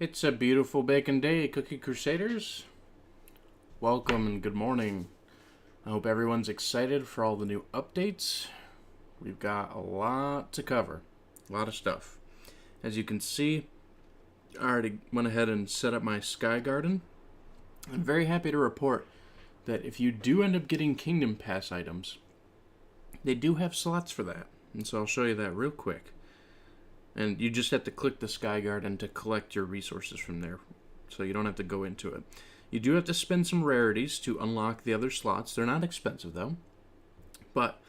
It's a beautiful bacon day, Cookie Crusaders. Welcome and good morning. I hope everyone's excited for all the new updates. We've got a lot to cover, a lot of stuff. As you can see, I already went ahead and set up my Sky Garden. I'm very happy to report that if you do end up getting Kingdom Pass items, they do have slots for that. And so I'll show you that real quick. And you just have to click the Sky Garden to collect your resources from there. So you don't have to go into it. You do have to spend some rarities to unlock the other slots. They're not expensive though. But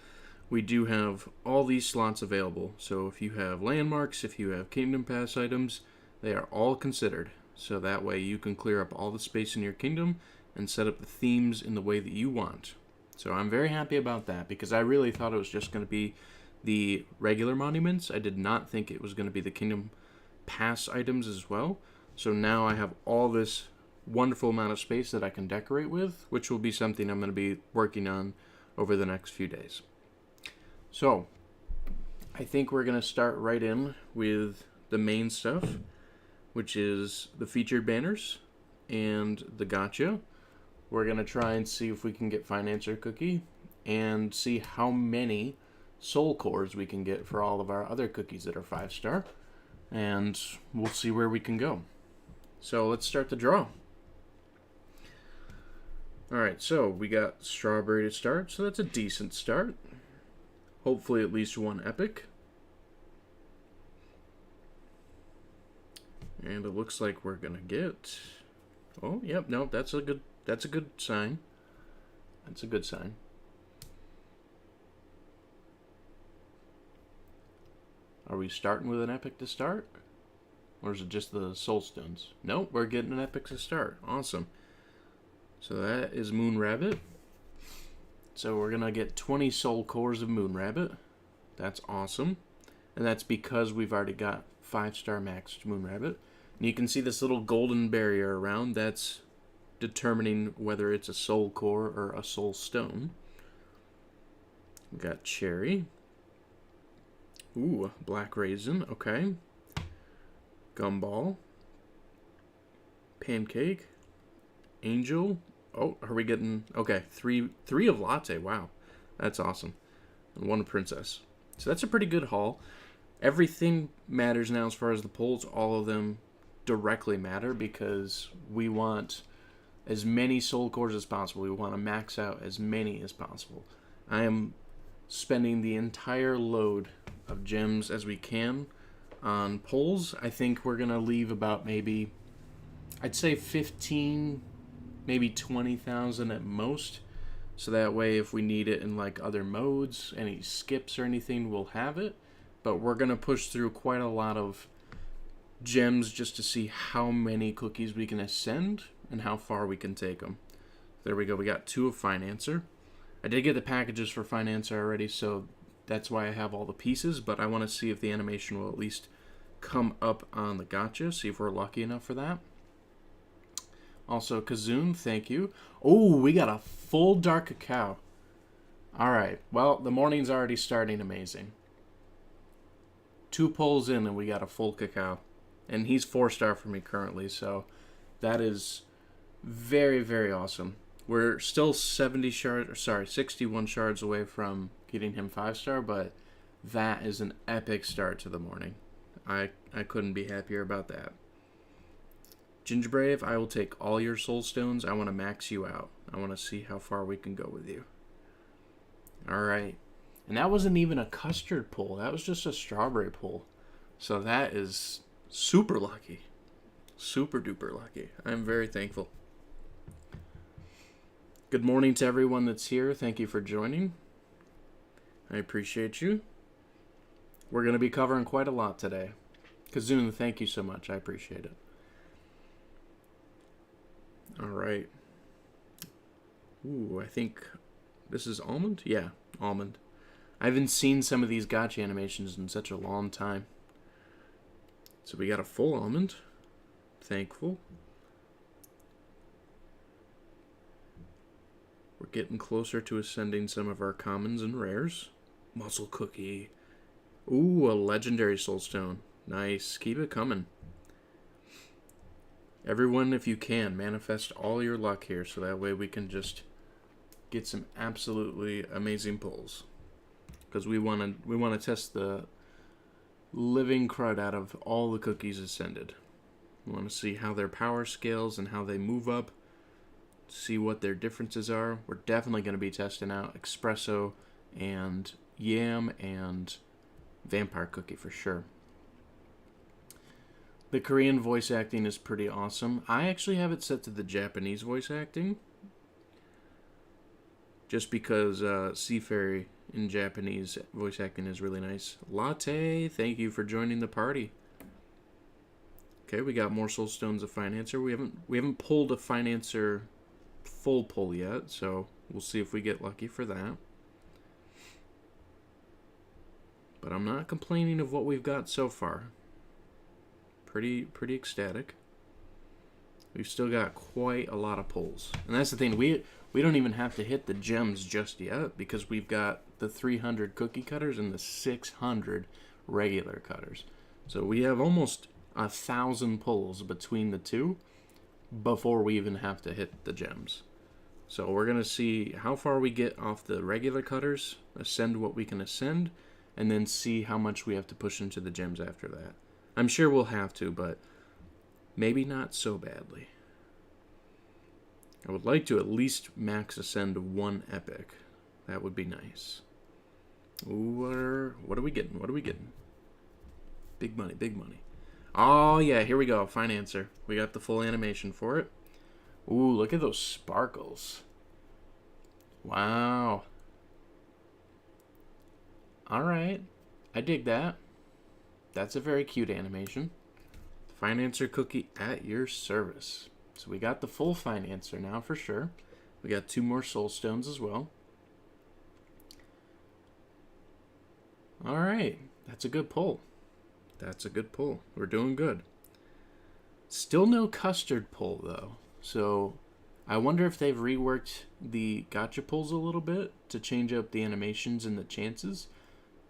we do have all these slots available. So if you have landmarks, if you have Kingdom Pass items, they are all considered. So that way you can clear up all the space in your kingdom and set up the themes in the way that you want. So I'm very happy about that because I really thought it was just going to be the regular monuments. I did not think it was going to be the Kingdom Pass items as well. So now I have all this wonderful amount of space that I can decorate with, which will be something I'm going to be working on over the next few days. So I think we're going to start right in with the main stuff, which is the featured banners and the gacha. We're going to try and see if we can get Financer Cookie and see how many soul cores we can get for all of our other cookies that are 5-star, and we'll see where we can go. So let's start the draw. Alright, so we got strawberry to start, so that's a decent start. Hopefully at least one epic. And it looks like we're gonna get, oh yep, no, that's a good sign. That's a good sign. Are we starting with an epic to start? Or is it just the soul stones? Nope, we're getting an epic to start. Awesome. So that is Moon Rabbit. So we're going to get 20 soul cores of Moon Rabbit. That's awesome. And that's because we've already got 5-star maxed Moon Rabbit. And you can see this little golden barrier around. That's determining whether it's a soul core or a soul stone. We got Cherry. Ooh, Black Raisin, okay. Gumball. Pancake. Angel. Oh, are we getting, okay, three of Latte, wow. That's awesome. And one Princess. So that's a pretty good haul. Everything matters now as far as the polls. All of them directly matter because we want as many soul cores as possible. We want to max out as many as possible. I am spending the entire load of gems as we can on polls. I think we're gonna leave about maybe, I'd say 15, maybe 20,000 at most, so that way if we need it in like other modes, any skips or anything, we'll have it. But we're gonna push through quite a lot of gems just to see how many cookies we can ascend and how far we can take them. There we go, we got 2 of Financer. I did get the packages for Financer already, so that's why I have all the pieces, but I want to see if the animation will at least come up on the gacha, see if we're lucky enough for that. Also, Kazoon, thank you. Oh, we got a full dark cacao. Alright, well, the morning's already starting amazing. 2 pulls in and we got a full cacao. And he's 4-star for me currently, so that is very, very awesome. We're still 61 shards away from getting him 5-star, but that is an epic start to the morning. I couldn't be happier about that. Gingerbrave, I will take all your soul stones. I want to max you out. I want to see how far we can go with you. Alright. And that wasn't even a custard pull. That was just a strawberry pull. So that is super lucky. Super duper lucky. I'm very thankful. Good morning to everyone that's here. Thank you for joining. I appreciate you. We're going to be covering quite a lot today. Kazoon, thank you so much. I appreciate it. Alright. Ooh, I think this is almond? Yeah, almond. I haven't seen some of these gacha animations in such a long time. So we got a full almond. Thankful. We're getting closer to ascending some of our commons and rares. Muscle cookie. Ooh, a legendary soulstone. Nice. Keep it coming. Everyone, if you can, manifest all your luck here, so that way we can just get some absolutely amazing pulls. Because we want to test the living crud out of all the cookies ascended. We want to see how their power scales and how they move up. See what their differences are. We're definitely going to be testing out espresso and yam and vampire cookie for sure. The Korean voice acting is pretty awesome. I actually have it set to the Japanese voice acting. Just because Seaferry in Japanese voice acting is really nice. Latte, thank you for joining the party. Okay, we got more soul stones of Financer. We haven't pulled a Financer full pull yet, so we'll see if we get lucky for that. But I'm not complaining of what we've got so far. Pretty ecstatic. We've still got quite a lot of pulls. And that's the thing, we don't even have to hit the gems just yet because we've got the 300 cookie cutters and the 600 regular cutters. So we have almost 1,000 pulls between the two before we even have to hit the gems. So we're going to see how far we get off the regular cutters, ascend what we can ascend, and then see how much we have to push into the gems after that. I'm sure we'll have to, but maybe not so badly. I would like to at least max ascend one epic. That would be nice. Ooh, what are we getting? What are we getting? Big money, big money. Oh, yeah, here we go. Financer. We got the full animation for it. Ooh, look at those sparkles. Wow. All right. I dig that. That's a very cute animation. Financer cookie at your service. So we got the full Financer now for sure. We got 2 more soul stones as well. All right. That's a good pull. That's a good pull. We're doing good. Still no custard pull, though. So I wonder if they've reworked the gotcha pulls a little bit to change up the animations and the chances.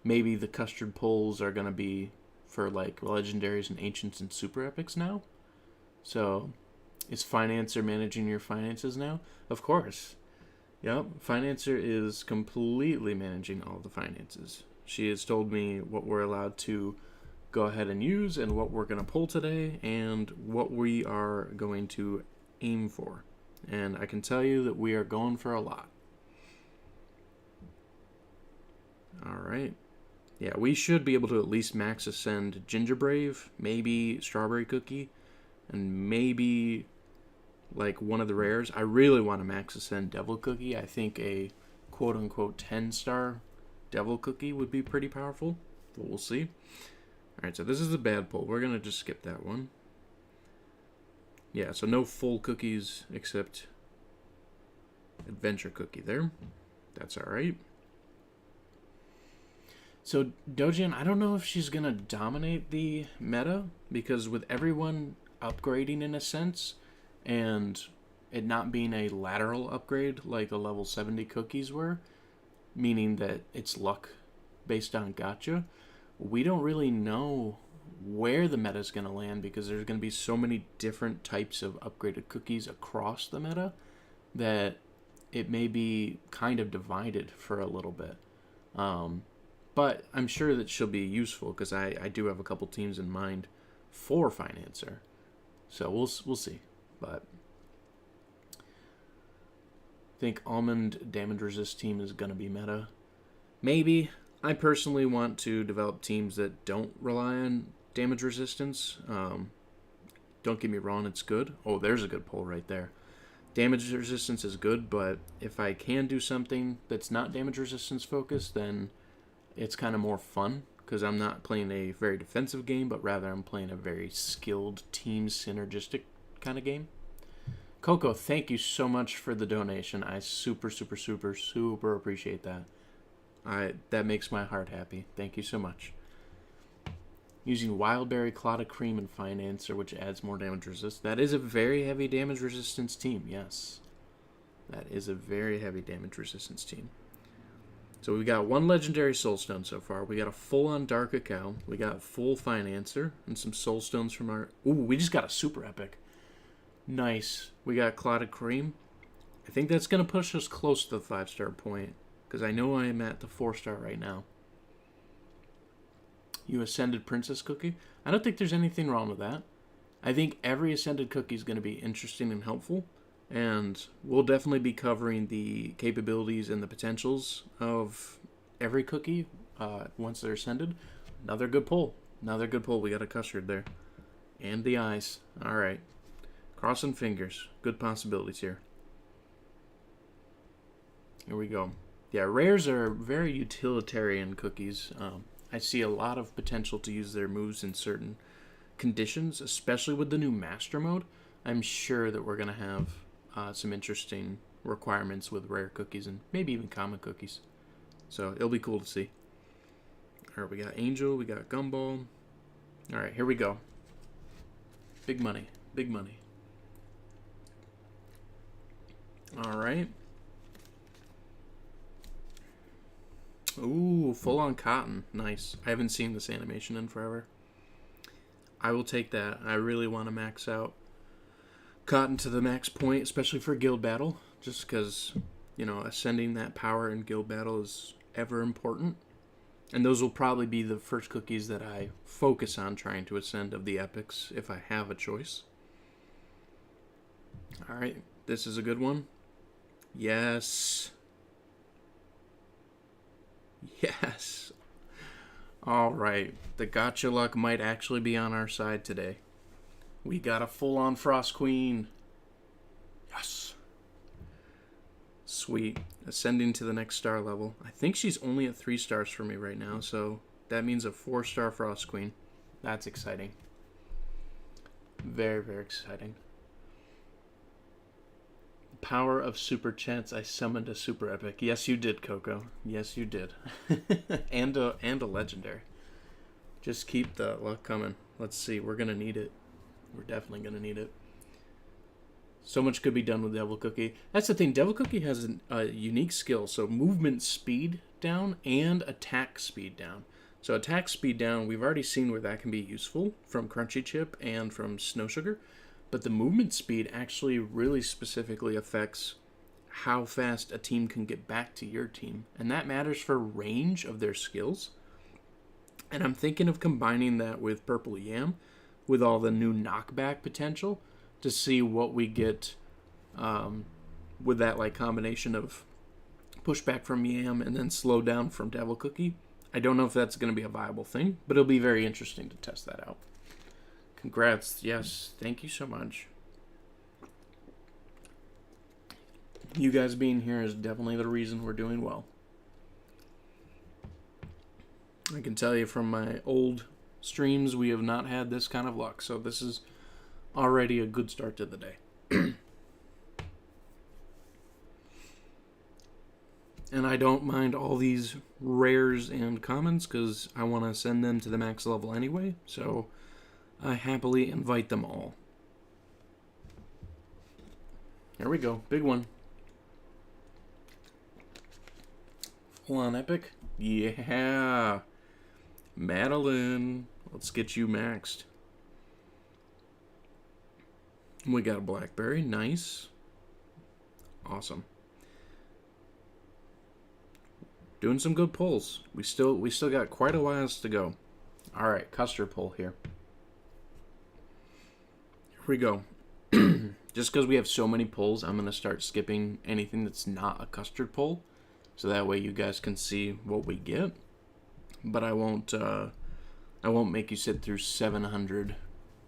Maybe the custard pulls are going to be for like legendaries and ancients and super epics now. So is Financer managing your finances now? Of course. Yep, Financer is completely managing all the finances. She has told me what we're allowed to go ahead and use and what we're going to pull today and what we are going to aim for. And I can tell you that we are going for a lot. All right. Yeah, we should be able to at least max ascend Ginger Brave, maybe Strawberry Cookie, and maybe like one of the rares. I really want to max ascend Devil Cookie. I think a quote-unquote 10-star Devil Cookie would be pretty powerful, but we'll see. All right, so this is a bad pull. We're going to just skip that one. Yeah, so no full cookies except Adventure Cookie there. That's all right. So Dojin, I don't know if she's going to dominate the meta, because with everyone upgrading in a sense, and it not being a lateral upgrade like the level 70 cookies were, meaning that it's luck based on gotcha, we don't really know where the meta is going to land because there's going to be so many different types of upgraded cookies across the meta that it may be kind of divided for a little bit. But I'm sure that she'll be useful because I do have a couple teams in mind for Financer. So we'll see. But I think Almond Damage Resist team is going to be meta. Maybe. I personally want to develop teams that don't rely on damage resistance. Don't get me wrong, it's good. Oh, there's a good pull right there. Damage resistance is good, but if I can do something that's not damage resistance focused, then it's kind of more fun because I'm not playing a very defensive game, but rather I'm playing a very skilled team synergistic kind of game. Coco, thank you so much for the donation. I super appreciate that. That makes my heart happy. Thank you so much. Using Wildberry, Clotted Cream, and Financer, which adds more damage resist. That is a very heavy damage resistance team, yes. That is a very heavy damage resistance team. So we got one legendary soulstone so far. We got a full-on Dark Cacao. We got full Financer and some soulstones from our... Ooh, we just got a super epic. Nice. We got clotted cream. I think that's going to push us close to the 5-star point, because I know I am at the 4-star right now. You Ascended Princess cookie. I don't think there's anything wrong with that. I think every Ascended cookie is going to be interesting and helpful, and we'll definitely be covering the capabilities and the potentials of every cookie once they're Ascended. Another good pull. Another good pull. We got a custard there. And the eyes. All right. Crossing fingers. Good possibilities here. Here we go. Yeah, rares are very utilitarian cookies. I see a lot of potential to use their moves in certain conditions, especially with the new Master Mode. I'm sure that we're going to have some interesting requirements with rare cookies and maybe even common cookies. So it'll be cool to see. All right, we got Angel, we got Gumball. All right, here we go. Big money, big money. All right. Ooh, full on cotton. Nice. I haven't seen this animation in forever. I will take that. I really want to max out cotton to the max point, especially for guild battle, just because, you know, ascending that power in guild battle is ever important. And those will probably be the first cookies that I focus on trying to ascend of the epics if I have a choice. All right, this is a good one. Yes. Yes. All right. The gotcha luck might actually be on our side today. We got a full-on Frost Queen. Yes. Sweet. Ascending to the next star level. I think she's only at 3 stars for me right now, so that means a 4-star Frost Queen. That's exciting. Very, very exciting. Power of super chance. I summoned a super epic. Yes, you did, Coco. Yes, you did. and a legendary. Just keep the luck coming. Let's see. We're gonna need it. We're definitely gonna need it. So much could be done with Devil Cookie. That's the thing. Devil Cookie has a unique skill. So movement speed down and attack speed down. So attack speed down, we've already seen where that can be useful from Crunchy Chip and from Snow Sugar. But the movement speed actually really specifically affects how fast a team can get back to your team. And that matters for range of their skills. And I'm thinking of combining that with Purple Yam with all the new knockback potential to see what we get with that like combination of pushback from Yam and then slow down from Devil Cookie. I don't know if that's going to be a viable thing, but it'll be very interesting to test that out. Congrats. Yes. Thank you so much. You guys being here is definitely the reason we're doing well. I can tell you from my old streams, we have not had this kind of luck. So this is already a good start to the day. And I don't mind all these rares and commons because I want to send them to the max level anyway. So I happily invite them all. Here we go. Big one. Full on epic. Yeah. Madeline. Let's get you maxed. We got a blackberry. Nice. Awesome. Doing some good pulls. We still got quite a while to go. All right, custard pull here. Here we go. Just because we have so many pulls, I'm going to start skipping anything that's not a custard pull. So that way you guys can see what we get. But I won't make you sit through 700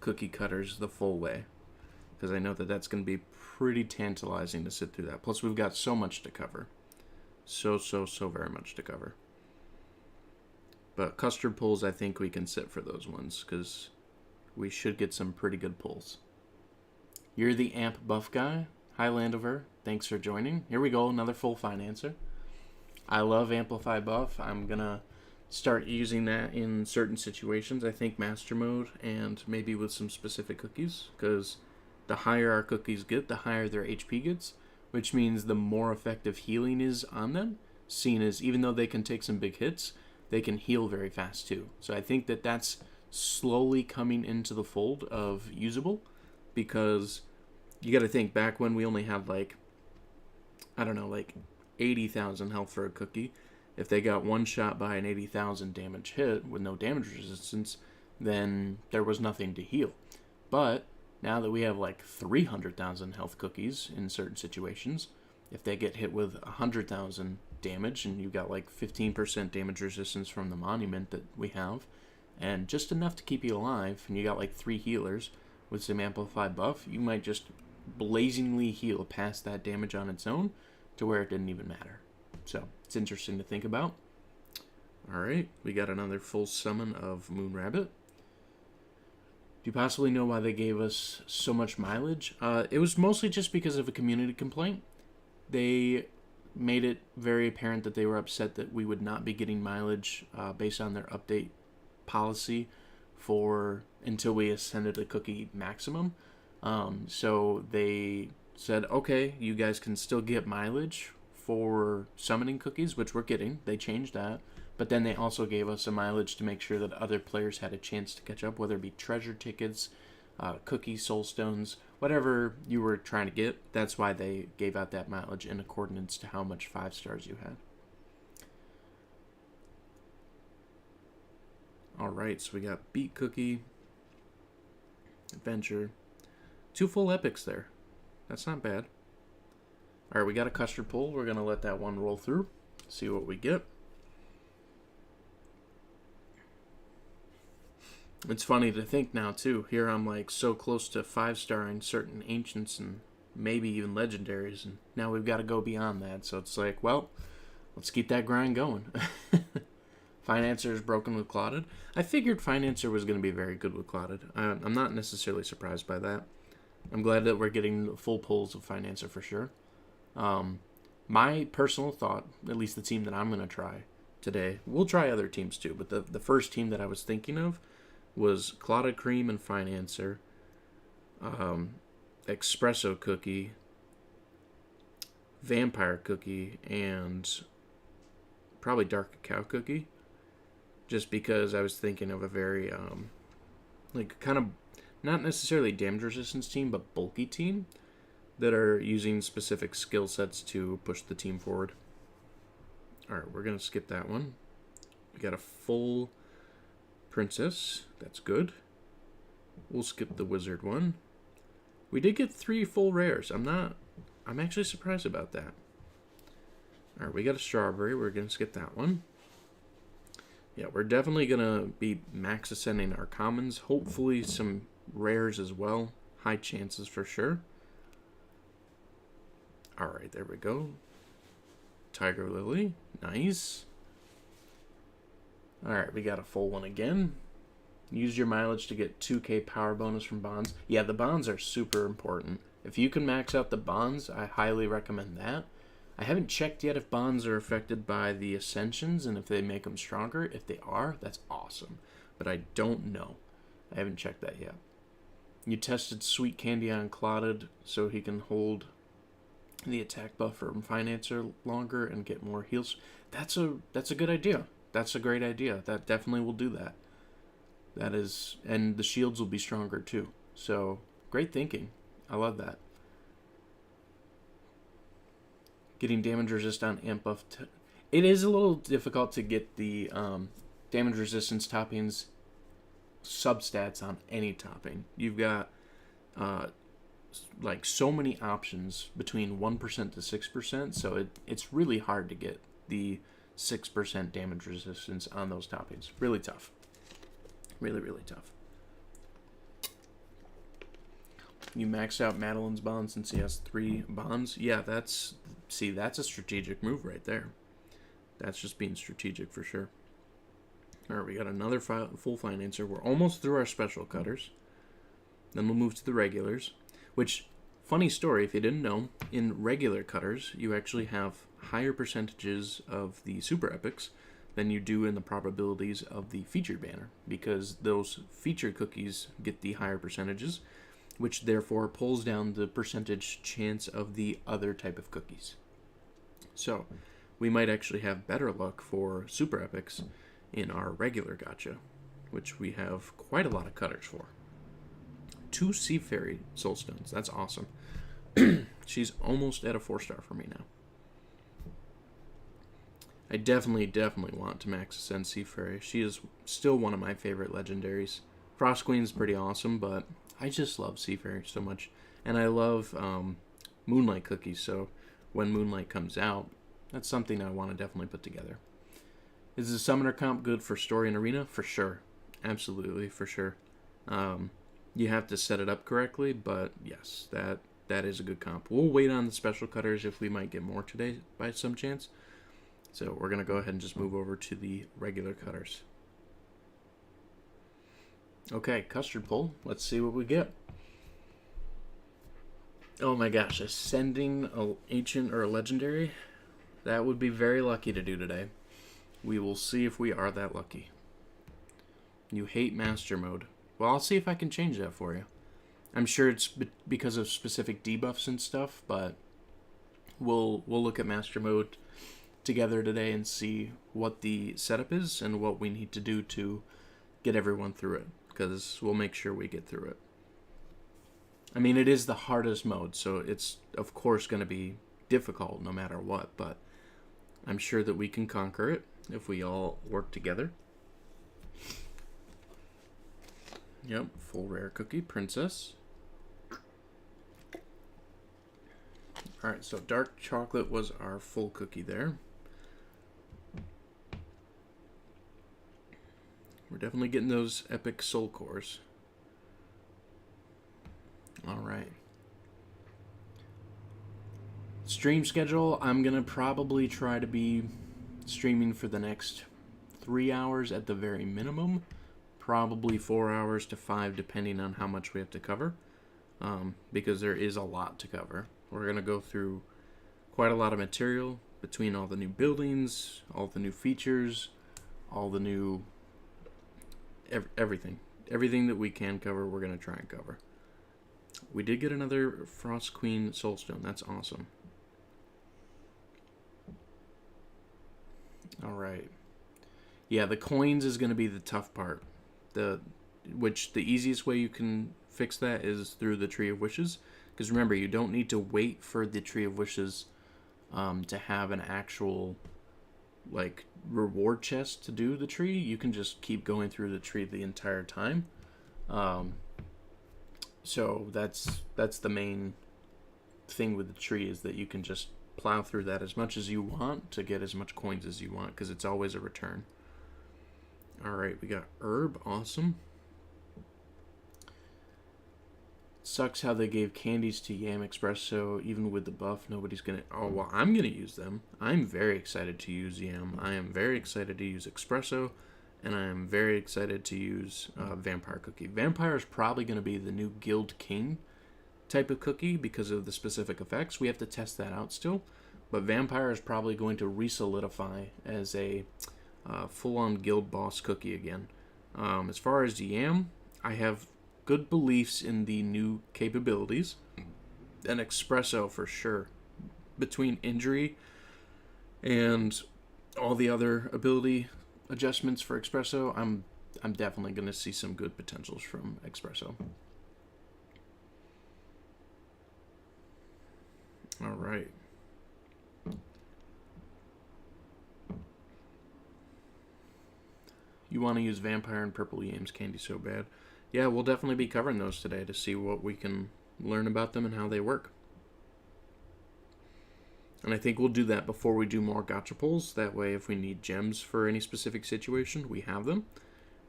cookie cutters the full way. Because I know that that's going to be pretty tantalizing to sit through that. Plus we've got so much to cover. So very much to cover. But custard pulls, I think we can sit for those ones. Because we should get some pretty good pulls. You're the amp buff guy. Hi, Landover. Thanks for joining. Here we go. Another full financer. I love Amplify buff. I'm going to start using that in certain situations. I think Master Mode and maybe with some specific cookies. Because the higher our cookies get, the higher their HP gets. Which means the more effective healing is on them. Seen as even though they can take some big hits, they can heal very fast too. So I think that that's slowly coming into the fold of usable. Because you got to think back when we only had like, I don't know, like 80,000 health for a cookie. If they got one shot by an 80,000 damage hit with no damage resistance, then there was nothing to heal. But now that we have like 300,000 health cookies in certain situations, if they get hit with 100,000 damage and you got like 15% damage resistance from the monument that we have, and just enough to keep you alive, and you got like 3 healers with some amplified buff, you might just blazingly heal past that damage on its own to where it didn't even matter. So it's interesting to think about. Alright, we got another full summon of Moon Rabbit. Do you possibly know why they gave us so much mileage? It was mostly just because of a community complaint. They made it very apparent that they were upset that we would not be getting mileage based on their update policy for until we ascended a cookie maximum. So they said, okay, you guys can still get mileage for summoning cookies, which we're getting. They changed that. But then they also gave us a mileage to make sure that other players had a chance to catch up, whether it be treasure tickets, cookies, soul stones, whatever you were trying to get. That's why they gave out that mileage in accordance to how much 5 stars you had. Alright, so we got Beat Cookie, Adventure, 2 full epics there. That's not bad. Alright, we got a custard pull. We're going to let that one roll through, see what we get. It's funny to think now, too. Here I'm like so close to 5-starring certain ancients and maybe even legendaries, and now we've got to go beyond that. So it's like, well, let's keep that grind going. Financer is broken with Clotted. I figured Financer was going to be very good with Clotted. I'm not necessarily surprised by that. I'm glad that we're getting full pulls of Financer for sure. My personal thought, at least the team that I'm going to try today, we'll try other teams too, but the first team that I was thinking of was Clotted Cream and Financer, Espresso Cookie, Vampire Cookie, and probably Dark Cacao Cookie. Just because I was thinking of a very, like, kind of, not necessarily damage resistance team, but bulky team that are using specific skill sets to push the team forward. Alright, we're going to skip that one. We got a full Princess. That's good. We'll skip the Wizard one. We did get 3 full rares. I'm actually surprised about that. Alright, we got a Strawberry. We're going to skip that one. Yeah, we're definitely going to be max ascending our commons. Hopefully some rares as well. High chances for sure. Alright, there we go. Tiger Lily. Nice. Alright, we got a full one again. Use your mileage to get 2k power bonus from bonds. Yeah, the bonds are super important. If you can max out the bonds, I highly recommend that. I haven't checked yet if bonds are affected by the ascensions and if they make them stronger. If they are, that's awesome. But I don't know. I haven't checked that yet. You tested Sweet Candy on Clotted so he can hold the attack buff from Financer longer and get more heals. That's a good idea. That's a great idea. That definitely will do that. That is, and the shields will be stronger too. So, great thinking. I love that. Getting damage resist on amp buff. It is a little difficult to get the damage resistance toppings substats on any topping. You've got like so many options between 1% to 6%, so it's really hard to get the 6% damage resistance on those toppings. Really tough. Really, really tough. You maxed out Madeline's bonds since he has 3 bonds. Yeah, that's a strategic move right there. That's just being strategic for sure. Alright, we got another full Financer. We're almost through our special cutters. Then we'll move to the regulars. Which, funny story, if you didn't know, in regular cutters, you actually have higher percentages of the super epics than you do in the probabilities of the featured banner, because those featured cookies get the higher percentages, which therefore pulls down the percentage chance of the other type of cookies. So, we might actually have better luck for super epics in our regular gacha, which we have quite a lot of cutters for. 2 Sea Fairy Soulstones. That's awesome. She's almost at a 4-star for me now. I definitely want to max ascend Sea Fairy. She is still one of my favorite legendaries. Frost Queen's pretty awesome, but I just love Sea Fairy so much. And I love Moonlight cookies, so when Moonlight comes out, that's something I want to definitely put together. Is the Summoner comp good for Story and Arena? For sure. Absolutely, for sure. You have to set it up correctly, but yes, that is a good comp. We'll wait on the special cutters if we might get more today by some chance. So we're going to go ahead and just move over to the regular cutters. Okay, custard pull. Let's see what we get. Oh my gosh, ascending an ancient or a legendary? That would be very lucky to do today. We will see if we are that lucky. You hate master mode. Well, I'll see if I can change that for you. I'm sure it's because of specific debuffs and stuff, but we'll look at master mode together today and see what the setup is and what we need to do to get everyone through it, because we'll make sure we get through it. I mean, it is the hardest mode, so it's of course going to be difficult no matter what, but I'm sure that we can conquer it if we all work together. Yep, full rare cookie, princess. Alright, so dark chocolate was our full cookie there. We're definitely getting those epic soul cores. Alright. Stream schedule, I'm going to probably try to be streaming for the next 3 hours at the very minimum. Probably 4 hours to 5 depending on how much we have to cover. Because there is a lot to cover. We're going to go through quite a lot of material between all the new buildings, all the new features, all the new... everything. Everything that we can cover, we're going to try and cover. We did get another Frost Queen Soulstone. That's awesome. Alright. Yeah, the coins is going to be the tough part. The easiest way you can fix that is through the Tree of Wishes. Because remember, you don't need to wait for the Tree of Wishes to have an actual like reward chest to do the tree. You can just keep going through the tree the entire time. So that's the main thing with the tree, is that you can just plow through that as much as you want to get as much coins as you want, because it's always a return. Alright, we got herb, awesome. Sucks how they gave candies to Yam Espresso. Even with the buff, nobody's gonna... Oh, well, I'm gonna use them. I'm very excited to use Yam. I am very excited to use Espresso. And I am very excited to use Vampire Cookie. Vampire is probably going to be the new Guild King type of cookie because of the specific effects. We have to test that out still. But Vampire is probably going to re-solidify as a full-on Guild Boss cookie again. As far as Yam, I have good beliefs in the new capabilities. And Espresso for sure. Between injury and all the other ability adjustments for Espresso, I'm definitely going to see some good potentials from Espresso. All right. You want to use Vampire and Purple Yams candy so bad. Yeah, we'll definitely be covering those today to see what we can learn about them and how they work. And I think we'll do that before we do more gacha pulls. That way, if we need gems for any specific situation, we have them.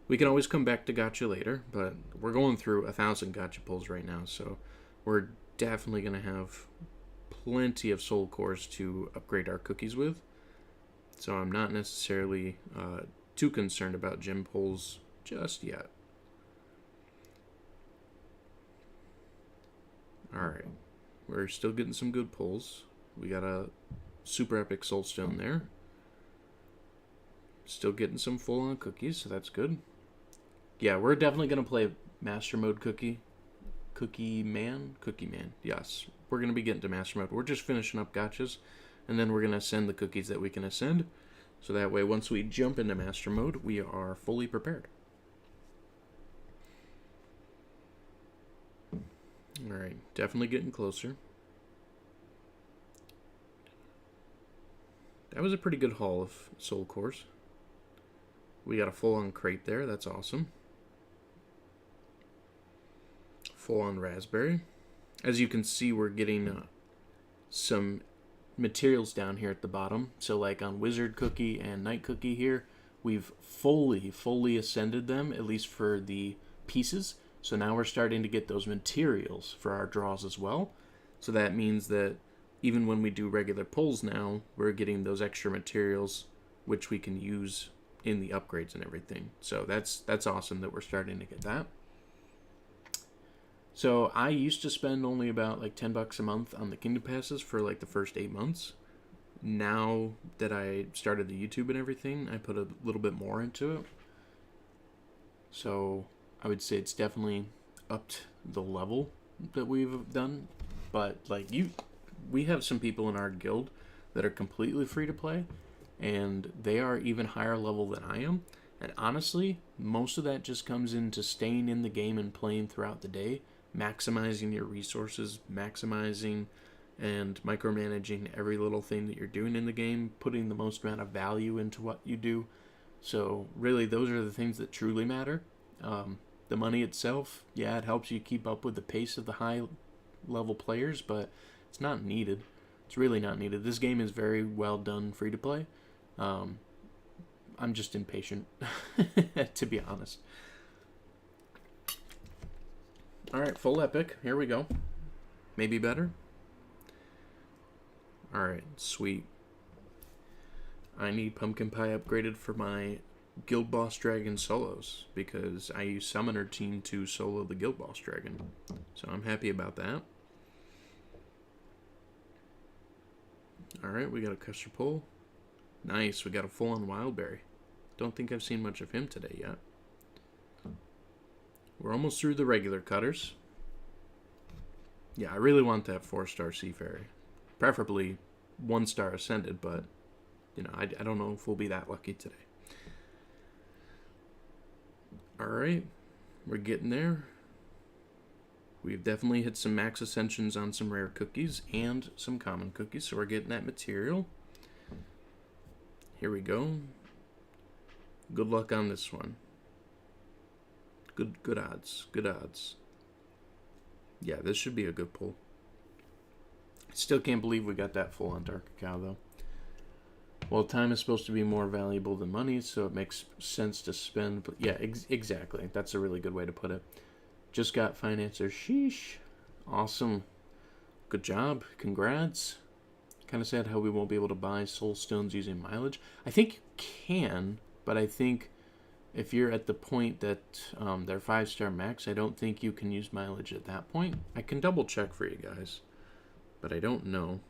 We can always come back to gacha later, but we're going through 1,000 gacha pulls right now, so we're definitely going to have plenty of soul cores to upgrade our cookies with. So I'm not necessarily too concerned about gem pulls just yet. Alright, we're still getting some good pulls. We got a super epic soulstone there. Still getting some full-on cookies, so that's good. Yeah, we're definitely going to play Master Mode Cookie. Cookie Man, yes. We're going to be getting to Master Mode. We're just finishing up gachas, and then we're going to ascend the cookies that we can ascend. So that way, once we jump into Master Mode, we are fully prepared. Alright, definitely getting closer. That was a pretty good haul of soul cores. We got a full-on crate there. That's awesome. Full-on raspberry. As you can see, we're getting some materials down here at the bottom. So like on Wizard Cookie and Night Cookie here, we've fully ascended them, at least for the pieces. So now we're starting to get those materials for our draws as well. So that means that even when we do regular pulls now, we're getting those extra materials, which we can use in the upgrades and everything. So that's awesome that we're starting to get that. So I used to spend only about like $10 a month on the Kingdom Passes for like the first 8 months. Now that I started the YouTube and everything, I put a little bit more into it. So I would say it's definitely upped the level that we've done. But like we have some people in our guild that are completely free to play, and they are even higher level than I am. And honestly, most of that just comes into staying in the game and playing throughout the day, maximizing your resources, maximizing and micromanaging every little thing that you're doing in the game, putting the most amount of value into what you do. So really, those are the things that truly matter. The money itself, yeah, it helps you keep up with the pace of the high level players, but it's not needed. It's really not needed. This game is very well done free to play. I'm just impatient, to be honest. Alright, full epic. Here we go. Maybe better. Alright, sweet. I need Pumpkin Pie upgraded for my Guild Boss Dragon solos, because I use Summoner Team to solo the Guild Boss Dragon. So I'm happy about that. Alright, we got a custard pull. Nice, we got a full-on Wildberry. Don't think I've seen much of him today yet. We're almost through the regular cutters. Yeah, I really want that 4-star Seafarer. Preferably 1-star Ascended, but, you know, I don't know if we'll be that lucky today. Alright, we're getting there. We've definitely hit some max ascensions on some rare cookies and some common cookies, so we're getting that material. Here we go. Good luck on this one. Good odds. Good odds. Yeah, this should be a good pull. Still can't believe we got that full on Dark Cacao, though. Well, time is supposed to be more valuable than money, so it makes sense to spend. But yeah, exactly. That's a really good way to put it. Just got Financer. Sheesh. Awesome. Good job. Congrats. Kind of sad how we won't be able to buy soul stones using mileage. I think you can, but I think if you're at the point that they're 5-star max, I don't think you can use mileage at that point. I can double check for you guys, but I don't know.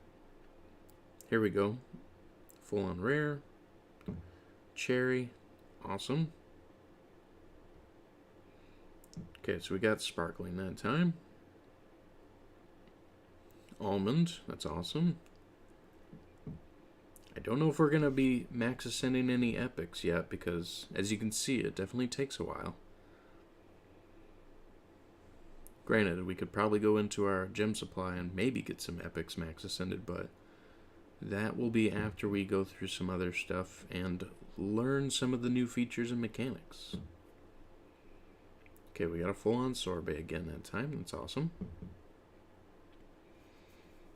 Here we go. Full on rare. Cherry. Awesome. Okay, so we got sparkling that time. Almond. That's awesome. I don't know if we're going to be max ascending any epics yet, because as you can see, it definitely takes a while. Granted, we could probably go into our gem supply and maybe get some epics max ascended, but that will be after we go through some other stuff and learn some of the new features and mechanics. Okay, we got a full-on sorbet again that time. That's awesome.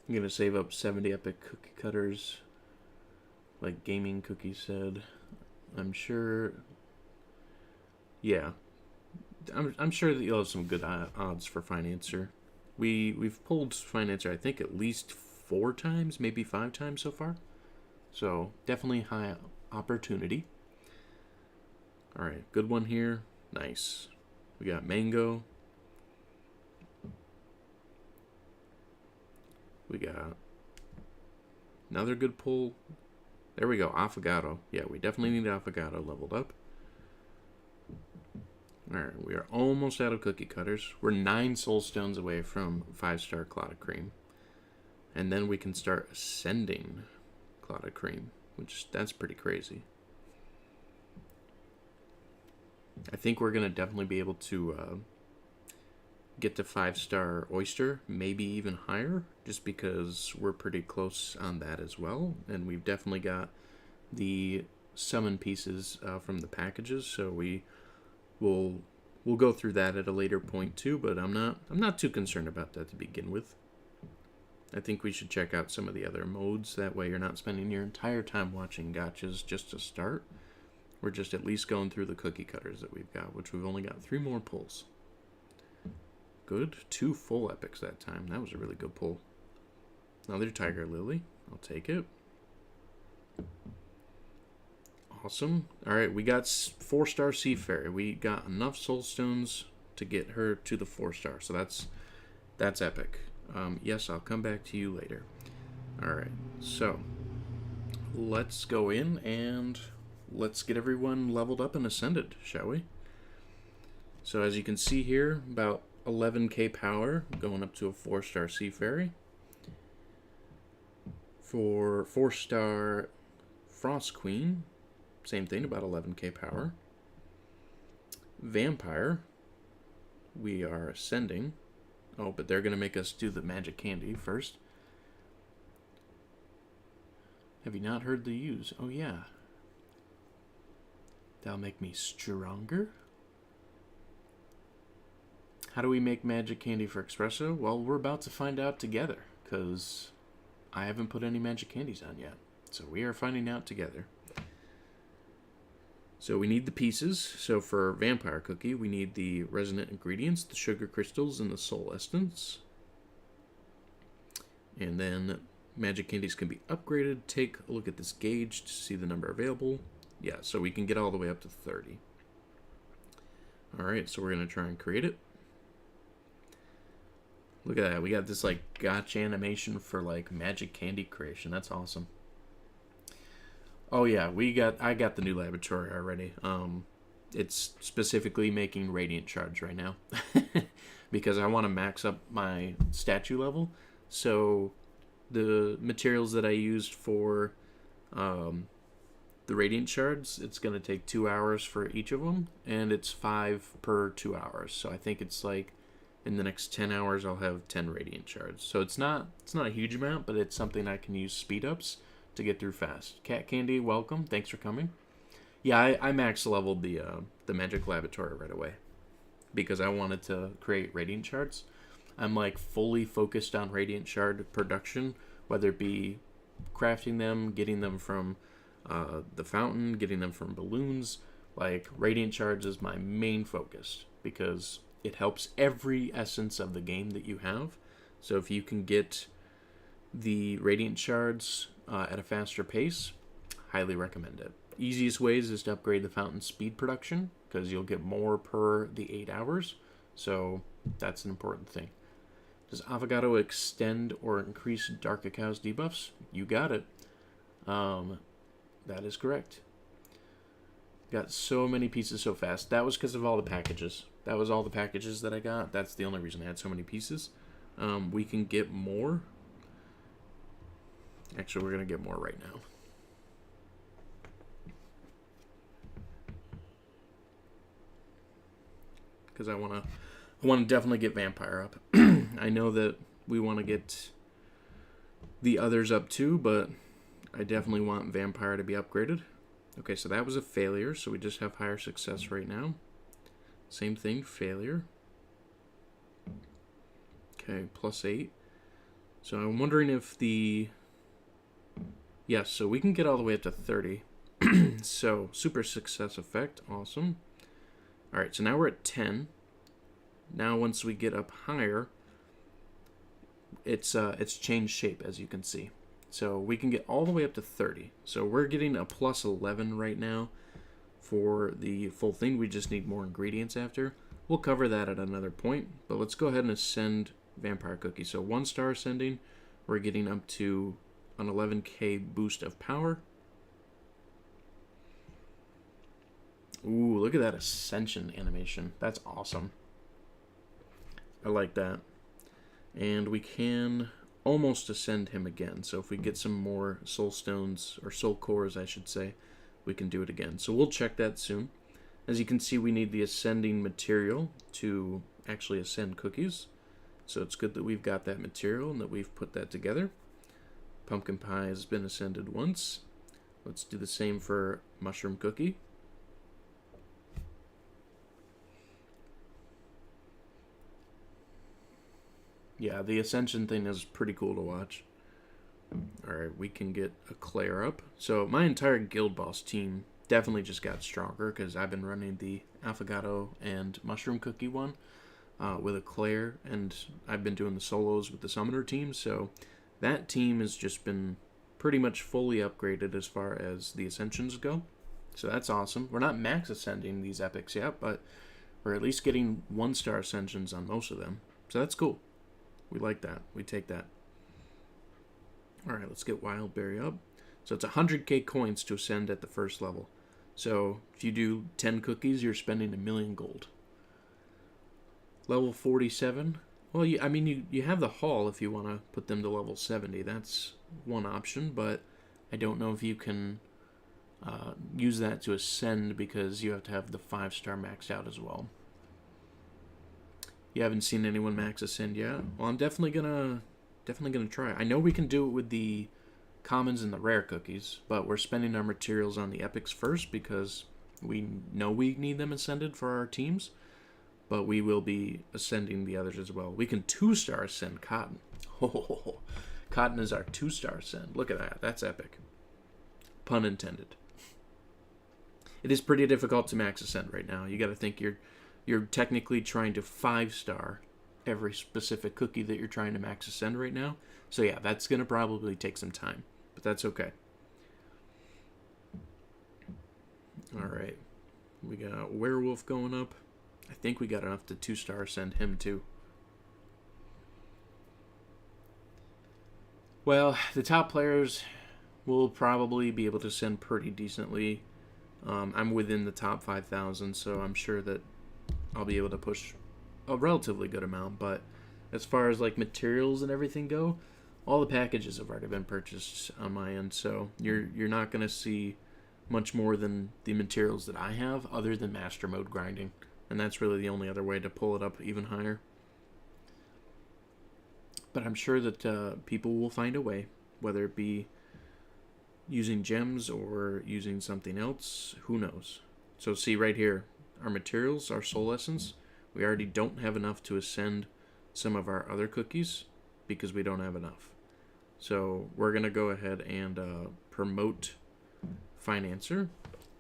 I'm going to save up 70 epic cookie cutters, like Gaming Cookie said. I'm sure... Yeah. I'm sure that you'll have some good odds for Financer. We've pulled Financer, I think, at least 4 times, maybe 5 times so far. So, definitely high opportunity. Alright, good one here. Nice. We got mango. We got another good pull. There we go, affogato. Yeah, we definitely need affogato leveled up. Alright, we are almost out of cookie cutters. We're 9 soul stones away from 5-star Clotted Cream. And then we can start ascending Clotted Cream, which that's pretty crazy. I think we're going to definitely be able to get to 5-star oyster, maybe even higher, just because we're pretty close on that as well. And we've definitely got the summon pieces from the packages, so we'll go through that at a later point too. But I'm not too concerned about that to begin with. I think we should check out some of the other modes. That way you're not spending your entire time watching gotchas just to start. We're just at least going through the cookie cutters that we've got, which we've only got 3 more pulls. Good. 2 full epics that time. That was a really good pull. Another Tiger Lily. I'll take it. Awesome. Alright, we got 4-star Sea Fairy. We got enough soul stones to get her to the 4-star. So that's epic. Yes, I'll come back to you later. Alright, so let's go in and let's get everyone leveled up and ascended, shall we? So as you can see here, about 11k power, going up to a 4-star Sea Fairy. For 4-star Frost Queen, same thing, about 11k power. Vampire, we are ascending. Oh, but they're going to make us do the magic candy first. Have you not heard the use? Oh, yeah. That'll make me stronger. How do we make magic candy for espresso? Well, we're about to find out together, because I haven't put any magic candies on yet. So we are finding out together. So we need the pieces. So for Vampire Cookie, we need the resonant ingredients, the sugar crystals, and the soul essence. And then magic candies can be upgraded. Take a look at this gauge to see the number available. Yeah, so we can get all the way up to 30. Alright, so we're going to try and create it. Look at that. We got this like gotcha animation for like magic candy creation. That's awesome. Oh yeah, I got the new laboratory already. It's specifically making radiant shards right now because I want to max up my statue level. So the materials that I used for the radiant shards, it's going to take 2 hours for each of them, and it's 5 per 2 hours. So I think it's like in the next 10 hours I'll have 10 radiant shards. So it's not a huge amount, but it's something I can use speed ups to get through fast. Cat Candy, welcome. Thanks for coming. Yeah, I max leveled the magic laboratory right away because I wanted to create radiant shards. I'm like fully focused on radiant shard production, whether it be crafting them, getting them from the fountain, getting them from balloons. Like radiant shards is my main focus because it helps every essence of the game that you have. So if you can get the radiant shards at a faster pace, highly recommend it. Easiest ways is to upgrade the fountain speed production because you'll get more per the 8 hours. So that's an important thing. Does avocado extend or increase dark cacao's debuffs? You got it. That is correct. Got so many pieces so fast. That was because of all the packages. That was all the packages that I got. That's the only reason I had so many pieces. We can get more. Actually, we're going to get more right now. Because I want to definitely get Vampire up. I know that we want to get the others up too, but I definitely want Vampire to be upgraded. Okay, so that was a failure, so we just have higher success right now. Same thing, failure. Okay, +8. So I'm wondering if the... Yes, so we can get all the way up to 30. So, super success effect, awesome. Alright, so now we're at 10. Now once we get up higher, it's changed shape, as you can see. So we can get all the way up to 30. So we're getting a +11 right now for the full thing. We just need more ingredients after. We'll cover that at another point, but let's go ahead and ascend Vampire Cookie. So 1-star ascending, we're getting up to an 11k boost of power. Ooh, look at that ascension animation. That's awesome. I like that. And we can almost ascend him again. So if we get some more soul stones, or soul cores I should say, we can do it again. So we'll check that soon. As you can see, we need the ascending material to actually ascend cookies. So it's good that we've got that material and that we've put that together. Pumpkin pie has been ascended once. Let's do the same for mushroom cookie. Yeah, the ascension thing is pretty cool to watch. Alright, we can get a Claire up. So my entire Guild Boss team definitely just got stronger because I've been running the Affogato and Mushroom Cookie one with a Claire, and I've been doing the solos with the Summoner team, so that team has just been pretty much fully upgraded as far as the Ascensions go. So that's awesome. We're not max ascending these epics yet, but we're at least getting 1-star Ascensions on most of them. So that's cool. We like that. We take that. Alright, let's get Wildberry up. So it's 100k coins to ascend at the first level. So if you do 10 cookies, you're spending 1,000,000 gold. Level 47. Well, you have the haul if you want to put them to level 70. That's one option, but I don't know if you can use that to ascend because you have to have the 5-star maxed out as well. You haven't seen anyone max ascend yet? Well, I'm definitely gonna try. I know we can do it with the commons and the rare cookies, but we're spending our materials on the epics first because we know we need them ascended for our teams, but we will be ascending the others as well. We can 2-star ascend Cotton. Oh, Cotton is our 2-star ascend. Look at that. That's epic. Pun intended. It is pretty difficult to max ascend right now. You got to think you're technically trying to 5-star every specific cookie that you're trying to max ascend right now. So yeah, that's going to probably take some time, but that's okay. Alright, we got Werewolf going up. I think we got enough to 2-star ascend him too. Well, the top players will probably be able to ascend pretty decently. I'm within the top 5,000, so I'm sure that I'll be able to push a relatively good amount, but as far as like materials and everything go, all the packages have already been purchased on my end, so you're not going to see much more than the materials that I have other than master mode grinding, and that's really the only other way to pull it up even higher. But I'm sure that people will find a way, whether it be using gems or using something else, who knows. So see right here, our materials, our soul essence, we already don't have enough to ascend some of our other cookies because we don't have enough. So we're going to go ahead and promote Financer,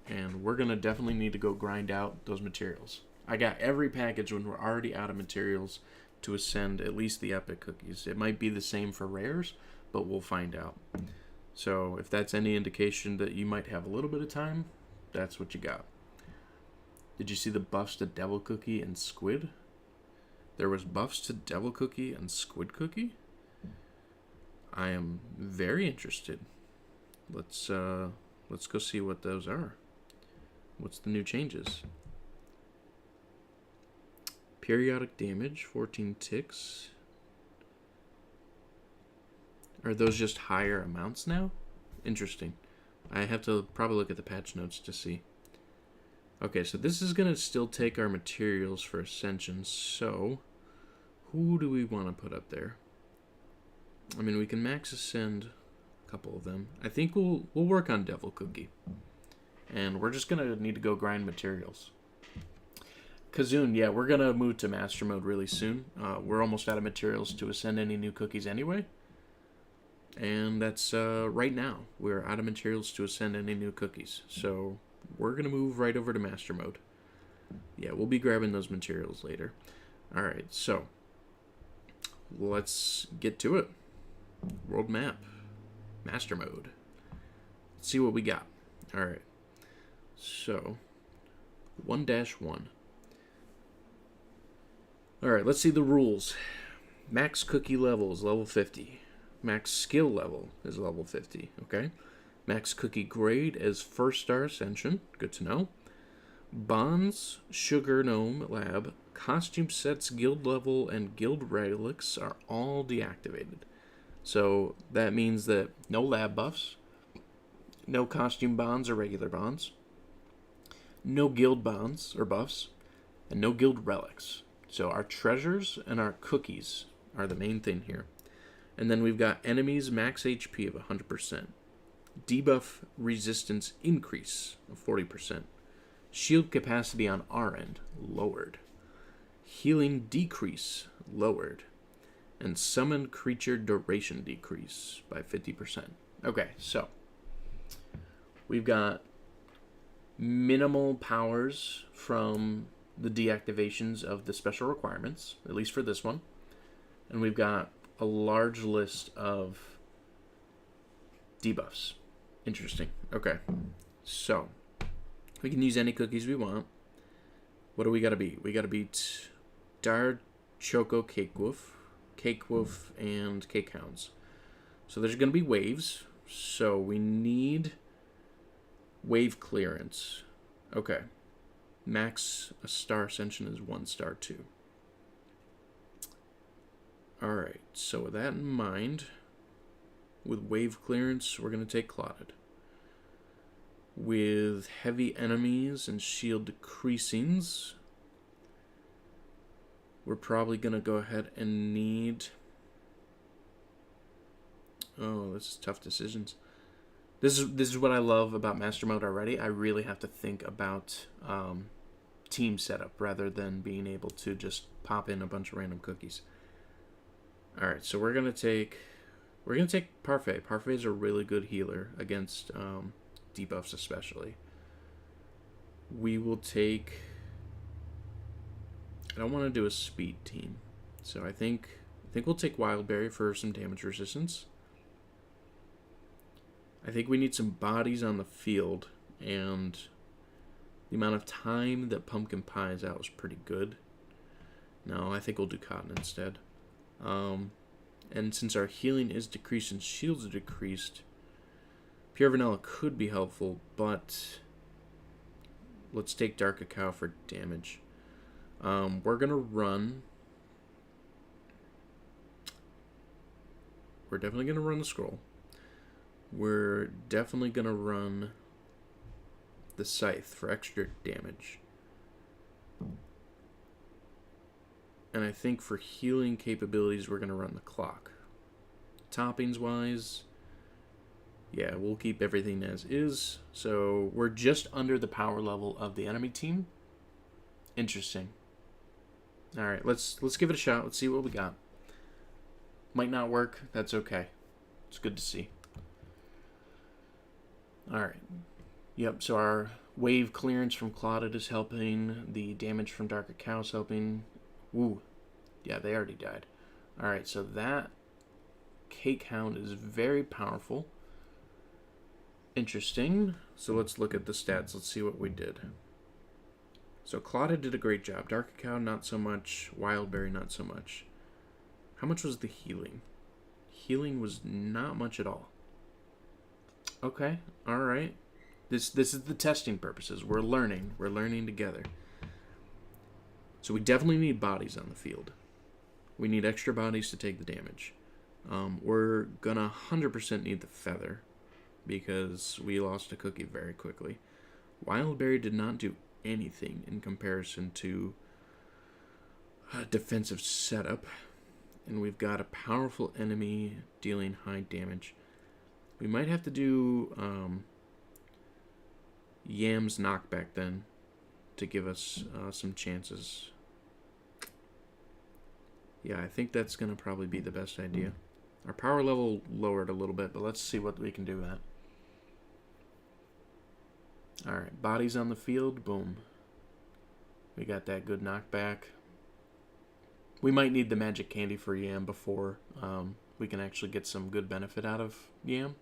and we're going to definitely need to go grind out those materials. I got every package when we're already out of materials to ascend at least the epic cookies. It might be the same for rares, but we'll find out. So if that's any indication that you might have a little bit of time, that's what you got. Did you see the buffs to Devil Cookie and Squid? There was buffs to Devil Cookie and Squid Cookie? I am very interested. Let's go see what those are. What's the new changes? Periodic damage, 14 ticks. Are those just higher amounts now? Interesting. I have to probably look at the patch notes to see. Okay, so this is going to still take our materials for Ascension, so who do we want to put up there? I mean, we can max ascend a couple of them. I think we'll work on Devil Cookie. And we're just going to need to go grind materials. Kazoon, yeah, we're going to move to Master Mode really soon. We're almost out of materials to ascend any new cookies anyway. And that's right now. We're out of materials to ascend any new cookies. So we're going to move right over to Master Mode. Yeah, we'll be grabbing those materials later. Alright, so let's get to it. World map. Master Mode. Let's see what we got. Alright. So, 1-1. Alright, let's see the rules. Max cookie level is level 50. Max skill level is level 50, okay? Max cookie grade is 1-star Ascension. Good to know. Bonds, Sugar Gnome Lab, costume sets, guild level, and guild relics are all deactivated. So that means that no lab buffs, no costume bonds or regular bonds, no guild bonds or buffs, and no guild relics. So our treasures and our cookies are the main thing here. And then we've got enemies max HP of 100%. Debuff resistance increase of 40%. Shield capacity on our end lowered. Healing decrease lowered. And summon creature duration decrease by 50%. Okay, so we've got minimal powers from the deactivations of the special requirements, at least for this one. And we've got a large list of debuffs. Interesting. Okay, so we can use any cookies we want. What do we got to beat? We got to beat Dar Choco Cake Wolf, and Cake Hounds. So there's going to be waves. So we need wave clearance. Okay. Max a star ascension is 1 star 2. Alright, so with that in mind, with wave clearance, we're going to take Clotted. With heavy enemies and shield decreasings, we're probably going to go ahead and need... Oh, this is tough decisions. This is what I love about Master Mode already. I really have to think about team setup rather than being able to just pop in a bunch of random cookies. All right, so we're gonna take Parfait. Parfait is a really good healer against debuffs, especially. We will take... I don't want to do a speed team, so I think we'll take Wildberry for some damage resistance. I think we need some bodies on the field, and the amount of time that Pumpkin Pie is out was pretty good. No, I think we'll do Cotton instead. And since our healing is decreased and shields are decreased, Pure Vanilla could be helpful, but let's take Dark Cacao for damage. We're going to run... We're definitely going to run the scroll. We're definitely going to run the Scythe for extra damage. And I think for healing capabilities, we're going to run the Clock. Toppings-wise, yeah, we'll keep everything as is. So we're just under the power level of the enemy team. Interesting. All right, let's give it a shot. Let's see what we got. Might not work. That's okay. It's good to see. All right. Yep, so our wave clearance from Clotted is helping. The damage from Dark Cacao is helping. Woo. Yeah, they already died. All right, so that Cake Hound is very powerful. Interesting. So let's look at the stats. Let's see what we did. So Clotted did a great job. Dark Cacao, not so much. Wildberry, not so much. How much was the healing? Healing was not much at all. Okay, all right. This is the testing purposes. We're learning. We're learning together. So we definitely need bodies on the field. We need extra bodies to take the damage. We're gonna 100% need the feather because we lost a cookie very quickly. Wildberry did not do anything in comparison to defensive setup. And we've got a powerful enemy dealing high damage. We might have to do Yam's knockback then to give us some chances. Yeah, I think that's going to probably be the best idea. Our power level lowered a little bit, but let's see what we can do with that. Alright, bodies on the field. Boom. We got that good knockback. We might need the magic candy for Yam before we can actually get some good benefit out of Yam.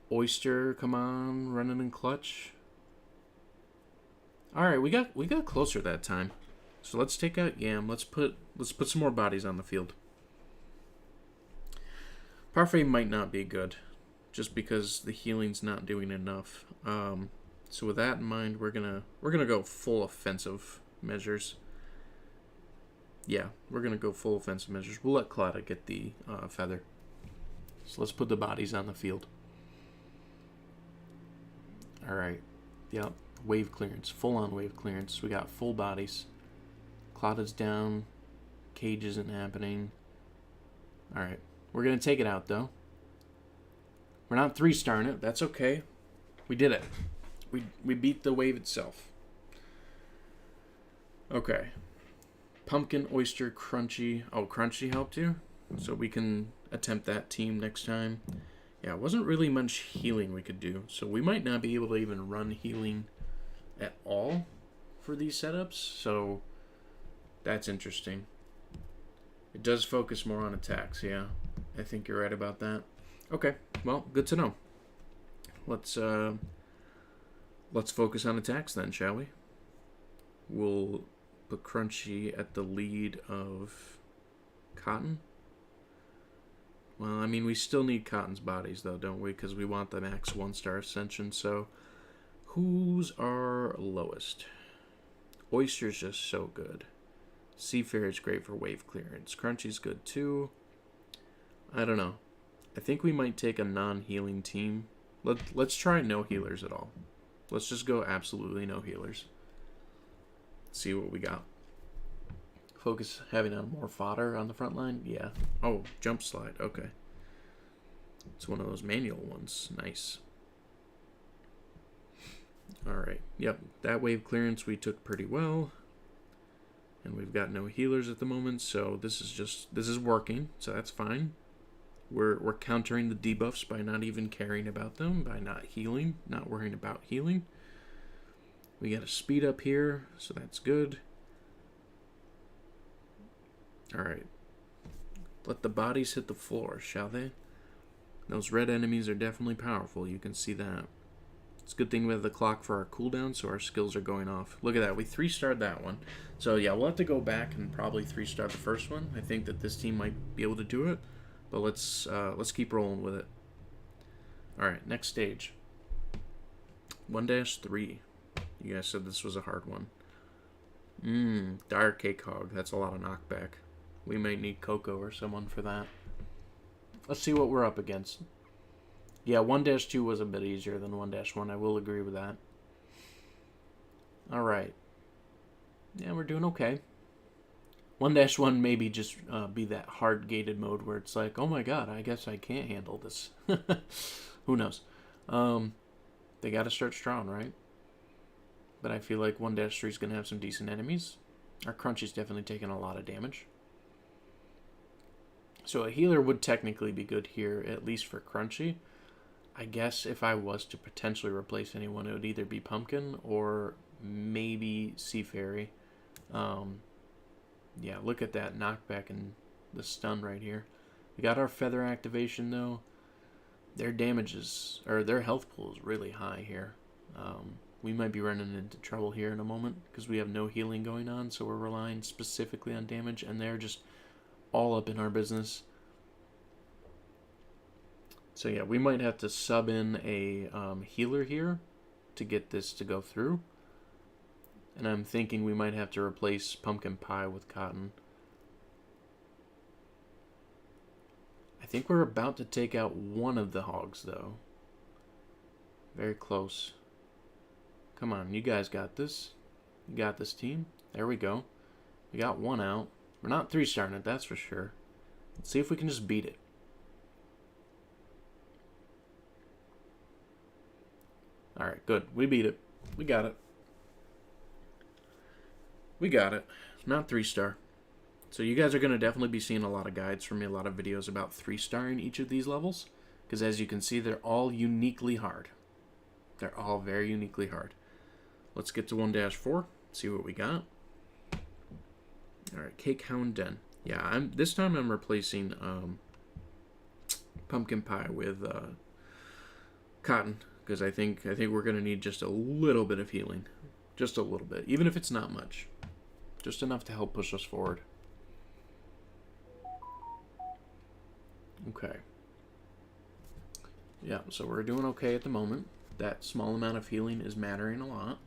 Oyster, come on, running in clutch. Alright, we got closer that time. So let's take out Yam. Let's put some more bodies on the field. Parfait might not be good, just because the healing's not doing enough. So with that in mind, we're gonna go full offensive measures. Yeah, we're gonna go full offensive measures. We'll let Claudia get the feather. So let's put the bodies on the field. All right. Yep. Wave clearance, full on wave clearance. We got full bodies. Cloud is down. Cage isn't happening. Alright. We're going to take it out, though. We're not 3-starring it. That's okay. We did it. We beat the wave itself. Okay. Pumpkin, oyster, crunchy. Oh, crunchy helped you? So we can attempt that team next time. Yeah, it wasn't really much healing we could do. So we might not be able to even run healing at all for these setups. So that's interesting. It does focus more on attacks, yeah. I think you're right about that. Okay, well, good to know. Let's focus on attacks then, shall we? We'll put Crunchy at the lead of Cotton. Well, I mean, we still need Cotton's bodies, though, don't we? Because we want the max 1-star ascension. So, who's our lowest? Oyster's just so good. Seafair's great for wave clearance. Crunchy's good, too. I don't know. I think we might take a non-healing team. Let's try no healers at all. Let's just go absolutely no healers. See what we got. Focus having on more fodder on the front line? Yeah. Oh, jump slide. Okay. It's one of those manual ones. Nice. Alright. Yep. That wave clearance we took pretty well. And we've got no healers at the moment, so this is working, so that's fine. We're countering the debuffs by not even caring about them, by not healing, not worrying about healing. We got a speed up here, so that's good. Alright. Let the bodies hit the floor, shall they? Those red enemies are definitely powerful, you can see that. It's a good thing we have the clock for our cooldown, so our skills are going off. Look at that, we 3-starred that one. So yeah, we'll have to go back and probably 3-star the first one. I think that this team might be able to do it, but let's keep rolling with it. Alright, next stage. 1-3. You guys said this was a hard one. Dire Cake Hog, that's a lot of knockback. We might need Coco or someone for that. Let's see what we're up against. Yeah, 1-2 was a bit easier than 1-1. I will agree with that. Alright. Yeah, we're doing okay. 1-1 maybe just be that hard-gated mode where it's like, oh my god, I guess I can't handle this. Who knows? They gotta start strong, right? But I feel like 1-3 is gonna have some decent enemies. Our Crunchy's definitely taking a lot of damage. So a healer would technically be good here, at least for Crunchy. I guess if I was to potentially replace anyone, it would either be Pumpkin or maybe Sea Fairy. Yeah, look at that knockback and the stun right here. We got our Feather activation though. Their damages, or their health pool is really high here. We might be running into trouble here in a moment because we have no healing going on, so we're relying specifically on damage, and they're just all up in our business. So yeah, we might have to sub in a healer here to get this to go through. And I'm thinking we might have to replace Pumpkin Pie with Cotton. I think we're about to take out one of the hogs, though. Very close. Come on, you guys got this. You got this, team. There we go. We got one out. We're not 3-starring it, that's for sure. Let's see if we can just beat it. Alright, good. We beat it. We got it. We got it. Not 3-star. So you guys are going to definitely be seeing a lot of guides from me, a lot of videos about 3-starring each of these levels. Because as you can see, they're all uniquely hard. They're all very uniquely hard. Let's get to 1-4. See what we got. Alright, Cake Hound Den. Yeah, this time I'm replacing Pumpkin Pie with Cotton. Because I think we're going to need just a little bit of healing. Just a little bit. Even if it's not much. Just enough to help push us forward. Okay. Yeah, so we're doing okay at the moment. That small amount of healing is mattering a lot.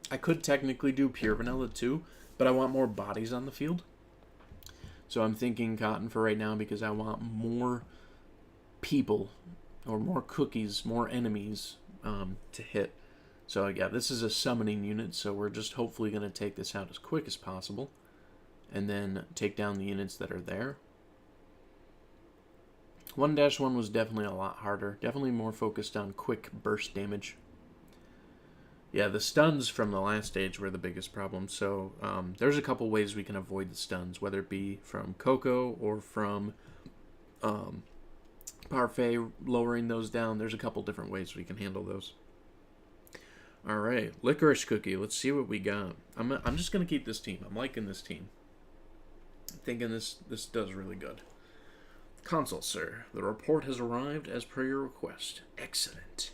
I could technically do pure vanilla too, but I want more bodies on the field. So I'm thinking Cotton for right now because I want more people or more cookies, more enemies to hit. So yeah, this is a summoning unit, so we're just hopefully going to take this out as quick as possible. And then take down the units that are there. 1-1 was definitely a lot harder. Definitely more focused on quick burst damage. Yeah, the stuns from the last stage were the biggest problem. So there's a couple ways we can avoid the stuns, whether it be from Coco or from Parfait, lowering those down. There's a couple different ways we can handle those. All right, Licorice Cookie. Let's see what we got. I'm just going to keep this team. I'm liking this team. Thinking this does really good. Consul, sir. The report has arrived as per your request. Excellent.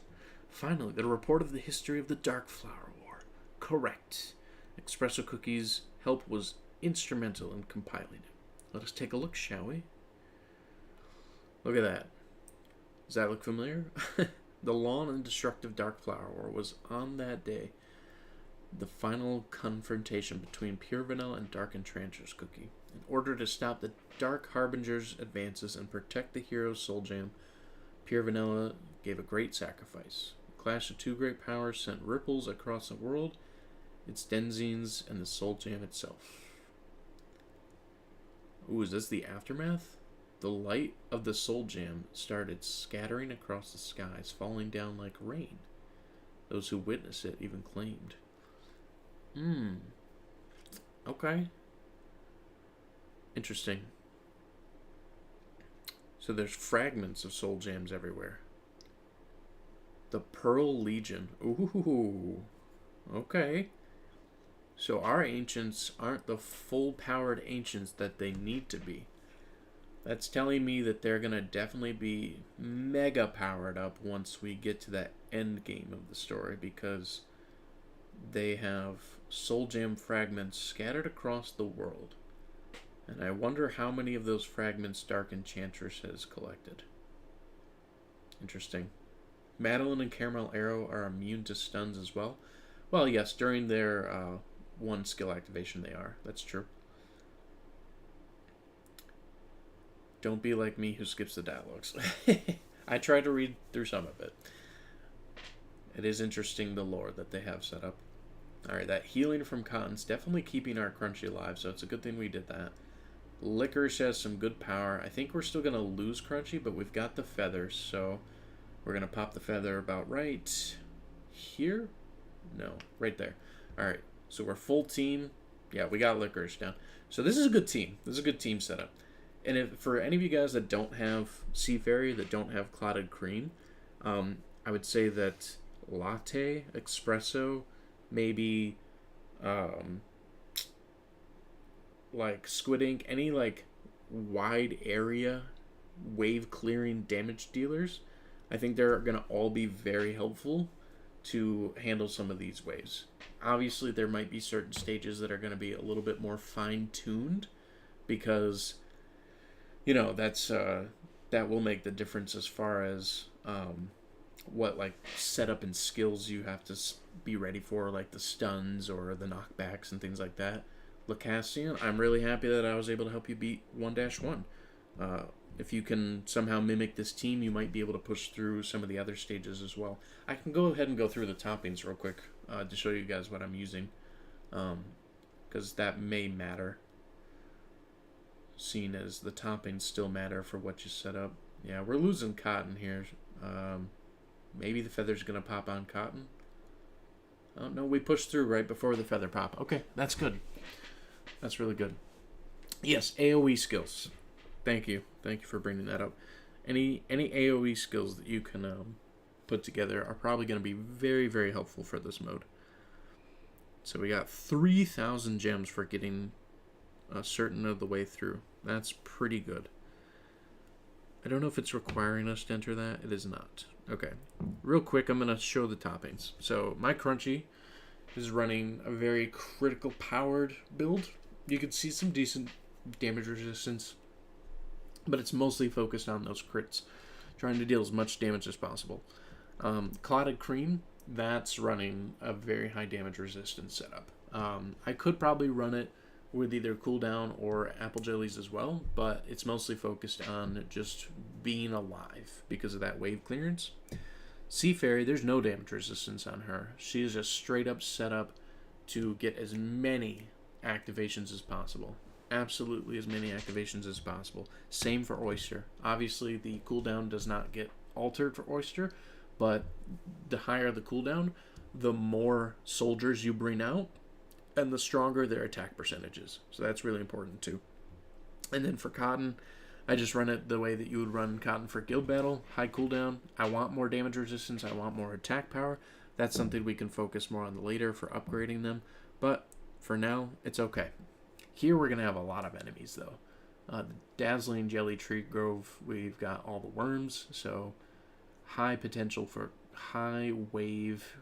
Finally, the report of the history of the Dark Flower War. Correct. Espresso Cookie's help was instrumental in compiling it. Let us take a look, shall we? Look at that. Does that look familiar? The long and destructive Dark Flower War was on that day the final confrontation between Pure Vanilla and Dark Enchantress Cookie. In order to stop the Dark Harbinger's advances and protect the hero's soul gem, Pure Vanilla gave a great sacrifice. The clash of two great powers sent ripples across the world, its denizens, and the soul gem itself. Ooh, is this the aftermath? The light of the soul gem started scattering across the skies, falling down like rain. Those who witnessed it even claimed. Okay. Interesting. So there's fragments of soul gems everywhere. The Pearl Legion. Ooh. Okay. So our ancients aren't the full-powered ancients that they need to be. That's telling me that they're going to definitely be mega powered up once we get to that end game of the story, because they have soul gem fragments scattered across the world. And I wonder how many of those fragments Dark Enchantress has collected. Interesting. Madeline and Caramel Arrow are immune to stuns as well. Well, yes, during their one skill activation they are. That's true. Don't be like me who skips the dialogues. I try to read through some of it. It is interesting, the lore that they have set up. Alright, that healing from Cotton's definitely keeping our Crunchy alive, so it's a good thing we did that. Licorice has some good power. I think we're still going to lose Crunchy, but we've got the feathers, so we're going to pop the feather about right here? No, right there. Alright, so we're full team. Yeah, we got Licorice down. So this is a good team. This is a good team setup. And if for any of you guys that don't have Sea Fairy, that don't have Clotted Cream, I would say that Latte, Espresso, maybe like Squid Ink, any like wide area wave clearing damage dealers, I think they're going to all be very helpful to handle some of these waves. Obviously, there might be certain stages that are going to be a little bit more fine-tuned, because you know, that's that will make the difference as far as what like setup and skills you have to be ready for, like the stuns or the knockbacks and things like that. Lacassian, I'm really happy that I was able to help you beat 1-1. If you can somehow mimic this team, you might be able to push through some of the other stages as well. I can go ahead and go through the toppings real quick to show you guys what I'm using, because that may matter, seeing as the toppings still matter for what you set up. Yeah, we're losing Cotton here. Maybe the feather's going to pop on Cotton. Oh, no, we pushed through right before the feather pop. Okay, that's good. That's really good. Yes, AoE skills. Thank you. Thank you for bringing that up. Any AoE skills that you can put together are probably going to be very, very helpful for this mode. So we got 3,000 gems for getting a certain of the way through. That's pretty good. I don't know if it's requiring us to enter that. It is not. Okay. Real quick, I'm going to show the toppings. So my Crunchy is running a very critical powered build. You can see some decent damage resistance, but it's mostly focused on those crits, trying to deal as much damage as possible. Clotted Cream, that's running a very high damage resistance setup. I could probably run it with either cooldown or apple jellies as well, but it's mostly focused on just being alive because of that wave clearance. Sea Fairy, there's no damage resistance on her. She is just straight up set up to get as many activations as possible. Absolutely as many activations as possible. Same for Oyster. Obviously, the cooldown does not get altered for Oyster, but the higher the cooldown, the more soldiers you bring out, and the stronger their attack percentages. So that's really important too. And then for Cotton, I just run it the way that you would run Cotton for Guild Battle. High cooldown. I want more damage resistance. I want more attack power. That's something we can focus more on later for upgrading them. But for now, it's okay. Here we're going to have a lot of enemies, though. The Dazzling Jelly Tree Grove, we've got all the worms. So high potential for high wave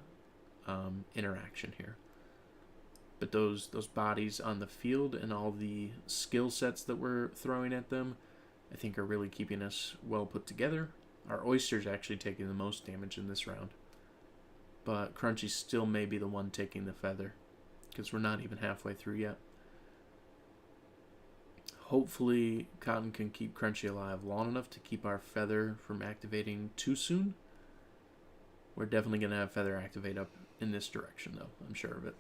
interaction here. But those bodies on the field and all the skill sets that we're throwing at them, I think are really keeping us well put together. Our Oyster's actually taking the most damage in this round. But Crunchy still may be the one taking the feather, because we're not even halfway through yet. Hopefully Cotton can keep Crunchy alive long enough to keep our feather from activating too soon. We're definitely going to have feather activate up in this direction, though. I'm sure of it.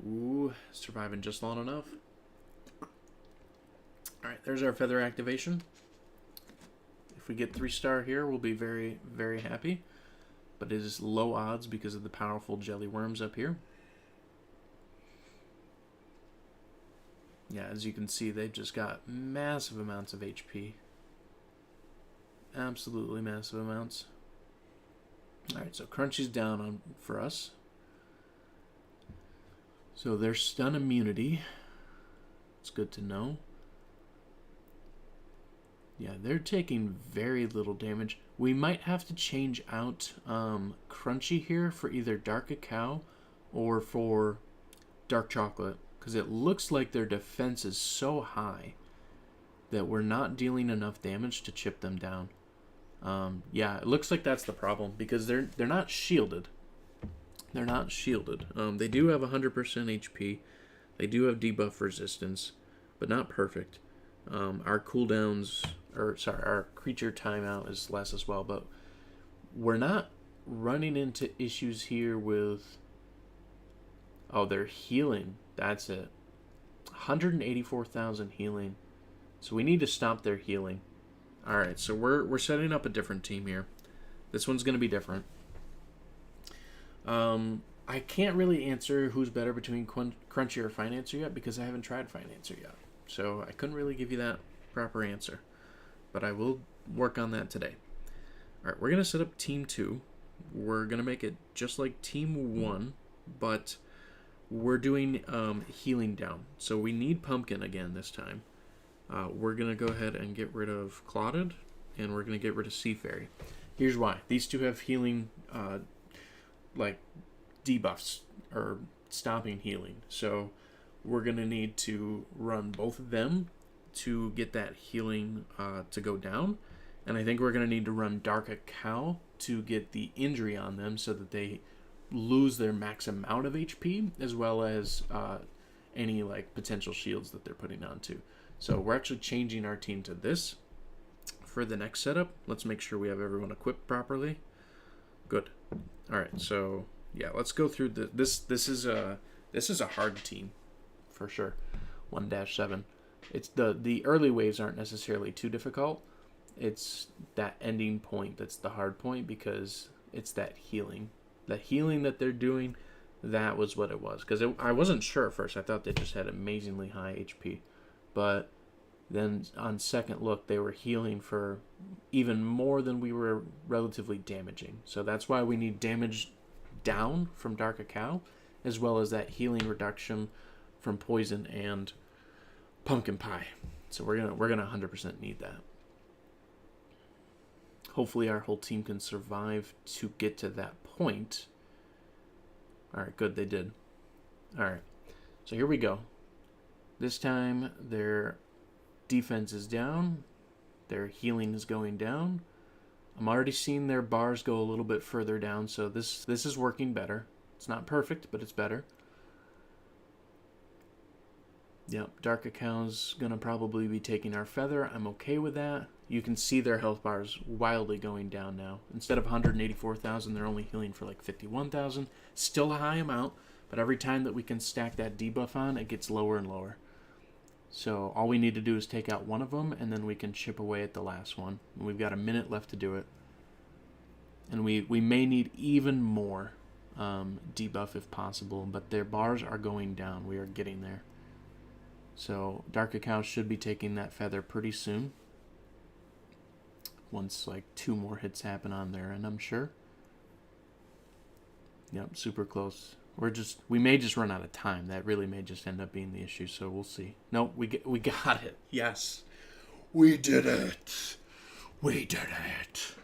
Ooh, surviving just long enough. Alright, there's our feather activation. If we get 3-star here, we'll be very, very happy. But it is low odds because of the powerful jelly worms up here. Yeah, as you can see, they've just got massive amounts of HP. Absolutely massive amounts. Alright, so Crunchy's down for us. So their stun immunity. It's good to know. Yeah, they're taking very little damage. We might have to change out Crunchy here for either Dark Cacao or for Dark Chocolate, because it looks like their defense is so high that we're not dealing enough damage to chip them down. Yeah, it looks like that's the problem, because they're not shielded. They're not shielded. They do have 100% HP. They do have debuff resistance, but not perfect. Our cooldowns, our creature timeout is less as well, but we're not running into issues here with... Oh, they're healing. That's it. 184,000 healing. So we need to stop their healing. Alright, so we're setting up a different team here. This one's going to be different. I can't really answer who's better between Crunchy or Financer yet, because I haven't tried Financer yet. So I couldn't really give you that proper answer. But I will work on that today. Alright, we're going to set up Team 2. We're going to make it just like Team 1, but we're doing healing down. So we need Pumpkin again this time. We're going to go ahead and get rid of Clotted, and we're going to get rid of Sea Fairy. Here's why. These two have healing, like, debuffs, or stopping healing. So we're going to need to run both of them to get that healing to go down. And I think we're going to need to run Dark Cacao to get the injury on them so that they lose their max amount of HP, as well as any like potential shields that they're putting on too. So we're actually changing our team to this for the next setup. Let's make sure we have everyone equipped properly. Good. All right, so yeah, let's go through this is a hard team for sure. 1-7. It's the early waves aren't necessarily too difficult. It's that ending point that's the hard point, because it's that healing. The healing that they're doing, that was what it was. Because I wasn't sure at first. I thought they just had amazingly high HP. But then on second look, they were healing for even more than we were relatively damaging. So that's why we need damage down from Dark Cacao, as well as that healing reduction from Poison and Pumpkin Pie. So we're gonna 100% need that. Hopefully our whole team can survive to get to that point. Alright, good, they did. Alright, so here we go. This time their defense is down. Their healing is going down. I'm already seeing their bars go a little bit further down, so this is working better. It's not perfect, but it's better. Yep, Dark Cacao going to probably be taking our feather. I'm okay with that. You can see their health bars wildly going down now. Instead of 184,000, they're only healing for like 51,000. Still a high amount, but every time that we can stack that debuff on, it gets lower and lower. So all we need to do is take out one of them, and then we can chip away at the last one. And we've got a minute left to do it. And we may need even more debuff if possible, but their bars are going down. We are getting there. So Dark Cacao should be taking that feather pretty soon. Once like 2 more hits happen on there, and I'm sure. Yep, super close. We may just run out of time. That really may just end up being the issue, so we'll see. No, we got it. Yes. We did it. We did it.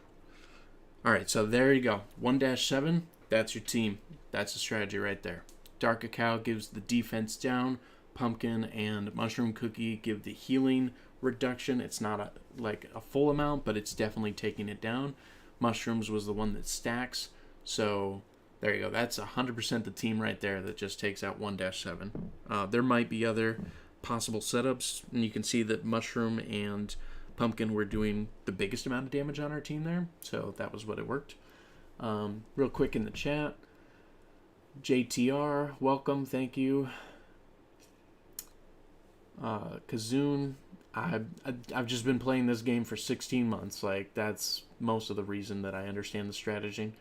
All right, so there you go. 1-7, that's your team. That's the strategy right there. Dark Cacao gives the defense down. Pumpkin and Mushroom Cookie give the healing reduction. It's not like a full amount, but it's definitely taking it down. Mushrooms was the one that stacks. So there you go. That's 100% the team right there that just takes out 1-7. There might be other possible setups, and you can see that Mushroom and Pumpkin were doing the biggest amount of damage on our team there. So that was what it worked. Real quick in the chat. JTR, welcome. Thank you. Kazoon, I've just been playing this game for 16 months. Like, that's most of the reason that I understand the strategy.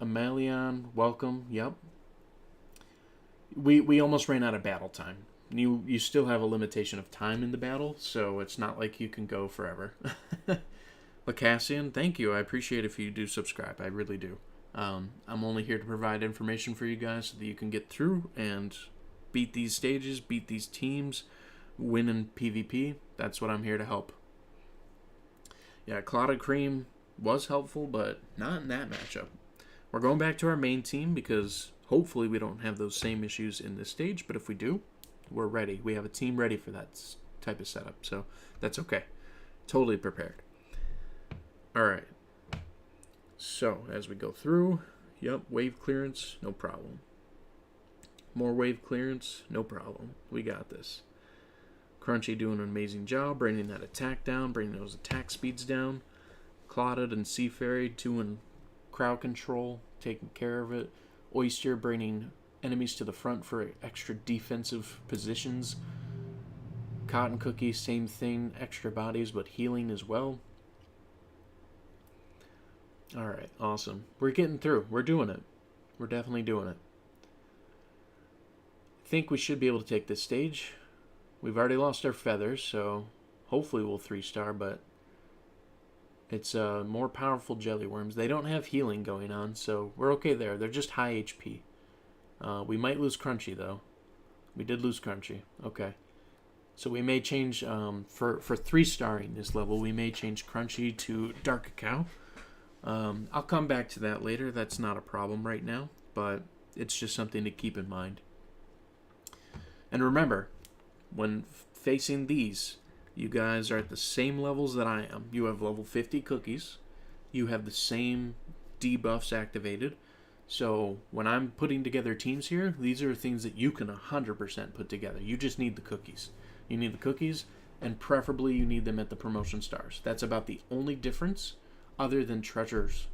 Amelion, welcome. Yep. We almost ran out of battle time. You still have a limitation of time in the battle, so it's not like you can go forever. Lacassian, thank you. I appreciate if you do subscribe. I really do. I'm only here to provide information for you guys so that you can get through and beat these stages, beat these teams, win in PvP. That's what I'm here to help. Yeah, Clotted Cream was helpful, but not in that matchup. We're going back to our main team because hopefully we don't have those same issues in this stage, but if we do, we're ready. We have a team ready for that type of setup, so that's okay. Totally prepared. All right. So, as we go through, yep, wave clearance, no problem. More wave clearance, no problem. We got this. Crunchy doing an amazing job, bringing that attack down, bringing those attack speeds down. Clotted and Sea Fairy doing crowd control, taking care of it. Oyster bringing enemies to the front for extra defensive positions. Cotton Cookie, same thing, extra bodies, but healing as well. Alright, awesome. We're getting through. We're doing it. We're definitely doing it. I think we should be able to take this stage. We've already lost our feathers, so hopefully we'll 3-star, but it's more powerful jelly worms. They don't have healing going on, so we're okay there. They're just high HP. We might lose Crunchy, though. We did lose Crunchy. Okay. So we may change, for 3-starring this level, we may change Crunchy to Dark Cacao. I'll come back to that later. That's not a problem right now, but it's just something to keep in mind. And remember, when facing these, you guys are at the same levels that I am. You have level 50 cookies. You have the same debuffs activated. So when I'm putting together teams here, these are things that you can 100% put together. You just need the cookies. You need the cookies, and preferably you need them at the promotion stars. That's about the only difference other than treasures,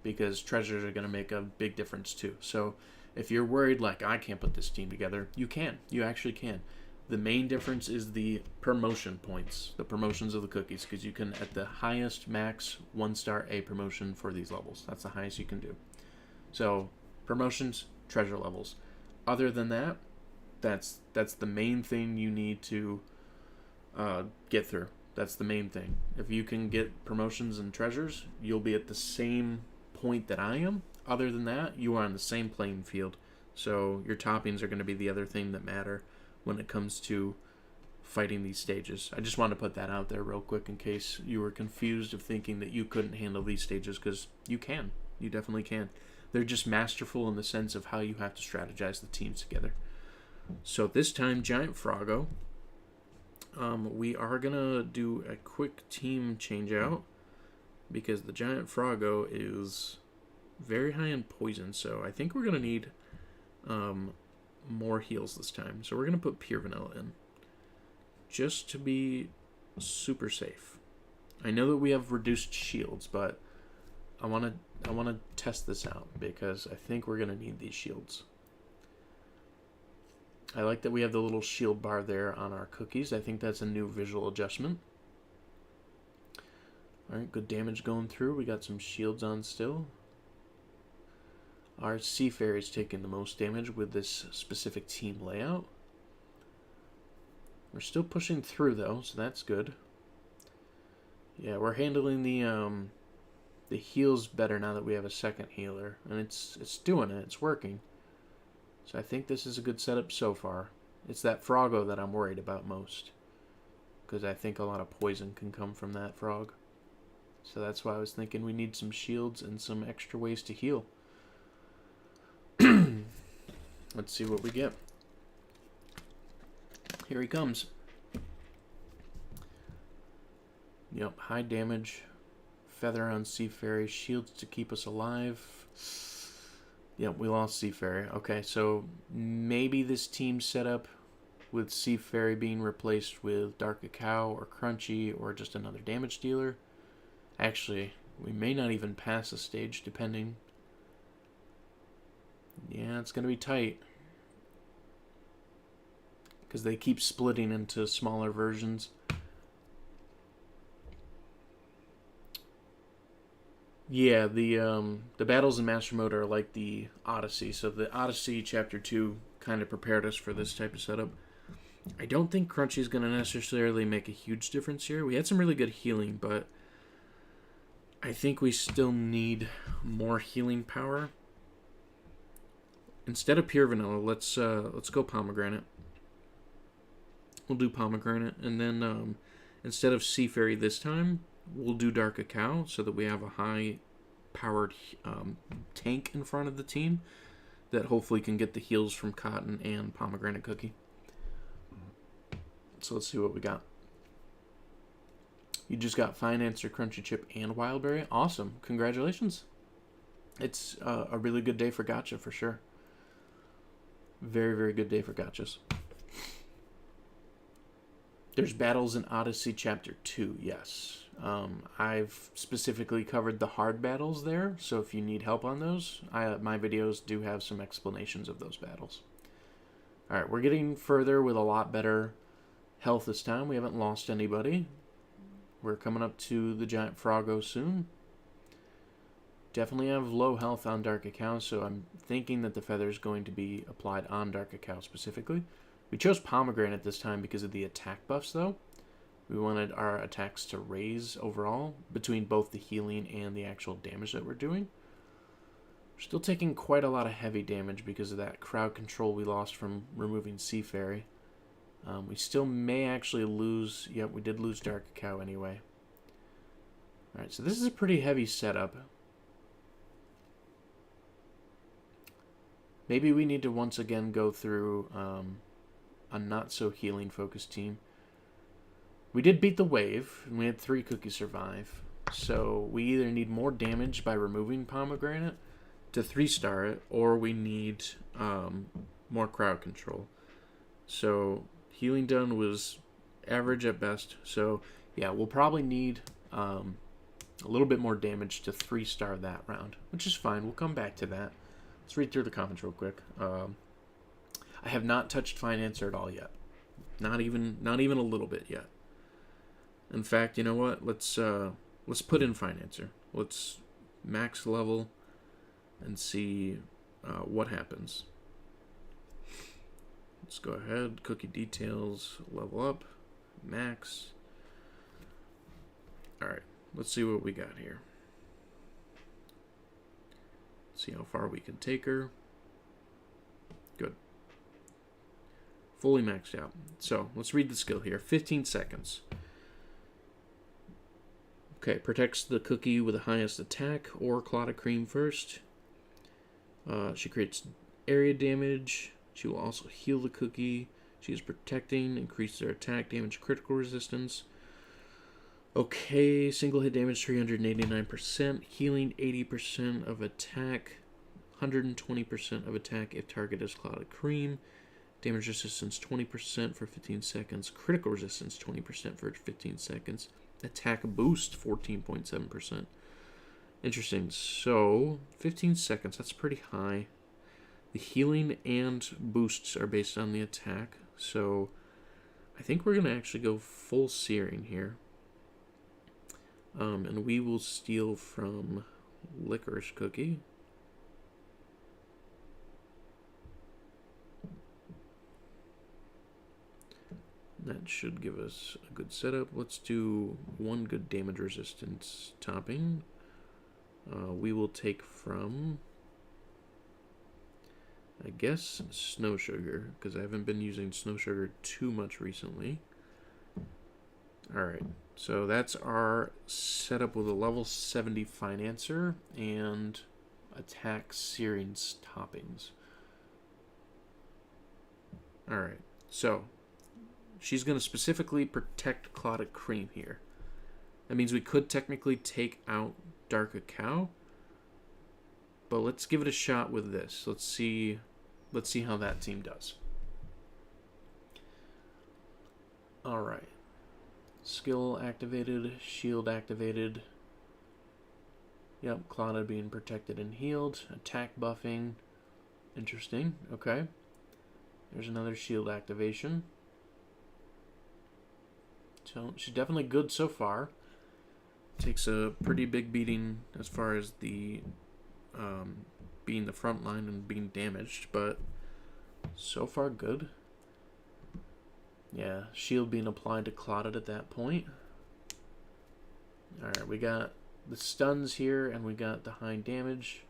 because treasures are going to make a big difference too. So if you're worried like I can't put this team together, you can. You actually can. The main difference is the promotion points, the promotions of the cookies, because you can, at the highest max 1-star A promotion for these levels. That's the highest you can do. So promotions, treasure levels. Other than that, that's the main thing you need to get through. That's the main thing. If you can get promotions and treasures, you'll be at the same point that I am. Other than that, you are on the same playing field. So your toppings are going to be the other thing that matter when it comes to fighting these stages. I just want to put that out there real quick in case you were confused of thinking that you couldn't handle these stages, because you can. You definitely can. They're just masterful in the sense of how you have to strategize the teams together. So this time, Giant Froggo, we are going to do a quick team change out because the Giant Froggo is very high in poison. So I think we're going to need more heals this time. So we're going to put pure vanilla in. Just to be super safe. I know that we have reduced shields, but I want to test this out because I think we're going to need these shields. I like that we have the little shield bar there on our cookies. I think that's a new visual adjustment. Alright, good damage going through. We got some shields on still. Our Sea Fairy's taking the most damage with this specific team layout. We're still pushing through though, so that's good. Yeah, we're handling the heals better now that we have a second healer, and it's doing it. It's working. So I think this is a good setup so far. It's that Froggo that I'm worried about most, because I think a lot of poison can come from that frog. So that's why I was thinking we need some shields and some extra ways to heal. Let's see what we get. Here he comes. Yep, high damage. Feather on Sea Fairy. Shields to keep us alive. Yep, we lost Sea Fairy. Okay, so maybe this team setup with Sea Fairy being replaced with Dark Cacao or Crunchy or just another damage dealer. Actually, we may not even pass a stage depending. Yeah, it's going to be tight. Because they keep splitting into smaller versions. Yeah, the battles in Master Mode are like the Odyssey. So the Odyssey Chapter 2 kind of prepared us for this type of setup. I don't think Crunchy is going to necessarily make a huge difference here. We had some really good healing, but I think we still need more healing power. Instead of pure vanilla, let's go pomegranate. We'll do pomegranate, and then instead of Sea Fairy this time, we'll do Dark Cacao so that we have a high-powered tank in front of the team that hopefully can get the heals from Cotton and Pomegranate Cookie. So let's see what we got. You just got Financer, Crunchy Chip, and Wildberry. Awesome. Congratulations. It's a really good day for gacha for sure. Very, very good day for gachas. There's battles in Odyssey Chapter 2, yes. I've specifically covered the hard battles there, so if you need help on those, my videos do have some explanations of those battles. Alright, we're getting further with a lot better health this time. We haven't lost anybody. We're coming up to the giant Froggo soon. Definitely have low health on Dark Cacao, so I'm thinking that the feather is going to be applied on Dark Cacao specifically. We chose Pomegranate this time because of the attack buffs, though. We wanted our attacks to raise overall between both the healing and the actual damage that we're doing. We're still taking quite a lot of heavy damage because of that crowd control we lost from removing Sea Fairy. We still may actually lose... Yep, we did lose Dark Cacao anyway. Alright, so this is a pretty heavy setup. Maybe we need to once again go through a not-so-healing focused team. We did beat the wave, and we had 3 cookies survive. So we either need more damage by removing Pomegranate to 3-star it, or we need more crowd control. So healing done was average at best. So yeah, we'll probably need a little bit more damage to 3-star that round, which is fine. We'll come back to that. Let's read through the comments real quick. I have not touched Financer at all yet. Not even a little bit yet. In fact, you know what? Let's put in Financer. Let's max level and see what happens. Let's go ahead. Cookie details. Level up. Max. All right. Let's see what we got here. See how far we can take her. Good. Fully maxed out. So, let's read the skill here. 15 seconds. Okay, protects the cookie with the highest attack or clot of cream first. She creates area damage. She will also heal the cookie. She is protecting, increase their attack, damage, critical resistance. Okay, single hit damage 389%, healing 80% of attack. 120% of attack if target is clouded cream. Damage resistance 20% for 15 seconds. Critical resistance 20% for 15 seconds. Attack boost 14.7%. Interesting. So 15 seconds, that's pretty high. The healing and boosts are based on the attack. So I think we're going to actually go full searing here. And we will steal from Licorice Cookie. That should give us a good setup. Let's do one good damage resistance topping. We will take from, I guess, Snow Sugar, because I haven't been using Snow Sugar too much recently. Alright, so that's our setup with a level 70 Financer and attack searing toppings. Alright, so she's going to specifically protect Clotted Cream here. That means we could technically take out Dark Cacao, but let's give it a shot with this. Let's see how that team does. Alright. Skill activated, shield activated. Yep, Clouded being protected and healed. Attack buffing. Interesting. Okay. There's another shield activation. So she's definitely good so far. Takes a pretty big beating as far as the being the front line and being damaged, but so far good. Yeah, shield being applied to Clotted at that point. Alright, we got the stuns here and we got the high damage.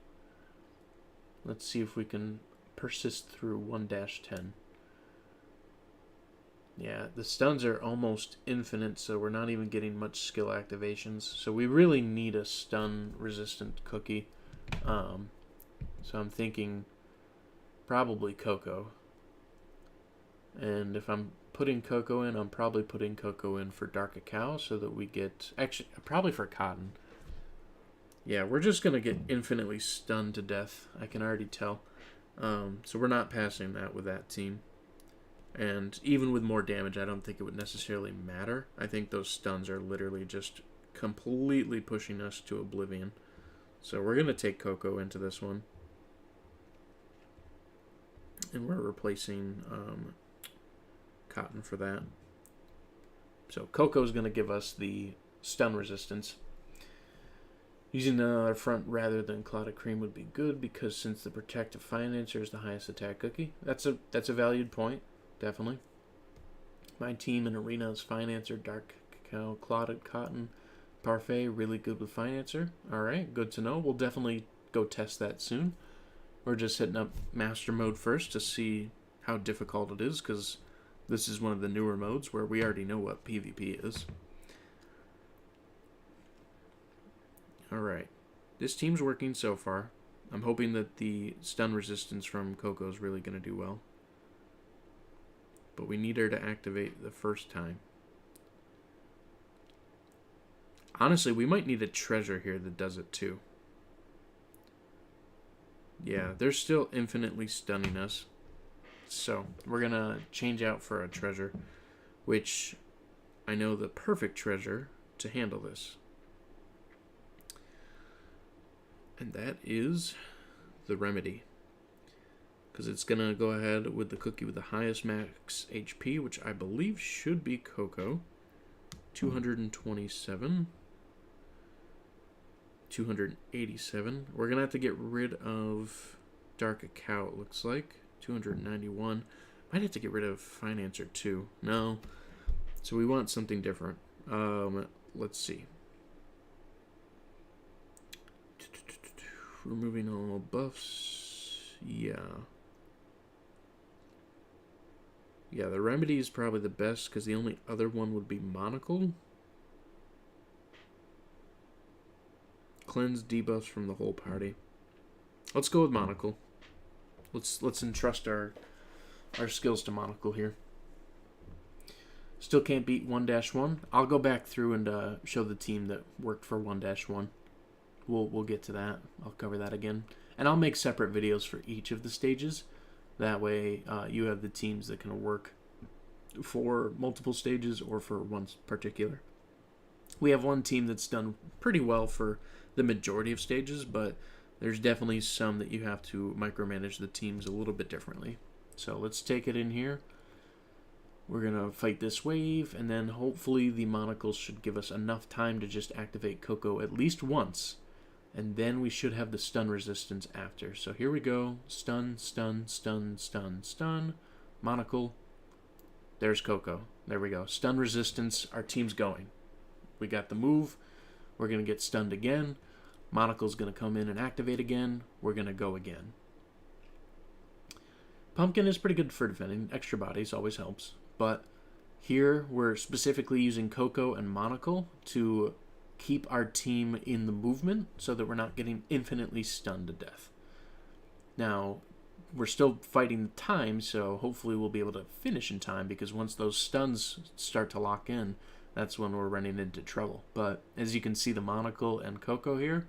Let's see if we can persist through 1-10. Yeah, the stuns are almost infinite, so we're not even getting much skill activations. So we really need a stun-resistant cookie. So I'm thinking probably Cocoa. And if I'm putting Cocoa in, I'm probably putting Cocoa in for Dark Cacao so that we get... Actually, probably for Cotton. Yeah, we're just going to get infinitely stunned to death. I can already tell. So we're not passing that with that team. And even with more damage, I don't think it would necessarily matter. I think those stuns are literally just completely pushing us to oblivion. So we're going to take Cocoa into this one. And we're replacing Cotton for that. So Cocoa is going to give us the stun resistance. Using another front rather than Clotted Cream would be good, because since the Protective Financer is the highest attack cookie. That's a valued point. Definitely. My team in Arena is Financer, Dark Cacao, Clotted, Cotton, Parfait, really good with Financer. Alright, good to know. We'll definitely go test that soon. We're just hitting up Master Mode first to see how difficult it is, because this is one of the newer modes where we already know what PvP is. Alright, this team's working so far. I'm hoping that the stun resistance from Cocoa is really going to do well. But we need her to activate the first time. Honestly, we might need a treasure here that does it too. Yeah, they're still infinitely stunning us. So, we're going to change out for a treasure, which I know the perfect treasure to handle this. And that is the Remedy. Because it's going to go ahead with the cookie with the highest max HP, which I believe should be Cocoa. 227. 287. We're going to have to get rid of Dark Cacao, it looks like. 291. Might have to get rid of Financer too. No. So we want something different. Let's see. Removing all buffs. Yeah. Yeah, the Remedy is probably the best, because the only other one would be Monocle. Cleanse debuffs from the whole party. Let's go with Monocle. Let's entrust our skills to Monocle here. Still can't beat 1-1. I'll go back through and show the team that worked for 1-1. We'll get to that. I'll cover that again. And I'll make separate videos for each of the stages. That way you have the teams that can work for multiple stages or for one particular. We have one team that's done pretty well for the majority of stages, but there's definitely some that you have to micromanage the teams a little bit differently. So let's take it in here. We're going to fight this wave, and then hopefully the monocles should give us enough time to just activate Coco at least once, and then we should have the stun resistance after. So here we go. Stun, stun, stun, stun, stun. Monocle. There's Coco. There we go. Stun resistance. Our team's going. We got the move. We're going to get stunned again. Monocle's going to come in and activate again. We're going to go again. Pumpkin is pretty good for defending. Extra bodies always helps. But here we're specifically using Coco and Monocle to keep our team in the movement so that we're not getting infinitely stunned to death. Now, we're still fighting time, so hopefully we'll be able to finish in time, because once those stuns start to lock in, that's when we're running into trouble. But as you can see, the Monocle and Coco here,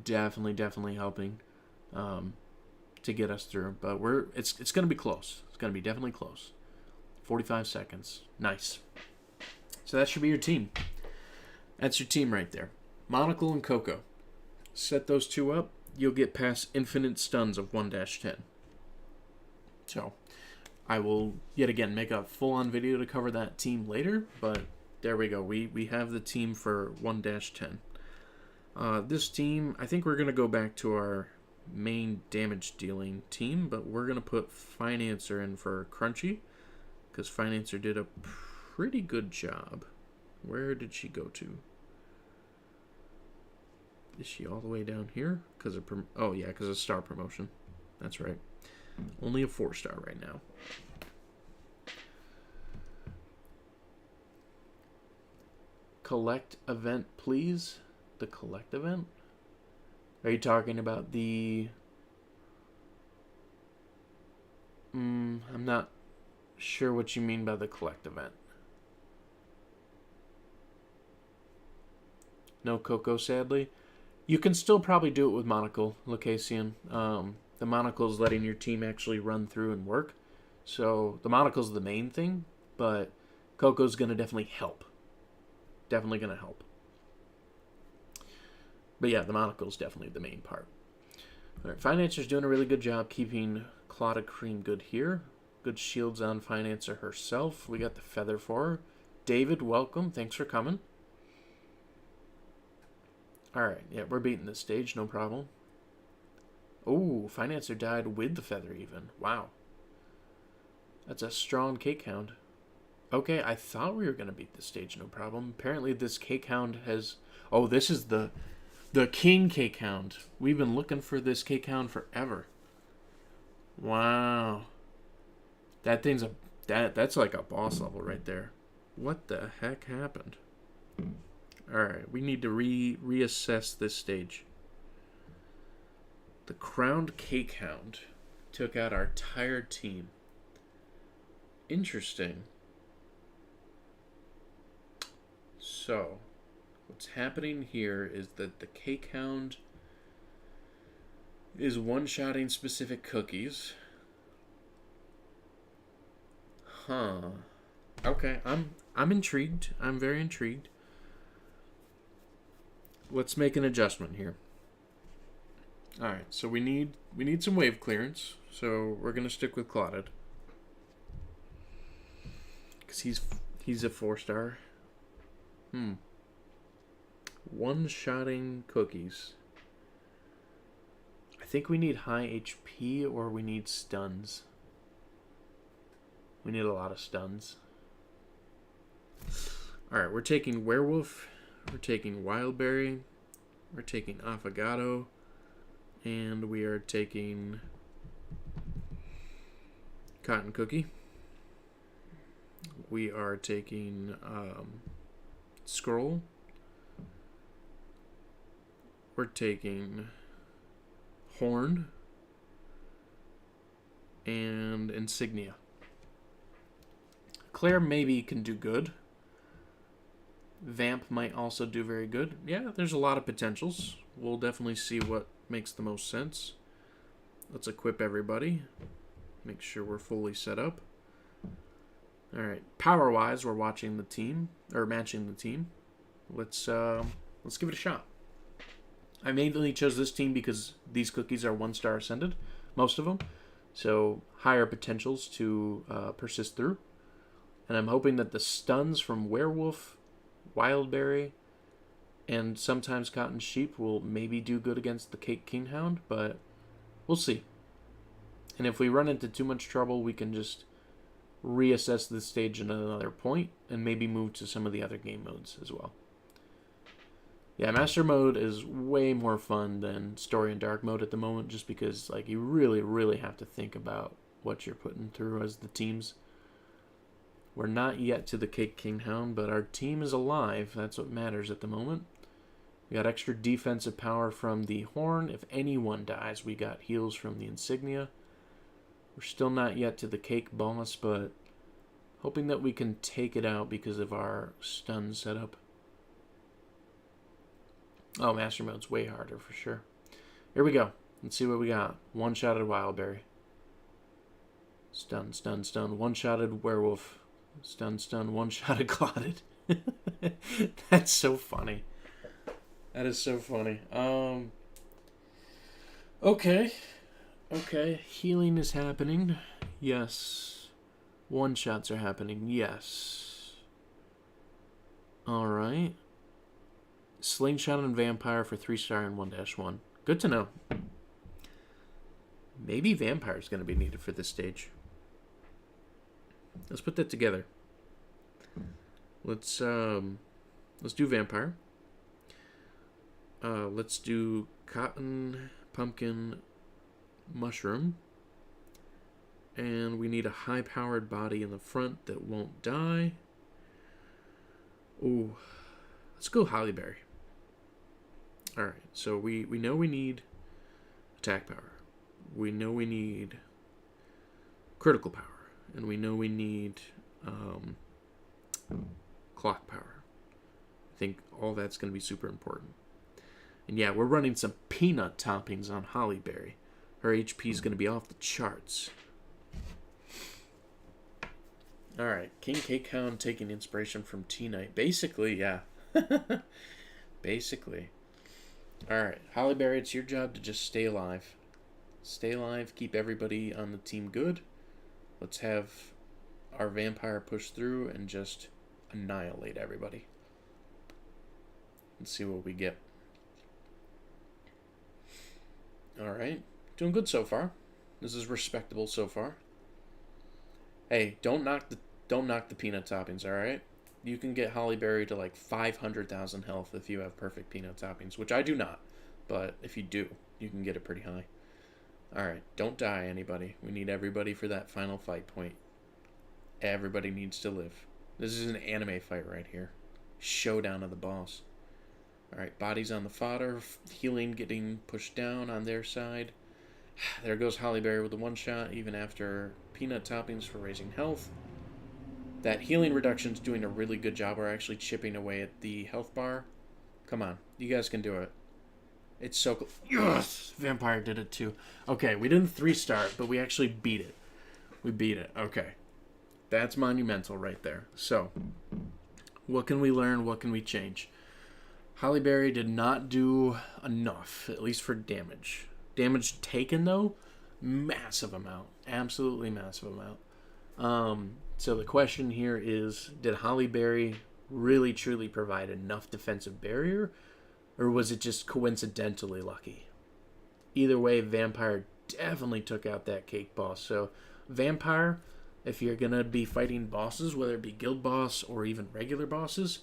definitely helping to get us through. But it's going to be close. It's going to be definitely close. 45 seconds. Nice. So that should be your team. That's your team right there. Monocle and Coco. Set those two up. You'll get past infinite stuns of 1-10. So I will, yet again, make a full-on video to cover that team later. But there we go. We have the team for 1-10. This team, I think we're going to go back to our main damage-dealing team. But we're going to put Financer in for Crunchy, because Financer did a pretty good job. Where did she go to? Is she all the way down here? Because of oh yeah, because of star promotion. That's right. Only a 4-star right now. Collect event, please. The collect event? Are you talking about the... I'm not sure what you mean by the collect event. No Coco, sadly. You can still probably do it with Monocle, Lucasian. The Monocle is letting your team actually run through and work. So the Monocle's the main thing, but Coco's going to definitely help. Definitely going to help. But yeah, the Monocle's definitely the main part. All right, Financer's doing a really good job keeping Clotted Cream good here. Good shields on Financer herself. We got the feather for her. David, welcome. Thanks for coming. Alright, yeah, we're beating this stage, no problem. Oh, Financer died with the feather even. Wow. That's a strong cake hound. Okay, I thought we were going to beat this stage, no problem. Apparently this cake hound has... Oh, this is the king cake hound. We've been looking for this cake hound forever. Wow. That thing's that's like a boss level right there. What the heck happened? Alright, we need to reassess this stage. The Crowned Cake Hound took out our entire team. Interesting. So, what's happening here is that the Cake Hound is one-shotting specific cookies. Huh. Okay, I'm intrigued. I'm very intrigued. Let's make an adjustment here. Alright, so we need some wave clearance. So we're gonna stick with Clotted. Because he's a 4-star. One-shotting cookies. I think we need high HP or we need stuns. We need a lot of stuns. Alright, we're taking Werewolf. We're taking Wildberry. We're taking Affogato. And we are taking Cotton Cookie. We are taking Scroll. We're taking Horn. And Insignia. Claire maybe can do good. Vamp might also do very good. Yeah, there's a lot of potentials. We'll definitely see what makes the most sense. let's equip everybody. Make sure we're fully set up. All right, power-wise, we're watching the team or matching the team. Let's give it a shot. I mainly chose this team because these cookies are 1-star ascended, most of them, so higher potentials to persist through. And I'm hoping that the stuns from Werewolf, Wildberry, and sometimes Cotton Sheep will maybe do good against the Cake Kinghound, but we'll see. And if we run into too much trouble, we can just reassess the stage at another point and maybe move to some of the other game modes as well. Yeah, Master Mode is way more fun than Story and Dark Mode at the moment, just because like you really, really have to think about what you're putting through as the teams. We're not yet to the Cake Kinghound, but our team is alive. That's what matters at the moment. We got extra defensive power from the Horn. If anyone dies, we got heals from the Insignia. We're still not yet to the Cake Boss, but hoping that we can take it out because of our stun setup. Oh, Master Mode's way harder for sure. Here we go. Let's see what we got. One-shotted Wildberry. Stun, stun, stun. One-shotted Werewolf. Stun, stun. One-shotted Clotted. That's so funny. That is so funny. Okay. Okay, healing is happening. Yes. One-shots are happening. Yes. Alright. Slingshot and Vampire for 3-star and 1-1. Good to know. Maybe Vampire is going to be needed for this stage. Let's put that together. Let's do Vampire. Let's do Cotton, Pumpkin, Mushroom. And we need a high-powered body in the front that won't die. Ooh. Let's go Hollyberry. Alright, so we know we need attack power. We know we need critical power. And we know we need clock power. I think all that's going to be super important. And yeah, we're running some peanut toppings on Hollyberry. Her HP is going to be off the charts. Alright, King Cake Hound taking inspiration from T-Knight. Basically, yeah. Basically. Alright, Hollyberry, it's your job to just stay alive. Stay alive, keep everybody on the team good. Let's have our Vampire push through and just annihilate everybody. Let's see what we get. Alright, doing good so far. This is respectable so far. Hey, don't knock the peanut toppings, alright? You can get Hollyberry to like 500,000 health if you have perfect peanut toppings, which I do not. But if you do, you can get it pretty high. Alright, don't die, anybody. We need everybody for that final fight point. Everybody needs to live. This is an anime fight right here. Showdown of the boss. Alright, bodies on the fodder. Healing getting pushed down on their side. There goes Hollyberry with the one-shot, even after peanut toppings for raising health. That healing reduction's doing a really good job. We're actually chipping away at the health bar. Come on, you guys can do it. It's so cool. Yes! Vampire did it too. Okay, we didn't 3-star it, but we actually beat it. We beat it. Okay. That's monumental right there. So, what can we learn? What can we change? Hollyberry did not do enough, at least for damage. Damage taken, though, massive amount. Absolutely massive amount. So the question here is, did Hollyberry really truly provide enough defensive barrier, or was it just coincidentally lucky? Either way, Vampire definitely took out that cake boss. So Vampire, if you're going to be fighting bosses, whether it be guild boss or even regular bosses,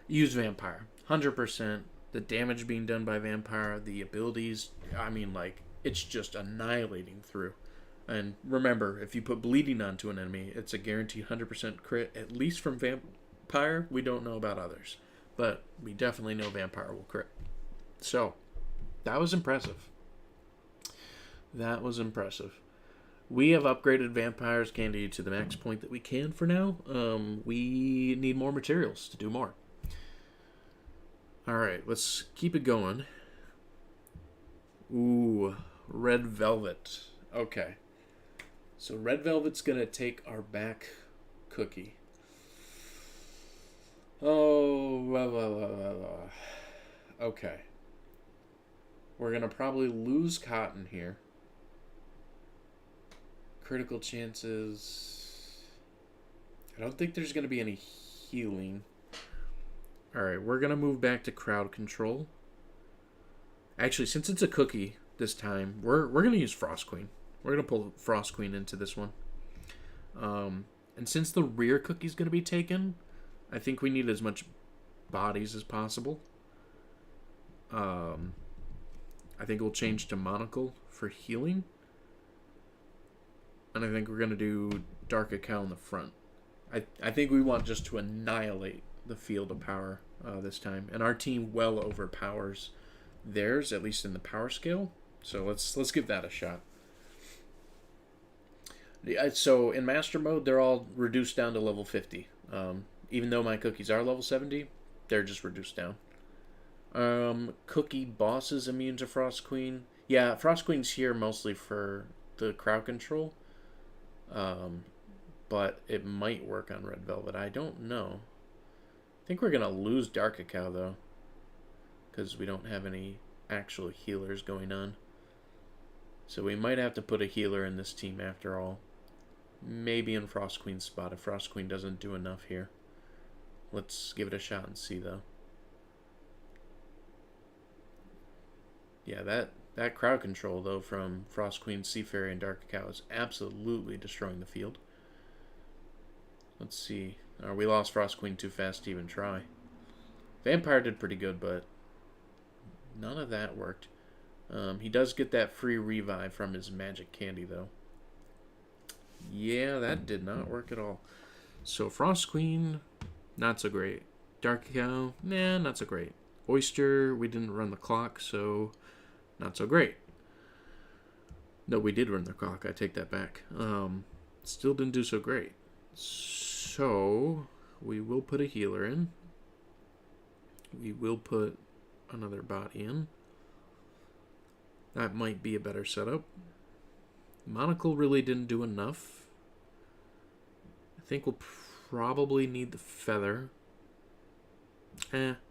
use Vampire. 100%. The damage being done by Vampire, the abilities, I mean, like, it's just annihilating through. And remember, if you put bleeding onto an enemy, it's a guaranteed 100% crit, at least from Vampire. We don't know about others, but we definitely know Vampire will crit. So, that was impressive. That was impressive. We have upgraded Vampire's Candy to the max point that we can for now. We need more materials to do more. Alright, let's keep it going. Ooh, Red Velvet. Okay. So Red Velvet's going to take our back cookie. Oh, okay. We're going to probably lose Cotton here. Critical chances. I don't think there's going to be any healing. Alright, we're going to move back to crowd control. Actually, since it's a cookie this time, we're going to use Frost Queen. We're going to pull Frost Queen into this one. And since the rear cookie's going to be taken, I think we need as much bodies as possible. I think we'll change to Monocle for healing. And I think we're going to do Dark Cacao in the front. I think we want just to annihilate the field of power this time. And our team well overpowers theirs, at least in the power scale. So let's give that a shot. So in Master Mode, they're all reduced down to level 50. Even though my cookies are level 70, they're just reduced down. Cookie Boss is immune to Frost Queen. Yeah, Frost Queen's here mostly for the crowd control. But it might work on Red Velvet. I don't know. I think we're going to lose Dark Cacao, though. Because we don't have any actual healers going on. So we might have to put a healer in this team after all. Maybe in Frost Queen's spot if Frost Queen doesn't do enough here. Let's give it a shot and see, though. Yeah, that crowd control, though, from Frost Queen, Sea Fairy, and Dark Cacao is absolutely destroying the field. Let's see. We lost Frost Queen too fast to even try. Vampire did pretty good, but none of that worked. He does get that free revive from his magic candy, though. Yeah, that did not work at all. So Frost Queen, not so great. Dark Cacao, nah, not so great. Oyster, we didn't run the clock, so not so great. No, we did run the clock. I take that back. Still didn't do so great. So we will put a healer in. We will put another bot in. That might be a better setup. Monocle really didn't do enough. I think we'll probably need the feather.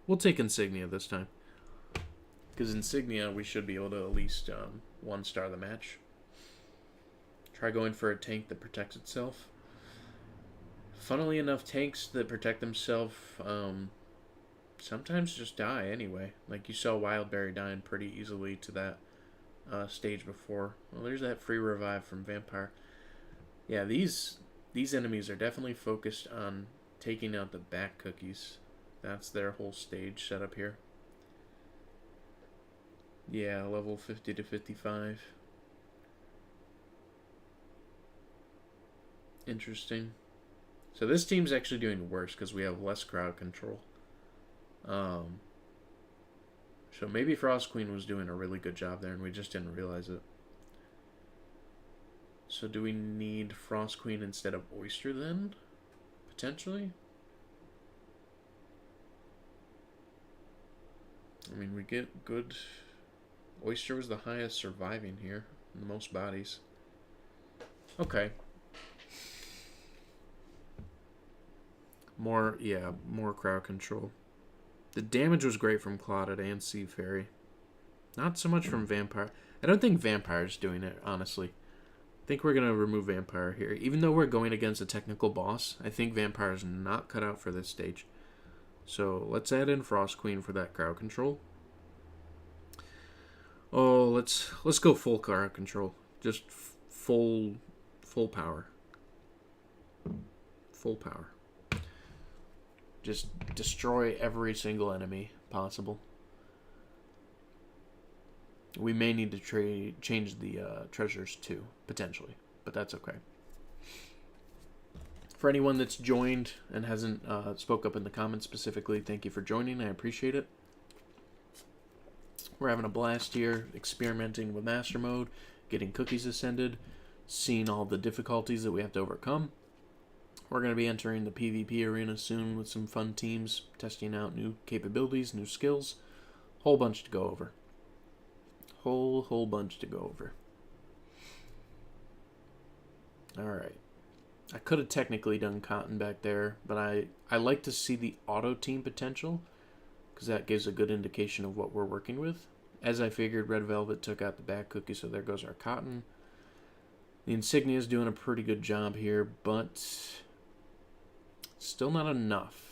We'll take Insignia this time. Because Insignia, we should be able to at least 1-star the match. Try going for a tank that protects itself. Funnily enough, tanks that protect themselves sometimes just die anyway. Like you saw Wildberry dying pretty easily to that stage before. Well, there's that free revive from Vampire. Yeah, these enemies are definitely focused on taking out the back cookies. That's their whole stage setup here. Yeah, level 50 to 55. Interesting. So this team's actually doing worse because we have less crowd control. So maybe Frost Queen was doing a really good job there and we just didn't realize it. So do we need Frost Queen instead of Oyster then? Potentially? I mean, we get good... Oyster was the highest surviving here. The most bodies. Okay. More crowd control. The damage was great from Clotted and Sea Fairy. Not so much from Vampire. I don't think Vampire's doing it, honestly. I think we're going to remove Vampire here. Even though we're going against a technical boss, I think Vampire's not cut out for this stage. So let's add in Frost Queen for that crowd control. Oh, let's go full crowd control. Just full power. Full power. Just destroy every single enemy possible. We may need to change the treasures too, potentially, but that's okay. For anyone that's joined and hasn't spoke up in the comments specifically, thank you for joining. I appreciate it. We're having a blast here, experimenting with Master Mode, getting cookies ascended, seeing all the difficulties that we have to overcome. We're going to be entering the PvP arena soon with some fun teams, testing out new capabilities, new skills. Whole bunch to go over. Whole bunch to go over. Alright. I could have technically done cotton back there, but I like to see the auto team potential, because that gives a good indication of what we're working with. As I figured, Red Velvet took out the back cookie, so there goes our cotton. The insignia is doing a pretty good job here, but still not enough.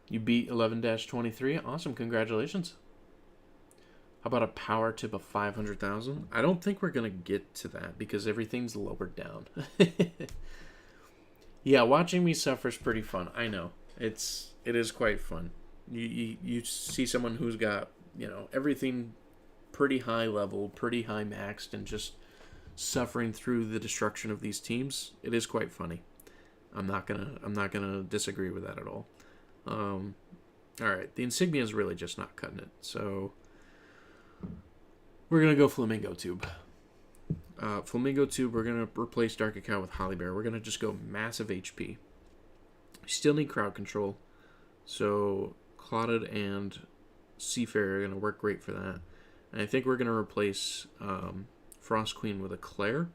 You beat 11-23. Awesome, congratulations. How about a power tip of 500,000? I don't think we're going to get to that because everything's lowered down. Yeah, watching me suffer is pretty fun. I know. It is quite fun. You see someone who's got, everything pretty high level, pretty high maxed, and just suffering through the destruction of these teams. It is quite funny. I'm not gonna disagree with that at all. All right, the insignia is really just not cutting it, so we're gonna go Flamingo Tube. Flamingo Tube, we're gonna replace Dark Cacao with Holly Bear. We're gonna just go massive HP. Still need crowd control, so Clotted and Seafarer are gonna work great for that. And I think we're gonna replace Frost Queen with a Claire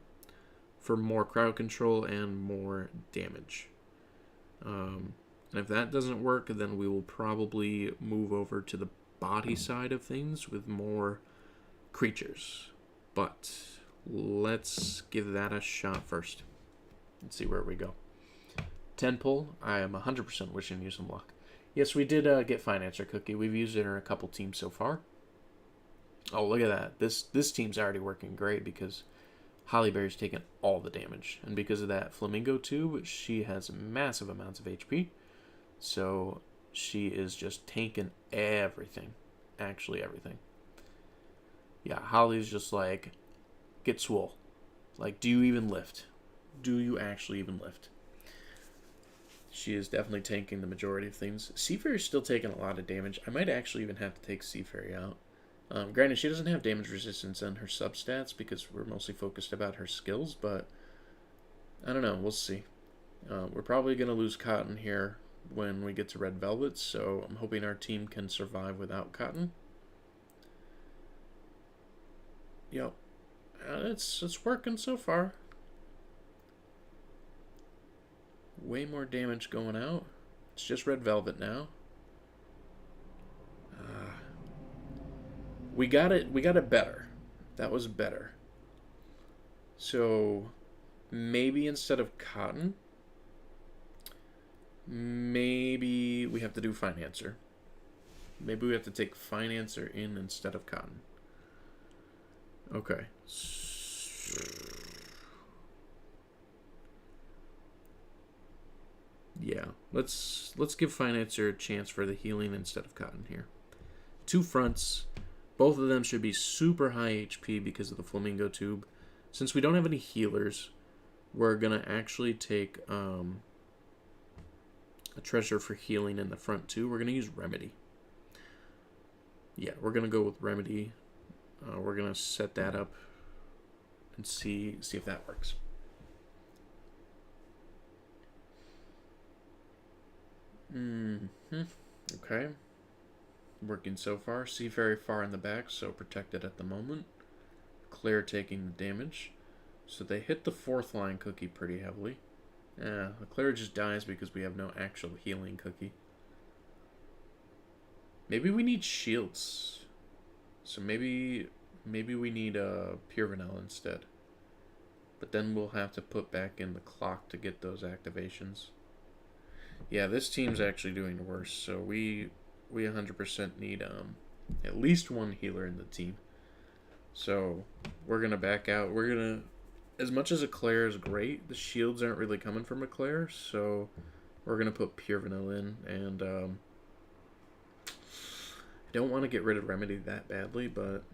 for more crowd control and more damage. And if that doesn't work, then we will probably move over to the body side of things with more creatures. But let's give that a shot first. Let's see where we go. 10 pull. I am 100% wishing you some luck. Yes, we did get Financer Cookie. We've used it in a couple teams so far. Oh, look at that. This team's already working great because Hollyberry's taken all the damage. And because of that Flamingo Tube, she has massive amounts of HP. So she is just tanking everything. Actually everything. Yeah, Holly's just like, get swole. Like, do you even lift? Do you actually even lift? She is definitely tanking the majority of things. Seafary's still taking a lot of damage. I might actually even have to take Seafairy out. Granted, she doesn't have damage resistance on her substats because we're mostly focused about her skills, but I don't know. We'll see. We're probably going to lose Cotton here when we get to Red Velvet, so I'm hoping our team can survive without Cotton. Yep. It's working so far. Way more damage going out. It's just Red Velvet now. We got it better. That was better. So maybe instead of Cotton, maybe we have to do Financer. Maybe we have to take Financer in instead of Cotton. Okay. Yeah, let's give Financer a chance for the healing instead of Cotton here. Two fronts. Both of them should be super high HP because of the Flamingo Tube. Since we don't have any healers, we're going to actually take a treasure for healing in the front too. We're going to use Remedy. Yeah, we're going to go with Remedy. We're going to set that up and see if that works. Okay. Working so far. See very far in the back, so protected at the moment. Claire taking the damage. So they hit the fourth line cookie pretty heavily. Yeah, Claire just dies because we have no actual healing cookie. Maybe we need shields. So maybe we need pure vanilla instead. But then we'll have to put back in the clock to get those activations. Yeah, this team's actually doing worse, so we 100% need at least one healer in the team. So we're gonna back out. We're gonna, as much as a Claire is great, the shields aren't really coming from a Claire, so we're gonna put pure vanilla in. And I don't want to get rid of Remedy that badly, but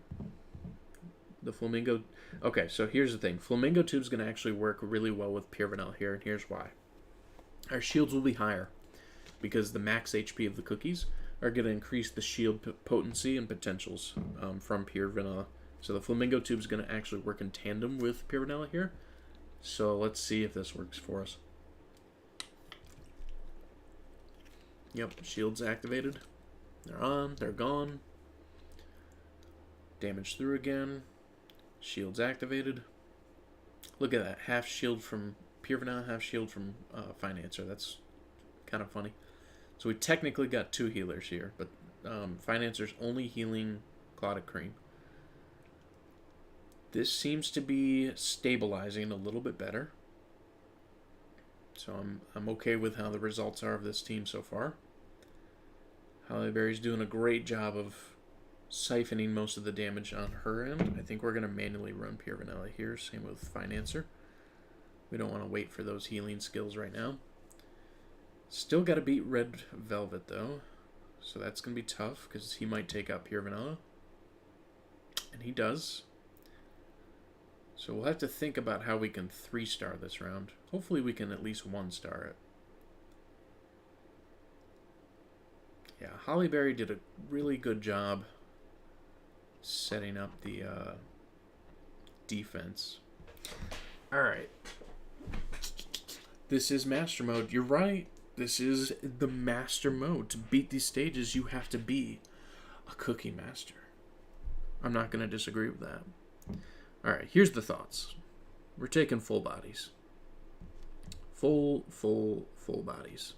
the Flamingo. Okay, so here's the thing: Flamingo Tube's gonna actually work really well with pure vanilla here, and here's why. Our shields will be higher because the max HP of the cookies are going to increase the shield potency and potentials from pure vanilla. So the Flamingo Tube is going to actually work in tandem with pure vanilla here. So let's see if this works for us. Yep, shields activated. They're on, they're gone. Damage through again. Shields activated. Look at that. Half shield from Pure Vanilla, half shield from Financer. That's kind of funny. So we technically got 2 healers here, but Financer's only healing Clotted Cream. This seems to be stabilizing a little bit better. So I'm okay with how the results are of this team so far. Halle Berry's doing a great job of siphoning most of the damage on her end. I think we're going to manually run Pure Vanilla here. Same with Financer. We don't want to wait for those healing skills right now. Still got to beat Red Velvet, though. So that's going to be tough, because he might take out Pure Vanilla. And he does. So we'll have to think about how we can 3-star this round. Hopefully we can at least 1-star it. Yeah, Halle Berry did a really good job setting up the defense. Alright. This is Master Mode. You're right. This is the Master Mode. To beat these stages, you have to be a Cookie Master. I'm not going to disagree with that. Alright, here's the thoughts. We're taking full bodies. Full bodies.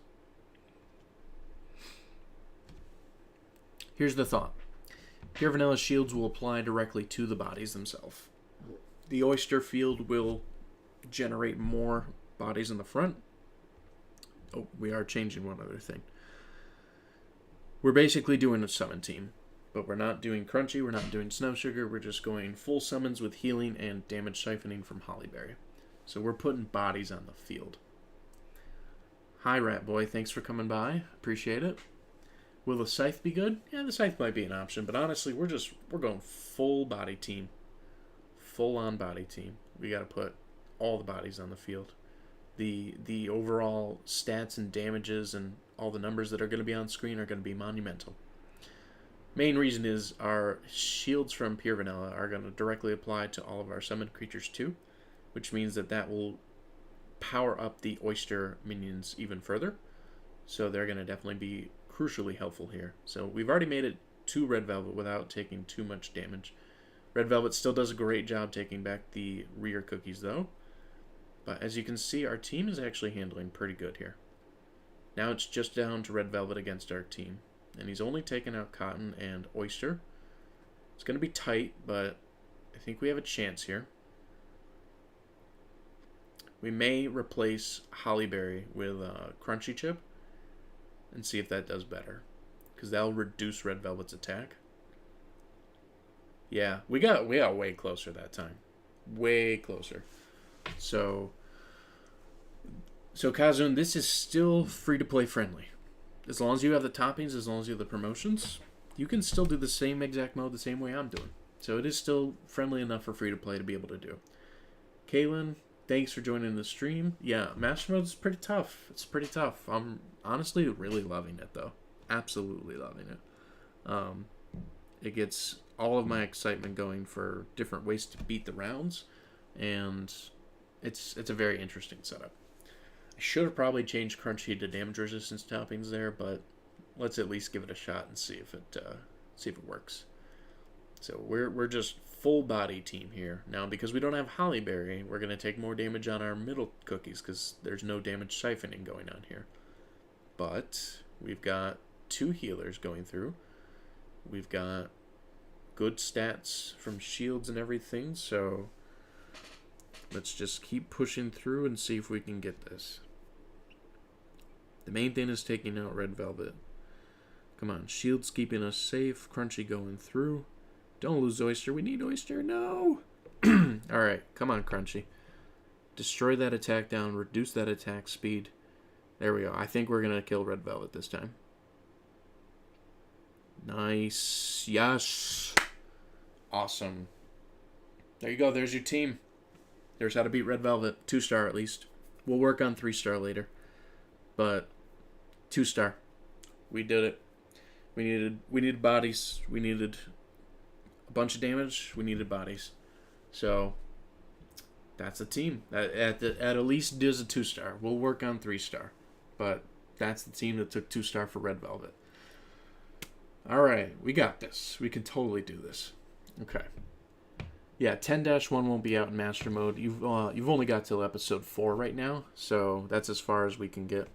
Here's the thought. Pure Vanilla shields will apply directly to the bodies themselves. The Oyster field will generate more bodies in the front. Oh, we are changing one other thing. We're basically doing a summon team. But we're not doing Crunchy, we're not doing Snow Sugar, we're just going full summons with healing and damage siphoning from Halle Berry. So we're putting bodies on the field. Hi, Rat Boy, thanks for coming by. Appreciate it. Will the Scythe be good? Yeah, the Scythe might be an option, but honestly, we're going full body team. Full on body team. We gotta put all the bodies on the field. The overall stats and damages and all the numbers that are gonna be on screen are gonna be monumental. Main reason is our shields from Pure Vanilla are going to directly apply to all of our summoned creatures too, which means that will power up the Oyster minions even further. So they're going to definitely be crucially helpful here. So we've already made it to Red Velvet without taking too much damage. Red Velvet still does a great job taking back the rear cookies though. But as you can see, our team is actually handling pretty good here. Now it's just down to Red Velvet against our team. And he's only taken out Cotton and Oyster. It's going to be tight, but I think we have a chance here. We may replace Halle Berry with Crunchy Chip and see if that does better, because that'll reduce Red Velvet's attack. Yeah, we got way closer that time. Way closer. So Kazun, this is still free-to-play friendly. As long as you have the toppings, as long as you have the promotions, you can still do the same exact mode the same way I'm doing. So it is still friendly enough for free-to-play to be able to do. Kaylin, thanks for joining the stream. Yeah, Master Mode is pretty tough. It's pretty tough. I'm honestly really loving it, though. Absolutely loving it. It gets all of my excitement going for different ways to beat the rounds, and it's a very interesting setup. I should have probably changed Crunchy to damage resistance toppings there, but let's at least give it a shot and see if it works. So we're just full body team here now. Because we don't have Halle Berry, we're gonna take more damage on our middle cookies because there's no damage siphoning going on here. But we've got 2 healers going through. We've got good stats from shields and everything, so let's just keep pushing through and see if we can get this. The main thing is taking out Red Velvet. Come on, shields keeping us safe. Crunchy going through. Don't lose Oyster. We need Oyster. No! Alright, come on, Crunchy. Destroy that attack down. Reduce that attack speed. There we go. I think we're going to kill Red Velvet this time. Nice. Yes. Awesome. There you go. There's your team. There's how to beat Red Velvet. 2-star at least. We'll work on 3-star later. But 2-star. We did it. We needed bodies. We needed a bunch of damage. We needed bodies. So that's a team. That at least does a 2-star. We'll work on 3-star. But that's the team that took 2-star for Red Velvet. Alright, we got this. We can totally do this. Okay. Yeah, 10-1 won't be out in Master Mode. You've only got till episode 4 right now, so that's as far as we can get.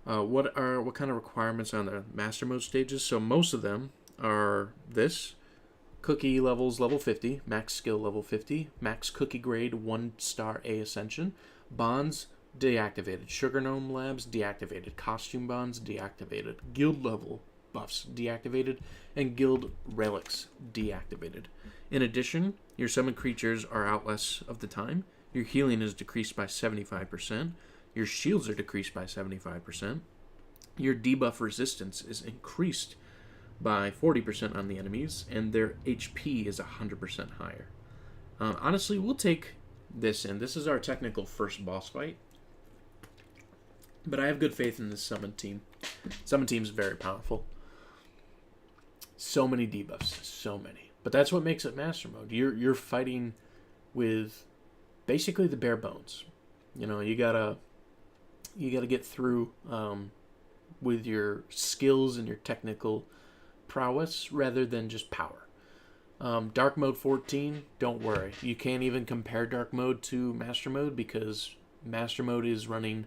What kind of requirements on the Master Mode stages? So most of them are this: cookie levels level 50, max skill level 50, max cookie grade 1-star A ascension, bonds deactivated, sugar gnome labs deactivated, costume bonds deactivated, guild level buffs deactivated, and guild relics deactivated. In addition, your summoned creatures are out less of the time, your healing is decreased by 75%, your shields are decreased by 75%, your debuff resistance is increased by 40% on the enemies, and their HP is 100% higher. Honestly, we'll take this in. This is our technical first boss fight, but I have good faith in this summon team. Summon team is very powerful. So many debuffs, so many. But that's what makes it Master Mode. You're fighting with basically the bare bones. You know, you gotta get through with your skills and your technical prowess rather than just power. Dark Mode 14, don't worry. You can't even compare Dark Mode to Master Mode because Master Mode is running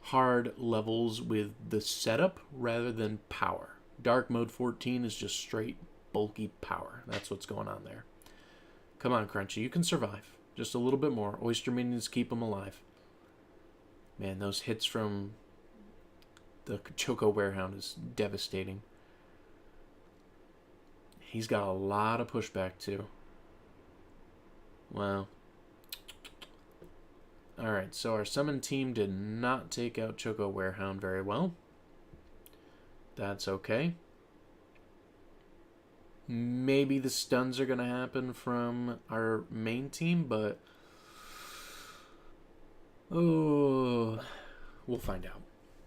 hard levels with the setup rather than power. Dark Mode 14 is just straight bulky power. That's what's going on there. Come on, Crunchy. You can survive. Just a little bit more. Oyster minions keep them alive. Man, those hits from the Choco Werehound is devastating. He's got a lot of pushback, too. Wow. Alright, so our summon team did not take out Choco Werehound very well. That's okay. Maybe the stuns are going to happen from our main team, but... oh, we'll find out.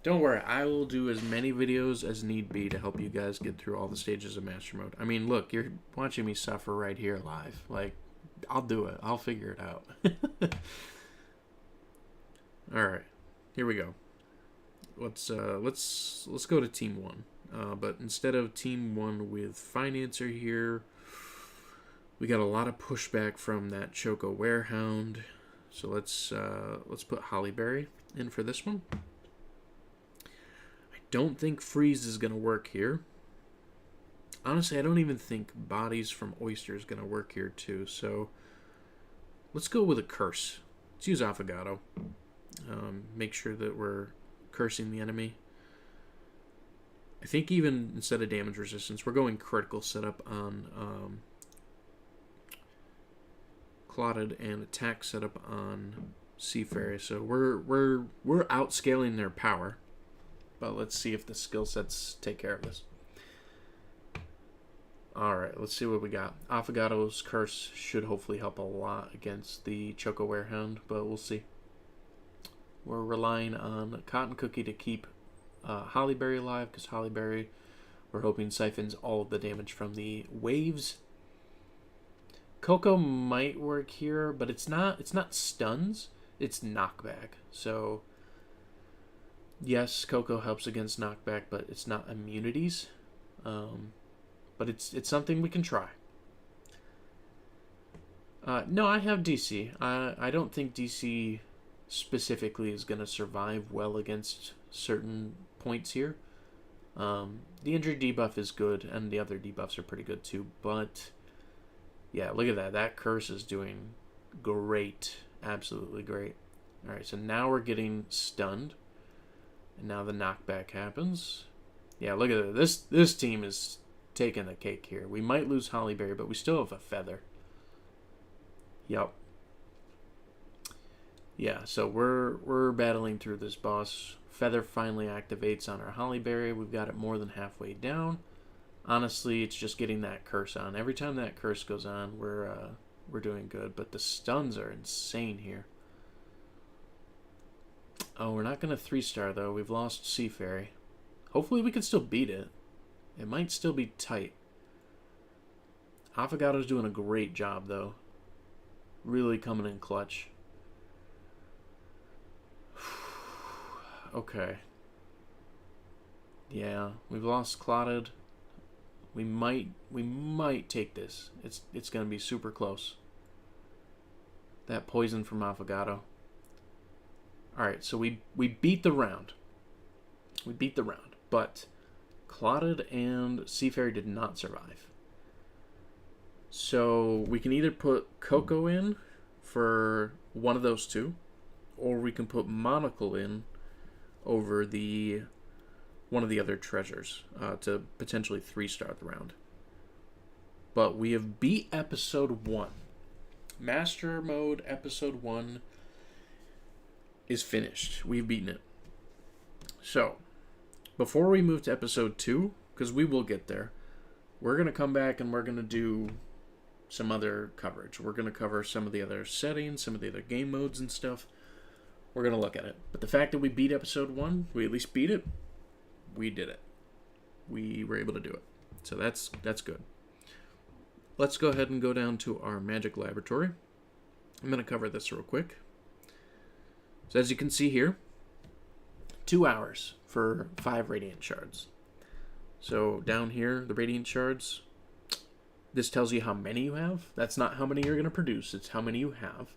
Don't worry, I will do as many videos as need be to help you guys get through all the stages of Master Mode. I mean, look, you're watching me suffer right here live. Like, I'll do it. I'll figure it out. Alright, here we go. Let's go to Team 1. But instead of Team 1 with Financer here, we got a lot of pushback from that Choco Werehound. So let's put Hollyberry in for this one. I don't think Freeze is going to work here. Honestly, I don't even think Bodies from Oyster is going to work here too. So let's go with a Curse. Let's use Affogato. Make sure that we're cursing the enemy. I think even instead of damage resistance, we're going critical setup on Clotted and attack setup on Seafarer. So we're outscaling their power. But let's see if the skill sets take care of this. Alright, let's see what we got. Affogato's Curse should hopefully help a lot against the Choco Werehound, but we'll see. We're relying on Cotton Cookie to keep Hollyberry alive, because Hollyberry, we're hoping, siphons all of the damage from the waves. Coco might work here, but it's not stuns, it's knockback. So yes, Coco helps against knockback, but it's not immunities. But it's something we can try. No, I have DC. I don't think DC specifically is going to survive well against certain points here. The injury debuff is good, and the other debuffs are pretty good too. But yeah, look at that. That curse is doing great. Absolutely great. Alright, so now we're getting stunned. And now the knockback happens. Yeah, look at that. This team is taking the cake here. We might lose Hollyberry, but we still have a feather. Yep. Yeah, so we're battling through this boss. Feather finally activates on our Hollyberry. We've got it more than halfway down. Honestly, it's just getting that curse on. Every time that curse goes on, we're doing good. But the stuns are insane here. Oh, we're not going to 3-star, though. We've lost Seafarer. Hopefully we can still beat it. It might still be tight. Affogato's doing a great job, though. Really coming in clutch. Okay. Yeah, we've lost Clotted. We might take this. It's gonna be super close. that poison from Affogato. Alright, so we beat the round. We beat the round, but Clotted and Seafarer did not survive. So we can either put Coco in for one of those two, or we can put Monocle in over one of the other treasures to potentially 3-star the round. But we have beat episode 1. Master Mode episode 1 is finished. We've beaten it. So, before we move to episode 2, because we will get there, we're going to come back and we're going to do some other coverage. We're going to cover some of the other settings, some of the other game modes and stuff. We're going to look at it. But the fact that we beat episode 1, we at least beat it, we did it. We were able to do it. So that's good. Let's go ahead and go down to our magic laboratory. I'm going to cover this real quick. So as you can see here, 2 hours for 5 radiant shards. So down here, the radiant shards, this tells you how many you have. That's not how many you're going to produce, it's how many you have.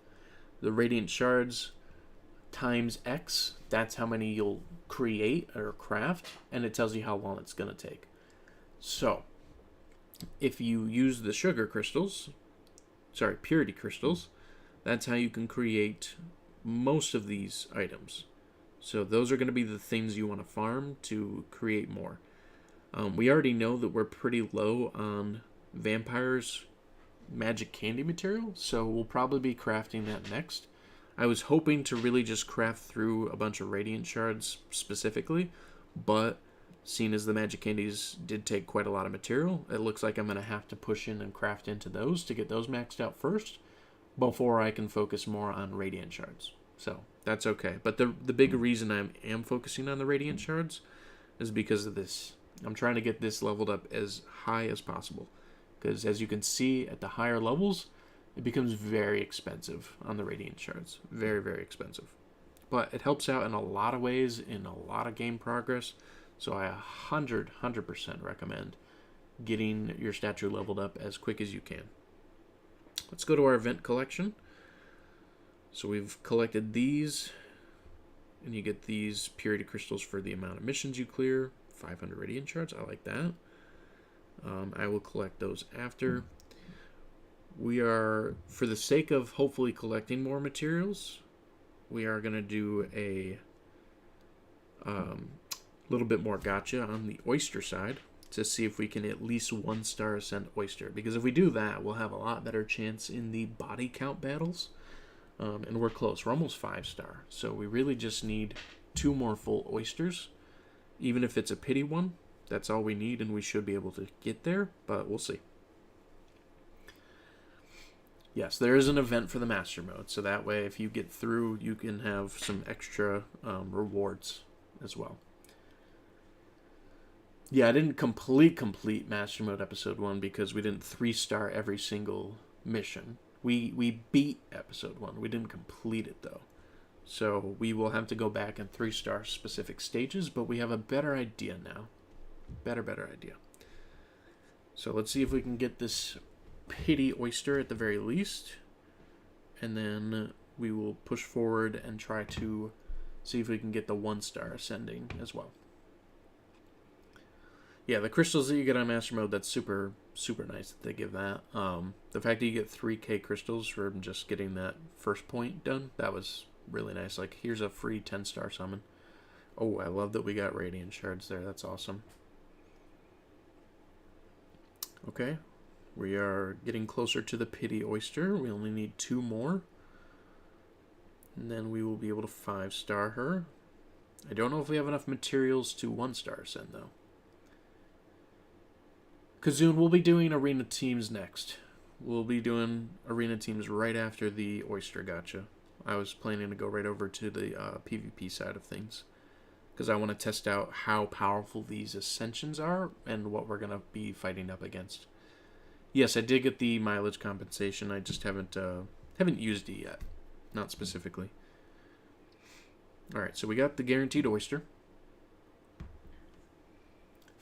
The radiant shards times X, that's how many you'll create or craft, and it tells you how long it's going to take. So, if you use the purity crystals, that's how you can create most of these items. So those are going to be the things you want to farm to create more. We already know that we're pretty low on vampires magic candy material, so we'll probably be crafting that next. I was hoping to really just craft through a bunch of radiant shards specifically, but seeing as the magic candies did take quite a lot of material, it looks like I'm going to have to push in and craft into those to get those maxed out first before I can focus more on radiant shards. So that's okay. But the big reason I am focusing on the radiant shards is because of this. I'm trying to get this leveled up as high as possible, because as you can see at the higher levels, it becomes very expensive on the radiant shards. Very, very expensive. But it helps out in a lot of ways, in a lot of game progress. So I 100% recommend getting your statue leveled up as quick as you can. Let's go to our event collection. So we've collected these, and you get these purity crystals for the amount of missions you clear. 500 radiant shards, I like that. I will collect those after. We are, for the sake of hopefully collecting more materials, we are going to do a little bit more gacha on the oyster side to see if we can at least 1-star ascend oyster. Because if we do that, we'll have a lot better chance in the body count battles. And we're close. We're almost 5-star. So we really just need 2 more full oysters. Even if it's a pity one, that's all we need, and we should be able to get there, but we'll see. Yes, there is an event for the master mode, so that way if you get through, you can have some extra rewards as well. Yeah, I didn't complete master mode episode 1 because we didn't 3-star every single mission. We beat episode 1. We didn't complete it, though. So we will have to go back and 3-star specific stages, but we have a better idea now. Better idea. So let's see if we can get this pity oyster at the very least. And then we will push forward and try to see if we can get the 1-star ascending as well. Yeah, the crystals that you get on Master Mode, that's super nice that they give that. The fact that you get 3k crystals from just getting that first point done, that was really nice. Like, here's a free 10-star summon. Oh, I love that we got Radiant Shards there. That's awesome. Okay, we are getting closer to the Pity Oyster. We only need 2 more. And then we will be able to 5-star her. I don't know if we have enough materials to 1-star ascend, though. Kazoon, we'll be doing arena teams next. We'll be doing arena teams right after the Oyster Gacha. I was planning to go right over to the PvP side of things, because I want to test out how powerful these ascensions are and what we're going to be fighting up against. Yes, I did get the mileage compensation. I just haven't used it yet. Not specifically. Alright, so we got the guaranteed oyster.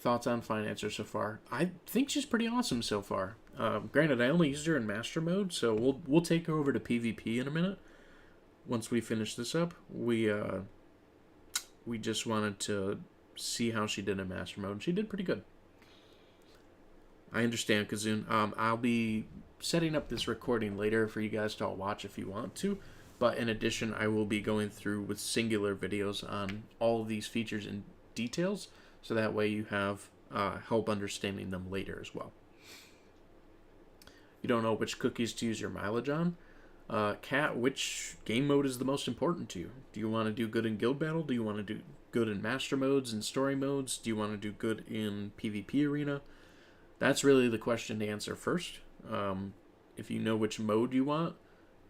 Thoughts on Financer so far? I think she's pretty awesome so far. Granted, I only used her in Master Mode, so we'll take her over to PvP in a minute. Once we finish this up, we just wanted to see how she did in Master Mode, and she did pretty good. I understand, Kazoon. I'll be setting up this recording later for you guys to all watch if you want to. But in addition, I will be going through with singular videos on all of these features and details, so that way you have help understanding them later as well. You don't know which cookies to use your mileage on? Kat, which game mode is the most important to you? Do you want to do good in guild battle? Do you want to do good in master modes and story modes? Do you want to do good in PvP arena? That's really the question to answer first. If you know which mode you want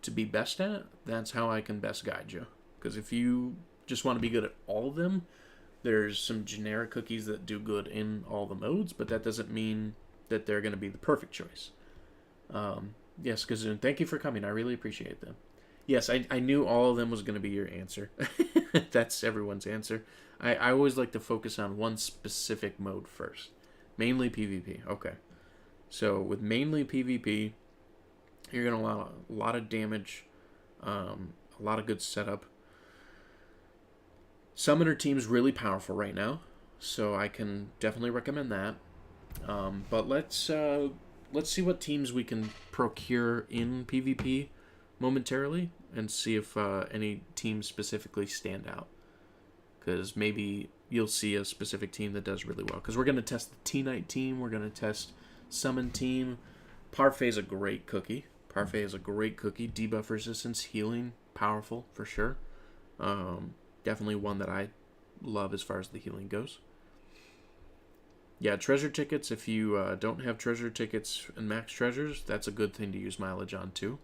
to be best at, that's how I can best guide you. Because if you just want to be good at all of them, there's some generic cookies that do good in all the modes, but that doesn't mean that they're going to be the perfect choice. Yes, Kazoon, thank you for coming. I really appreciate them. Yes, I knew all of them was going to be your answer. That's everyone's answer. I always like to focus on one specific mode first. Mainly PvP. Okay. So with mainly PvP, you're going to allow a lot of damage, a lot of good setup. Summoner team's really powerful right now, so I can definitely recommend that. But let's see what teams we can procure in PvP momentarily, and see if any teams specifically stand out. Because maybe you'll see a specific team that does really well. Because we're going to test the T-Knight team. We're going to test Summon team. Parfait's a great cookie. Parfait is a great cookie. Debuff resistance, healing, powerful for sure. Definitely one that I love as far as the healing goes. Yeah, treasure tickets. If you don't have treasure tickets and max treasures, that's a good thing to use mileage on too.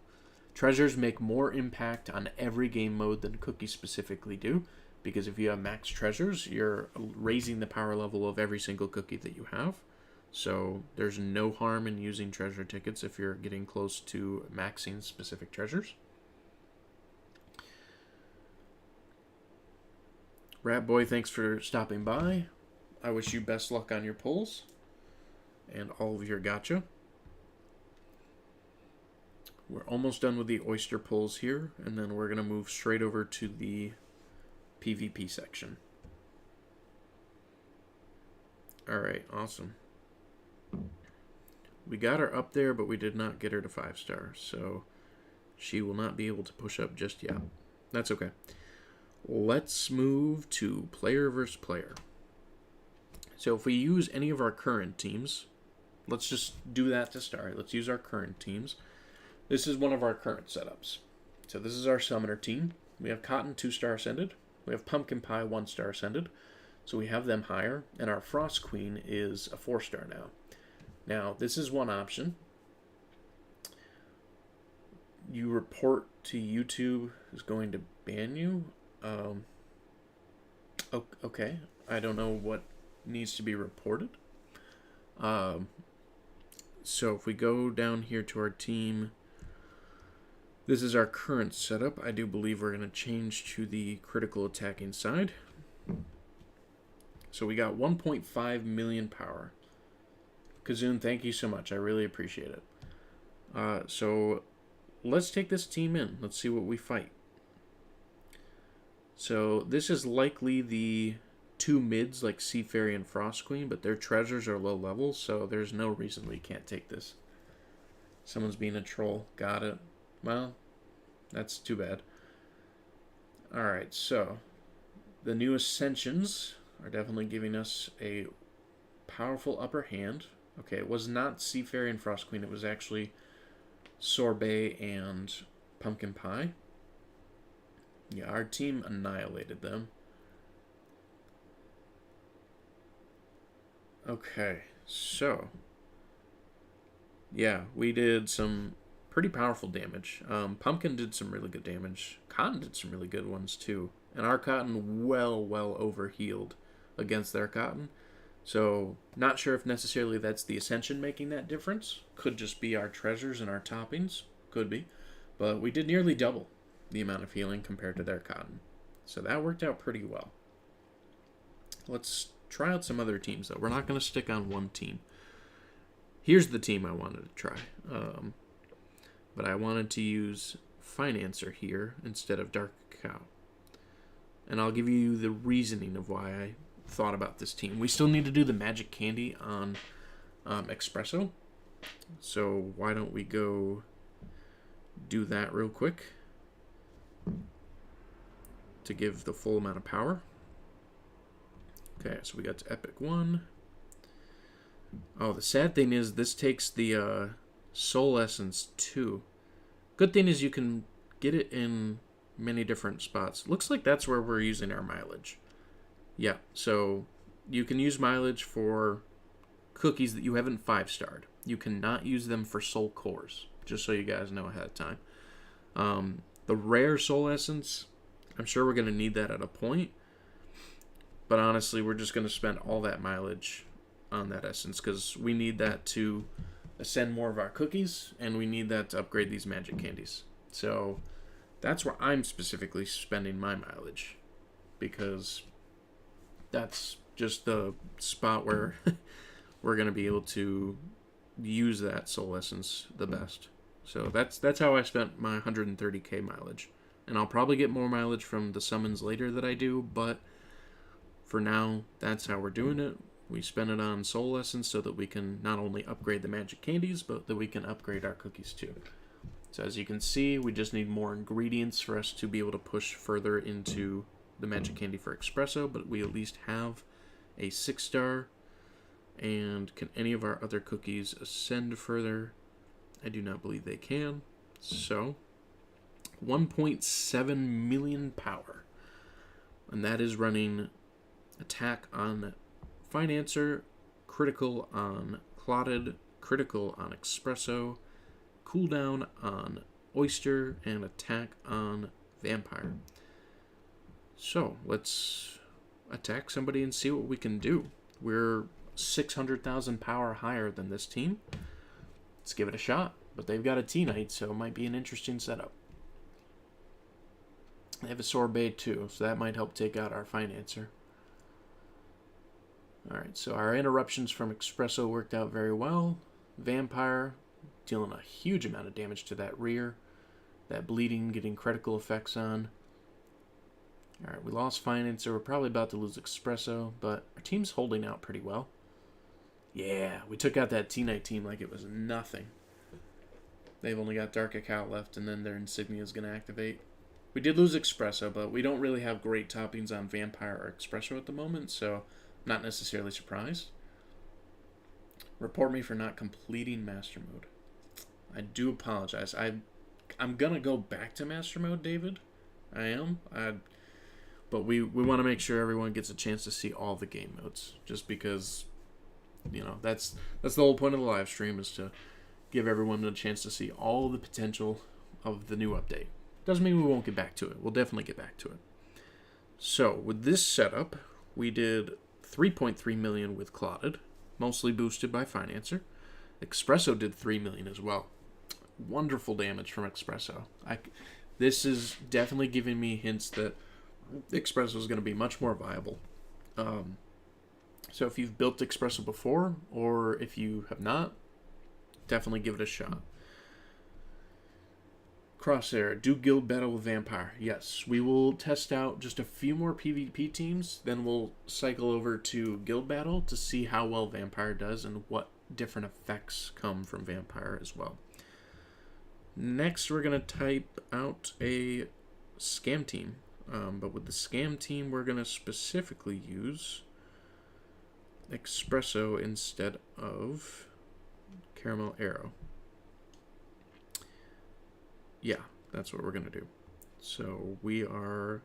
Treasures make more impact on every game mode than cookies specifically do. Because if you have max treasures, you're raising the power level of every single cookie that you have. So there's no harm in using treasure tickets if you're getting close to maxing specific treasures. Rat Boy, thanks for stopping by. I wish you best luck on your pulls and all of your gacha. We're almost done with the oyster pulls here, and then we're going to move straight over to the PvP section. Alright, awesome. We got her up there, but we did not get her to 5-star, so she will not be able to push up just yet. That's okay. Let's move to player versus player. So if we use any of our current teams, let's just do that to start. Let's use our current teams. This is one of our current setups. So this is our summoner team. We have Cotton 2-star ascended. We have Pumpkin Pie 1-star ascended. So we have them higher. And our Frost Queen is a 4-star now. Now, this is one option. You report to YouTube is going to ban you. Okay. I don't know what needs to be reported. So if we go down here to our team, this is our current setup. I do believe we're going to change to the critical attacking side. So we got 1.5 million power. Kazoon, thank you so much. I really appreciate it. So let's take this team in. Let's see what we fight. So this is likely the two mids like Sea Fairy and Frost Queen, but their treasures are low level, so there's no reason we can't take this. Someone's being a troll. Got it. Well, that's too bad. Alright, so the new Ascensions are definitely giving us a powerful upper hand. Okay, it was not Sea Fairy and Frost Queen. It was actually Sorbet and Pumpkin Pie. Yeah, our team annihilated them. Okay, so yeah, we did some pretty powerful damage. Pumpkin did some really good damage. Cotton did some really good ones too. And our Cotton well overhealed against their Cotton. So, not sure if necessarily that's the Ascension making that difference. Could just be our treasures and our toppings. Could be. But we did nearly double the amount of healing compared to their Cotton. So that worked out pretty well. Let's try out some other teams, though. We're not going to stick on one team. Here's the team I wanted to try. But I wanted to use Financer here instead of Dark Cacao. And I'll give you the reasoning of why I thought about this team. We still need to do the Magic Candy on Espresso. So why don't we go do that real quick to give the full amount of power. Okay, so we got to Epic 1. Oh, the sad thing is this takes the Soul Essence 2. Good thing is you can get it in many different spots. Looks like that's where we're using our mileage. Yeah, so you can use mileage for cookies that you haven't 5-starred. You cannot use them for soul cores, just so you guys know ahead of time. The rare Soul Essence, I'm sure we're going to need that at a point. But honestly, we're just going to spend all that mileage on that essence because we need that to ascend more of our cookies, and we need that to upgrade these magic candies. So that's where I'm specifically spending my mileage, because that's just the spot where we're going to be able to use that Soul Essence the best. So that's how I spent my 130k mileage. And I'll probably get more mileage from the summons later that I do, but for now, that's how we're doing it. We spend it on Soul Essence so that we can not only upgrade the magic candies, but that we can upgrade our cookies too. So as you can see, we just need more ingredients for us to be able to push further into the magic candy for Espresso, but we at least have a 6-star. And can any of our other cookies ascend further? I do not believe they can. So 1.7 million power. And that is running attack on Financer, critical on Clotted, critical on Espresso, cooldown on Oyster, and attack on Vampire. So let's attack somebody and see what we can do. We're 600,000 power higher than this team. Let's give it a shot. But they've got a T-Knight, so it might be an interesting setup. They have a Sorbet too, so that might help take out our Financer. Alright, so our interruptions from Espresso worked out very well. Vampire dealing a huge amount of damage to that rear. That bleeding getting critical effects on. Alright, we lost Financer. We're probably about to lose Espresso, but our team's holding out pretty well. Yeah, we took out that T-Knight team like it was nothing. They've only got Dark Cacao left, and then their Insignia is going to activate. We did lose Espresso, but we don't really have great toppings on Vampire or Espresso at the moment, so I'm not necessarily surprised. Report me for not completing Master Mode. I do apologize. I'm going to go back to Master Mode, David. I am. But we want to make sure everyone gets a chance to see all the game modes, just because, you know, that's the whole point of the live stream, is to give everyone a chance to see all the potential of the new update. Doesn't mean we won't get back to it. We'll definitely get back to it. So with this setup, we did 3.3 million with Clotted, mostly boosted by Financer. Espresso did 3 million as well. Wonderful damage from Espresso. This is definitely giving me hints that Espresso is going to be much more viable. So if you've built Espresso before, or if you have not, definitely give it a shot. Crosshair, do guild battle with Vampire. Yes, we will test out just a few more PvP teams, then we'll cycle over to guild battle to see how well Vampire does and what different effects come from Vampire as well. Next, we're going to type out a scam team. But with the scam team, we're going to specifically use Espresso instead of Caramel Arrow. Yeah, that's what we're going to do. So we are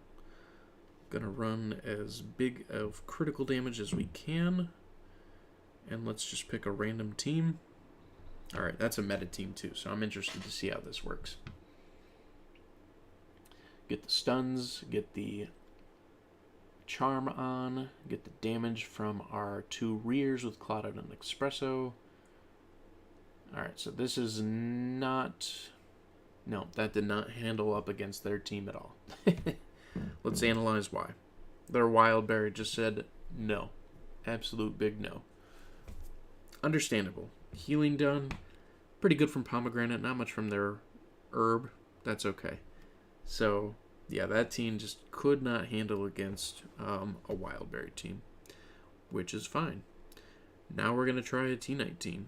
going to run as big of critical damage as we can. And let's just pick a random team. Alright, that's a meta team too, so I'm interested to see how this works. Get the stuns, get the charm on, get the damage from our 2 rears with Clotted and Espresso. Alright, so this is not... No, that did not handle up against their team at all. Let's analyze why. Their Wildberry just said no. Absolute big no. Understandable. Healing done. Pretty good from Pomegranate, not much from their herb. That's okay. So, yeah, that team just could not handle against a Wildberry team, which is fine. Now we're going to try a T-Knight team.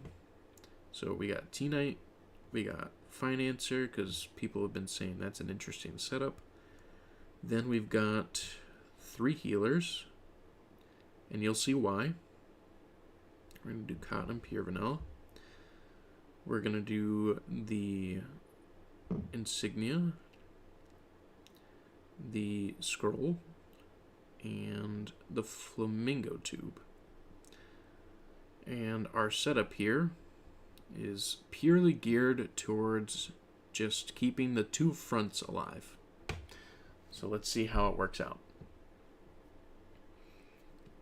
So we got T-Knight, we got Financer, because people have been saying that's an interesting setup. Then we've got 3 healers, and you'll see why. We're going to do Cotton and Pure Vanilla. We're going to do the Insignia, the Scroll, and the Flamingo Tube. And our setup here is purely geared towards just keeping the 2 fronts alive. So let's see how it works out.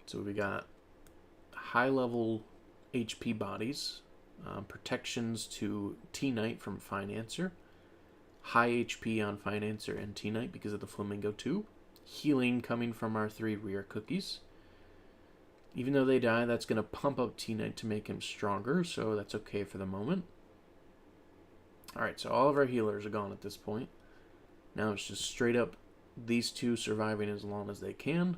So we got high level HP bodies, protections to T-Knight from Financer, high HP on Financer and T-Knight because of the Flamingo Tube, healing coming from our 3 rear cookies. Even though they die, that's going to pump up T-Knight to make him stronger, so that's okay for the moment. Alright, so all of our healers are gone at this point. Now it's just straight up these 2 surviving as long as they can.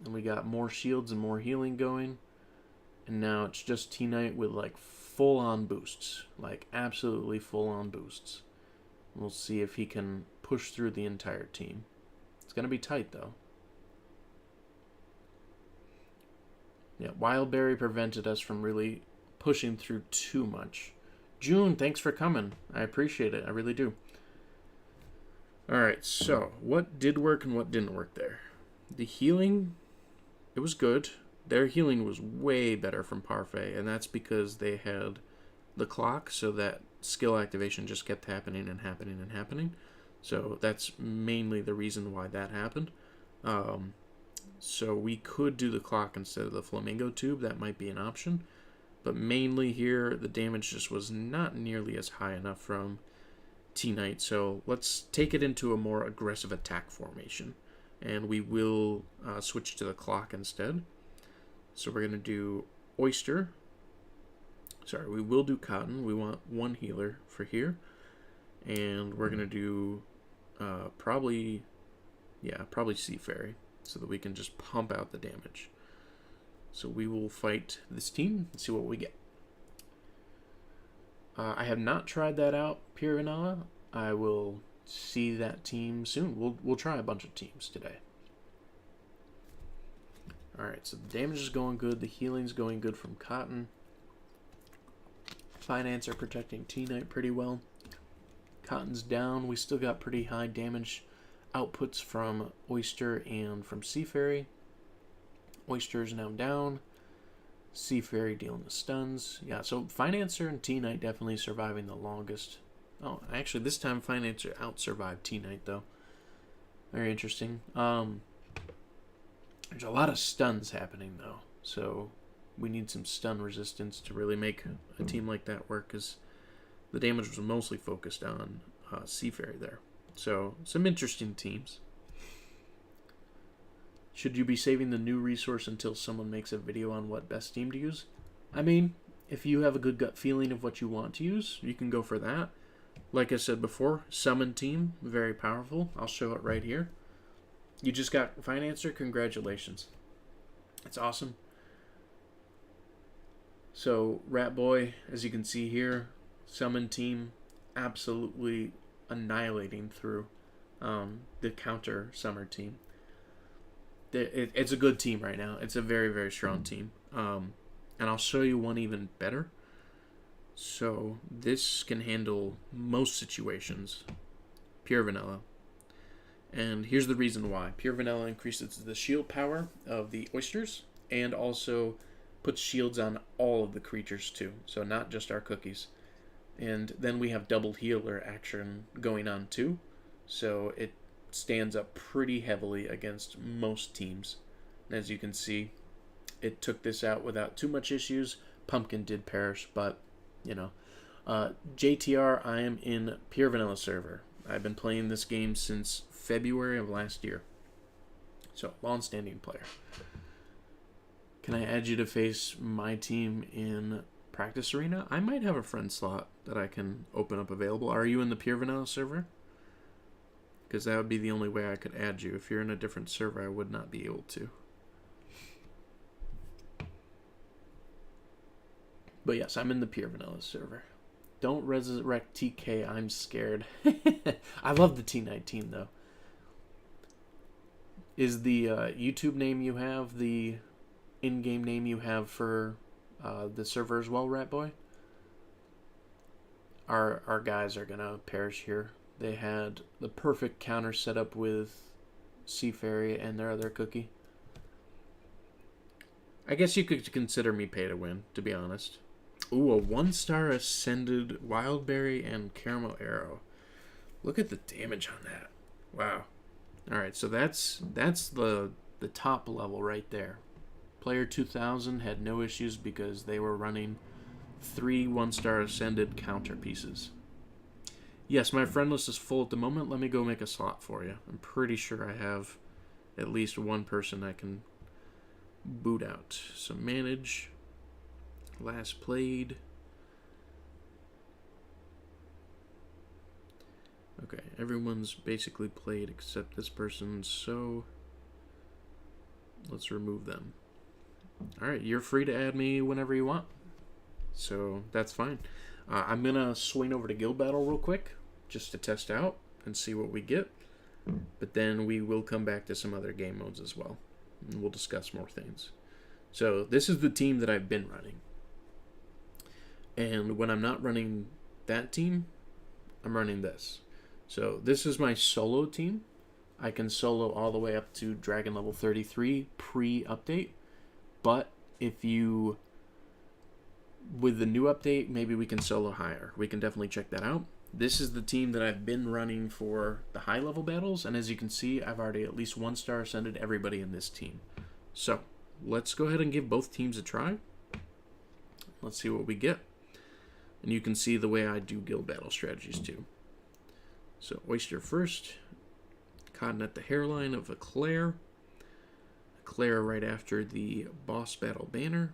And we got more shields and more healing going. And now it's just T-Knight with like full-on boosts. Like absolutely full-on boosts. We'll see if he can push through the entire team. It's going to be tight though. Yeah, Wildberry prevented us from really pushing through too much. June, thanks for coming. I appreciate it. I really do. Alright, so what did work and what didn't work there? The healing, it was good. Their healing was way better from Parfait, and that's because they had the clock, so that skill activation just kept happening and happening and happening. So that's mainly the reason why that happened. So we could do the clock instead of the Flamingo Tube. That might be an option. But mainly here, the damage just was not nearly as high enough from T-Knight. So let's take it into a more aggressive attack formation. And we will switch to the clock instead. So we're going to do Oyster. Sorry, we will do Cotton. We want 1 healer for here. And we're going to do probably Sea Fairy, so that we can just pump out the damage. So we will fight this team and see what we get. I have not tried that out, Pure Vanilla. I will see that team soon. We'll try a bunch of teams today. Alright, so the damage is going good. The healing's going good from Cotton. Finance are protecting T-Knight pretty well. Cotton's down. We still got pretty high damage outputs from Oyster and from Sea Fairy. Oyster is now down. Sea Fairy dealing the stuns. Yeah, so Financer and T-Knight definitely surviving the longest. Oh, actually, this time Financer out-survived T-Knight, though. Very interesting. There's a lot of stuns happening, though. So we need some stun resistance to really make a team like that work, because the damage was mostly focused on Sea Fairy there. So, some interesting teams. Should you be saving the new resource until someone makes a video on what best team to use? I mean, if you have a good gut feeling of what you want to use, you can go for that. Like I said before, Summon Team, very powerful. I'll show it right here. You just got Financer, congratulations. It's awesome. So, Rat Boy, as you can see here, Summon Team, absolutely annihilating through the counter Summer Team. It's a good team right now. It's a very, very strong team. And I'll show you one even better. So this can handle most situations. Pure Vanilla. And here's the reason why. Pure Vanilla increases the shield power of the oysters and also puts shields on all of the creatures too. So not just our cookies. And then we have double healer action going on too. So it stands up pretty heavily against most teams. As you can see, it took this out without too much issues. Pumpkin did perish, but, you know. JTR, I am in Pure Vanilla server. I've been playing this game since February of last year. So, long-standing player. Can I add you to face my team in practice arena, I might have a friend slot that I can open up available. Are you in the pure vanilla server? Because that would be the only way I could add you. If you're in a different server, I would not be able to. But yes, I'm in the pure vanilla server. Don't resurrect TK, I'm scared. I love the T19 though. Is the YouTube name you have the in-game name you have for the server as well, Rat Boy? Our guys are gonna perish here. They had the perfect counter set up with Sea Fairy and their other cookie. I guess you could consider me pay to win, to be honest. Ooh, a 1-star Ascended Wildberry and Caramel Arrow. Look at the damage on that. Wow. Alright, so that's the top level right there. Player 2000 had no issues because they were running 3 1-star Ascended counter pieces. Yes, my friend list is full at the moment. Let me go make a slot for you. I'm pretty sure I have at least one person I can boot out. So manage. Last played. Okay, everyone's basically played except this person, so let's remove them. Alright, you're free to add me whenever you want. So that's fine. I'm going to swing over to Guild Battle real quick just to test out and see what we get. But then we will come back to some other game modes as well. And we'll discuss more things. So this is the team that I've been running. And when I'm not running that team, I'm running this. So this is my solo team. I can solo all the way up to Dragon level 33 pre-update. But if you, with the new update, maybe we can solo higher. We can definitely check that out. This is the team that I've been running for the high level battles. And as you can see, I've already at least 1-star ascended everybody in this team. So let's go ahead and give both teams a try. Let's see what we get. And you can see the way I do guild battle strategies too. So Oyster first. Cotton at the hairline of Eclair. Eclair right after the boss battle banner.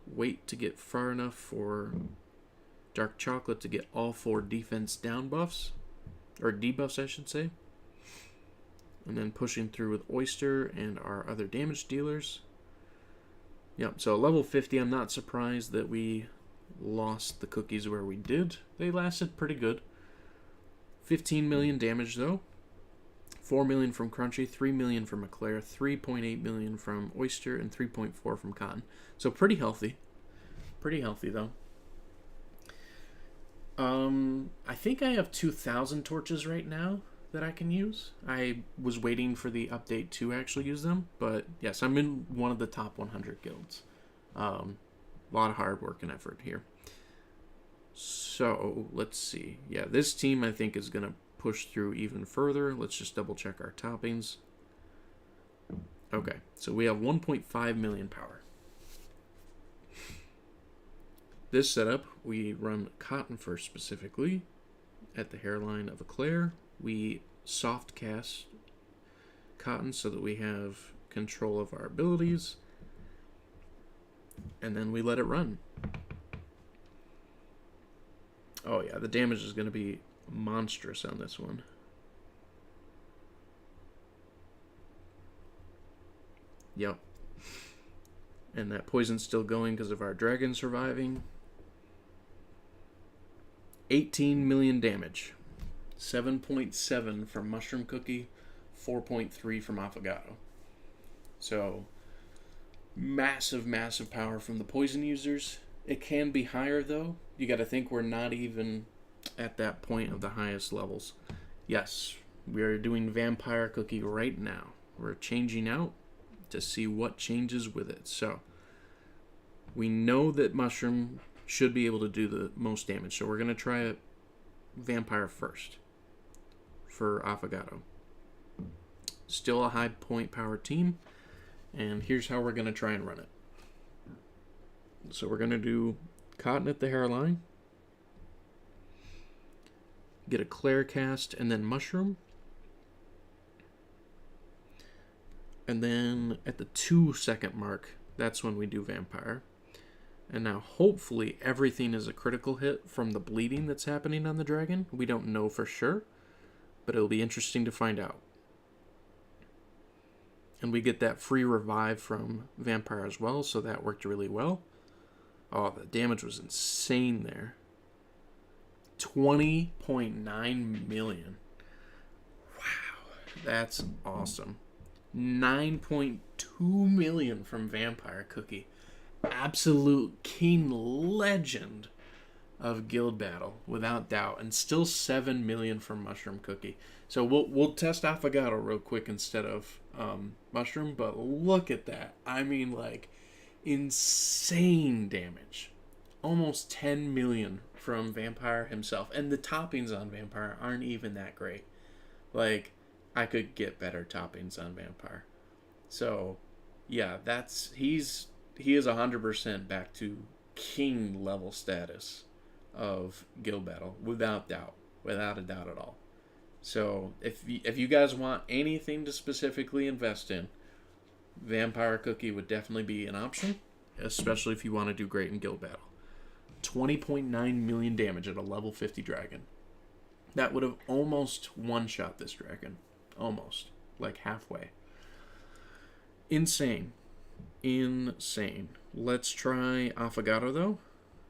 Wait to get far enough for Dark Chocolate to get all 4 defense down buffs. Or debuffs, I should say. And then pushing through with Oyster and our other damage dealers. Yep, so level 50, I'm not surprised that we lost the cookies where we did. They lasted pretty good. 15 million damage though. 4 million from Crunchy, 3 million from Eclair, 3.8 million from Oyster, and 3.4 from Cotton. So pretty healthy. Pretty healthy though. I think I have 2,000 torches right now that I can use. I was waiting for the update to actually use them, but yes, I'm in one of the top 100 guilds. A lot of hard work and effort here. So, let's see. Yeah, this team I think is going to push through even further. Let's just double check our toppings. Okay, so we have 1.5 million power. This setup, we run Cotton first specifically. At the hairline of Eclair, we soft cast Cotton so that we have control of our abilities. And then we let it run. Oh yeah, the damage is going to be monstrous on this one. Yep. And that poison's still going because of our dragon surviving. 18 million damage. 7.7 from Mushroom Cookie, 4.3 from Affogato. So, massive, massive power from the poison users. It can be higher though. You got to think we're not even at that point of the highest levels. Yes, we are doing Vampire Cookie right now. We're changing out to see what changes with it. So, we know that Mushroom should be able to do the most damage. So we're going to try a Vampire first for Affogato. Still a high point power team. And here's how we're going to try and run it. So we're going to do Cotton at the hairline. Get a Claire cast and then Mushroom. And then at the 2-second mark, that's when we do Vampire. And now hopefully everything is a critical hit from the bleeding that's happening on the dragon. We don't know for sure, but it'll be interesting to find out. And we get that free revive from Vampire as well, so that worked really well. Oh, the damage was insane there. 20.9 million. Wow, that's awesome. 9.2 million from Vampire Cookie. Absolute king legend of Guild Battle, without doubt. And still 7 million from Mushroom Cookie. So we'll test Affogato real quick instead of Mushroom, but look at that. I mean, like, insane damage. Almost 10 million from Vampire himself. And the toppings on Vampire aren't even that great. Like, I could get better toppings on Vampire. So, yeah, he is 100% back to king level status of Guild Battle, without doubt. Without a doubt at all. So, if you guys want anything to specifically invest in, Vampire Cookie would definitely be an option, especially if you want to do great in Guild Battle. 20.9 million damage at a level 50 dragon. That would have almost one-shot this dragon. Almost. Like halfway. Insane. Insane. Let's try Affogato, though,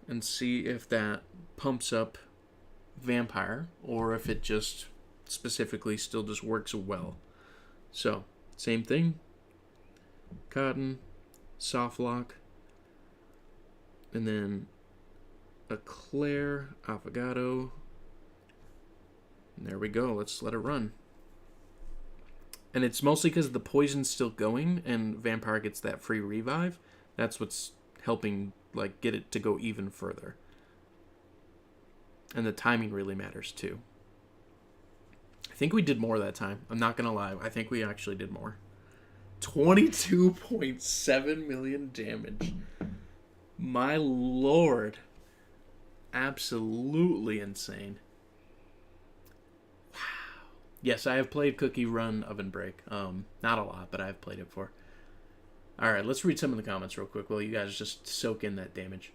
and see if that pumps up Vampire, or if it just specifically still just works well. So, same thing. Cotton, soft lock, and then Eclair, Affogato. And there we go. Let's let it run. And it's mostly because the poison's still going and Vampire gets that free revive. That's what's helping, like, get it to go even further. And the timing really matters too. I think we did more that time. I'm not going to lie. I think we actually did more. 22.7 million damage. My lord. Absolutely insane. Wow. Yes, I have played Cookie Run Oven Break. Not a lot, but I've played it before. Alright, let's read some of the comments real quick while you guys just soak in that damage.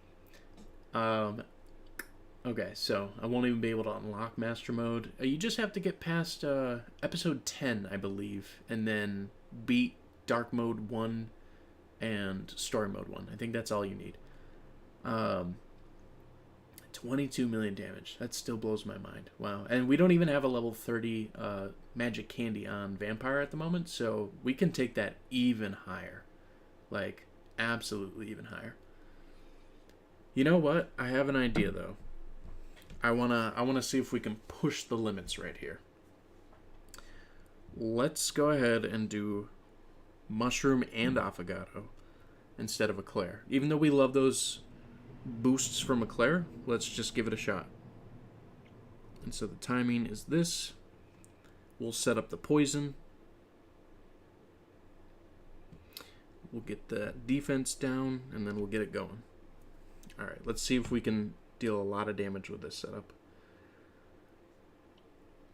Okay, so I won't even be able to unlock Master Mode. You just have to get past Episode 10, I believe, and then beat Dark Mode 1 and Story Mode 1. I think that's all you need. 22 million damage. That still blows my mind. Wow. And we don't even have a level 30 Magic Candy on Vampire at the moment, so we can take that even higher. Like, absolutely even higher. You know what? I have an idea, though. I wanna see if we can push the limits right here. Let's go ahead and do Mushroom and Affogato instead of Eclair. Even though we love those boosts from Eclair, let's just give it a shot. And so the timing is this. We'll set up the poison. We'll get the defense down, and then we'll get it going. Alright, let's see if we can deal a lot of damage with this setup.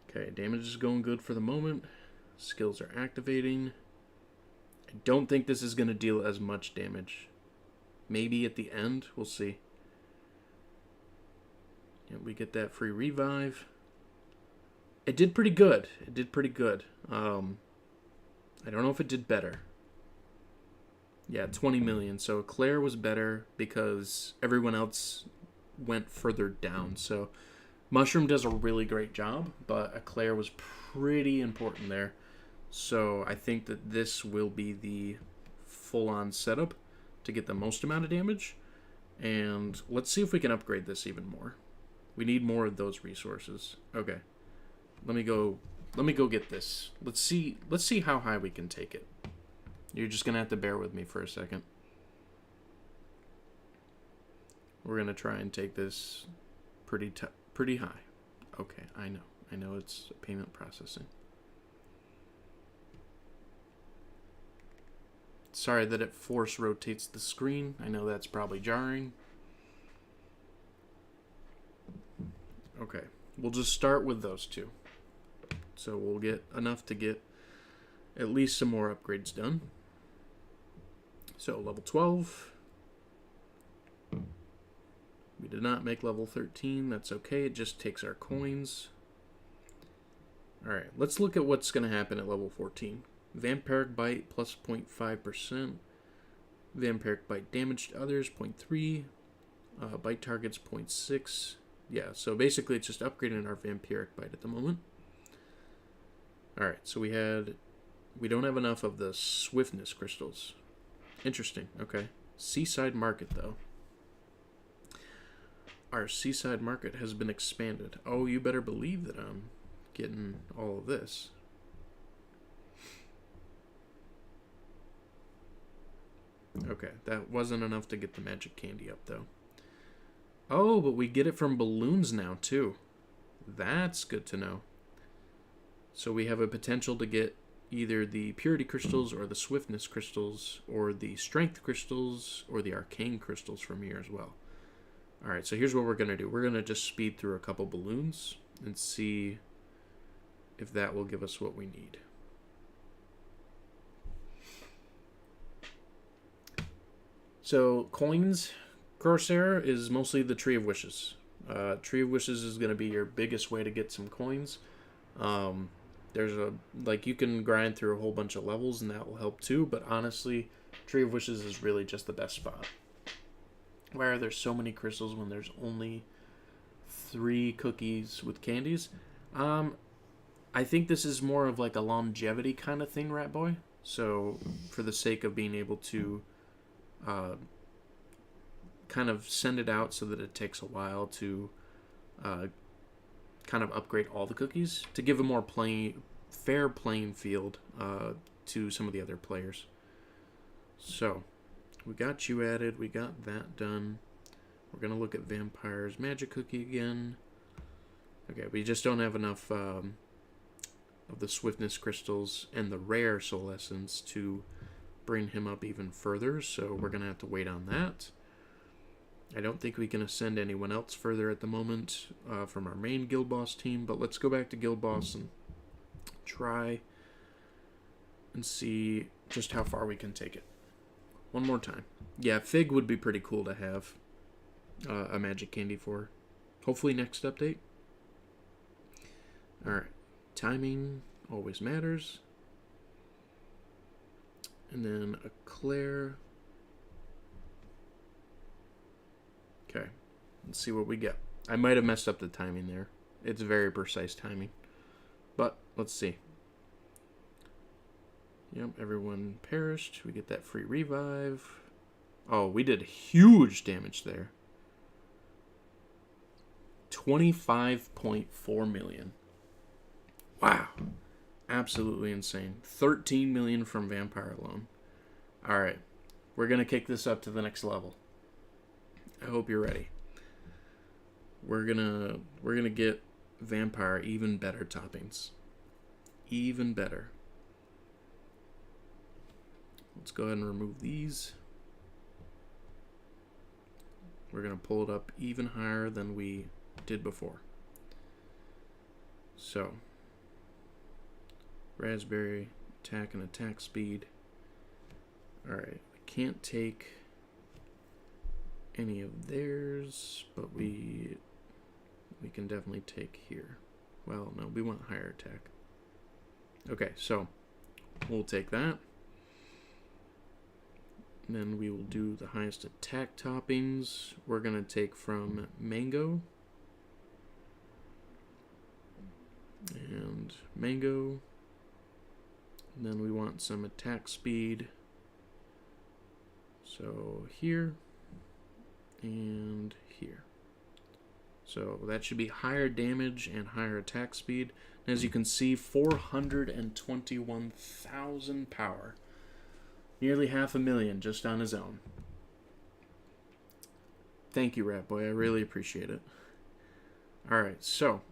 Okay, damage is going good for the moment. Skills are activating. I don't think this is going to deal as much damage. Maybe at the end, we'll see. Yeah, we get that free revive. It did pretty good. It did pretty good. I don't know if it did better. Yeah, 20 million. So Claire was better because everyone else went further down. So Mushroom does a really great job, but Eclair was pretty important there. So I think that this will be the full-on setup to get the most amount of damage. And let's see if we can upgrade this even more. We need more of those resources. Okay. Let me go get this. Let's see how high we can take it. You're just going to have to bear with me for a second. We're going to try and take this pretty high. Okay, I know it's payment processing. Sorry that it force rotates the screen. I know that's probably jarring. Okay, we'll just start with those two. So we'll get enough to get at least some more upgrades done. So level 12. We did not make level 13. That's okay. It just takes our coins. Alright, let's look at what's going to happen at level 14. Vampiric Bite plus 0.5%. Vampiric Bite damage to others, 0.3. Bite targets, 0.6. Yeah, so basically it's just upgrading our Vampiric Bite at the moment. Alright, so we don't have enough of the Swiftness crystals. Interesting, okay. Seaside Market, though. Our Seaside Market has been expanded. Oh, you better believe that I'm getting all of this. Okay, that wasn't enough to get the magic candy up, though. Oh, but we get it from balloons now, too. That's good to know. So we have a potential to get either the purity crystals or the swiftness crystals or the strength crystals or the arcane crystals from here as well. Alright, so here's what we're going to do. We're going to just speed through a couple balloons and see if that will give us what we need. So, coins, Corsair, is mostly the Tree of Wishes. Tree of Wishes is going to be your biggest way to get some coins. You can grind through a whole bunch of levels and that will help too, but honestly, Tree of Wishes is really just the best spot. Why are there so many crystals when there's only 3 cookies with candies? I think this is more of like a longevity kind of thing, Rat Boy. So, for the sake of being able to kind of send it out so that it takes a while to kind of upgrade all the cookies to give a more fair playing field to some of the other players. So, we got you added. We got that done. We're going to look at Vampire's Magic Cookie again. Okay, we just don't have enough of the Swiftness Crystals and the Rare Soul Essence to bring him up even further, so we're going to have to wait on that. I don't think we can ascend anyone else further at the moment from our main Guild Boss team, but let's go back to Guild Boss and try and see just how far we can take it. One more time. Yeah, Fig would be pretty cool to have a magic candy for. Hopefully next update. Alright. Timing always matters. And then a Claire. Okay. Let's see what we get. I might have messed up the timing there. It's very precise timing. But let's see. Yep, everyone perished. We get that free revive. Oh, we did huge damage there. 25.4 million. Wow. Absolutely insane. 13 million from Vampire alone. Alright. We're going to kick this up to the next level. I hope you're ready. We're gonna get Vampire even better toppings. Even better. Let's go ahead and remove these. We're going to pull it up even higher than we did before. So, Raspberry, attack and attack speed. Alright, we can't take any of theirs, but we can definitely take here. Well, no, we want higher attack. Okay, so we'll take that. And then we will do the highest attack toppings. We're going to take from Mango. And Mango. And then we want some attack speed. So here. And here. So that should be higher damage and higher attack speed. And as you can see, 421,000 power. Nearly 500,000 just on his own. Thank you, Rat Boy. I really appreciate it. Alright, so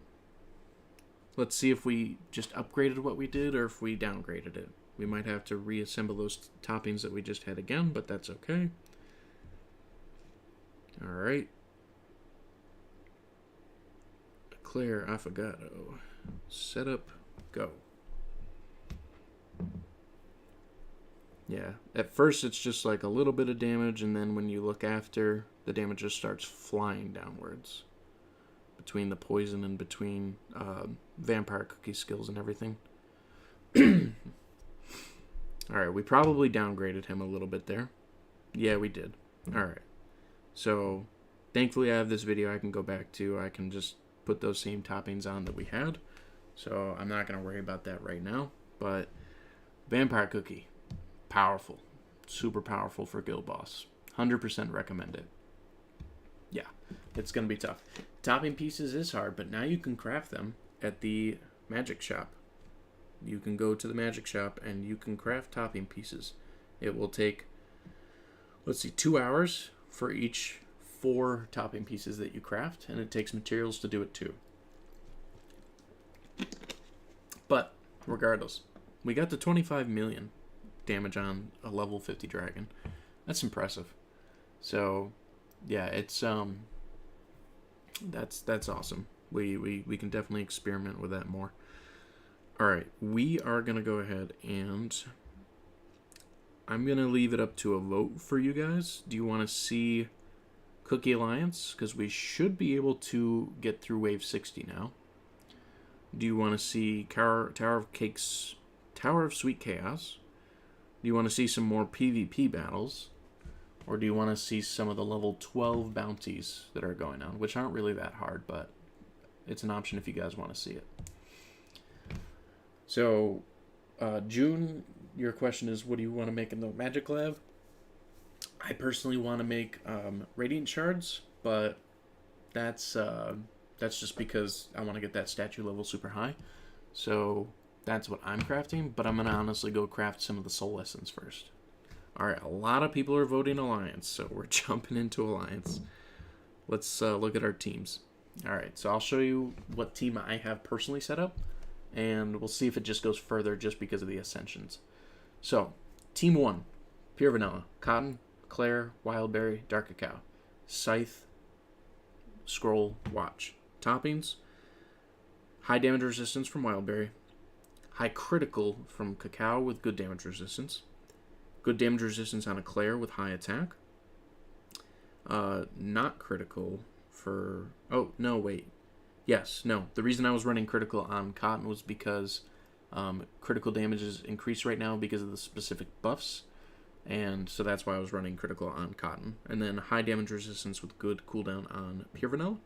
let's see if we just upgraded what we did or if we downgraded it. We might have to reassemble those toppings that we just had again, but that's okay. Alright. Claire Affogato. Setup, go. Yeah, at first it's just like a little bit of damage, and then when you look after the damage just starts flying downwards between the poison and between vampire cookie skills and everything. Alright, we probably downgraded him a little bit there. Yeah, we did. Alright. So, thankfully I have this video I can go back to. I can just put those same toppings on that we had. So, I'm not going to worry about that right now. But, vampire cookie. Powerful. Super powerful for guild boss. 100% recommend it. Yeah, it's going to be tough. Topping pieces is hard, but now you can craft them at the magic shop. You can go to the magic shop and you can craft topping pieces. It will take, let's see, 2 hours for each 4 topping pieces that you craft, and it takes materials to do it too. But, regardless, we got to 25 million damage on a level 50 dragon. That's impressive. So, yeah, it's that's awesome. We can definitely experiment with that more. Alright, we are going to go ahead and I'm going to leave it up to a vote for you guys. Do you want to see Cookie Alliance? Because we should be able to get through Wave 60 now. Do you want to see Tower of Sweet Chaos? Do you want to see some more PvP battles? Or do you want to see some of the level 12 bounties that are going on? Which aren't really that hard, but it's an option if you guys want to see it. So, June, your question is, what do you want to make in the Magic Lab? I personally want to make Radiant Shards, but that's just because I want to get that statue level super high. So, that's what I'm crafting, but I'm going to honestly go craft some of the Soul Essence first. Alright, a lot of people are voting Alliance, so we're jumping into Alliance. Let's look at our teams. Alright, so I'll show you what team I have personally set up, and we'll see if it just goes further just because of the Ascensions. So, Team 1, Pure Vanilla, Cotton, Claire, Wildberry, Dark Cacao, Scythe, Scroll, Watch. Toppings, high damage resistance from Wildberry, high critical from Cacao with good damage resistance, good damage resistance on a Claire with high attack, not critical for... Oh, no, wait. Yes, no. The reason I was running critical on Cotton was because critical damage is increased right now because of the specific buffs. And so that's why I was running critical on Cotton. And then high damage resistance with good cooldown on Pure Vanilla.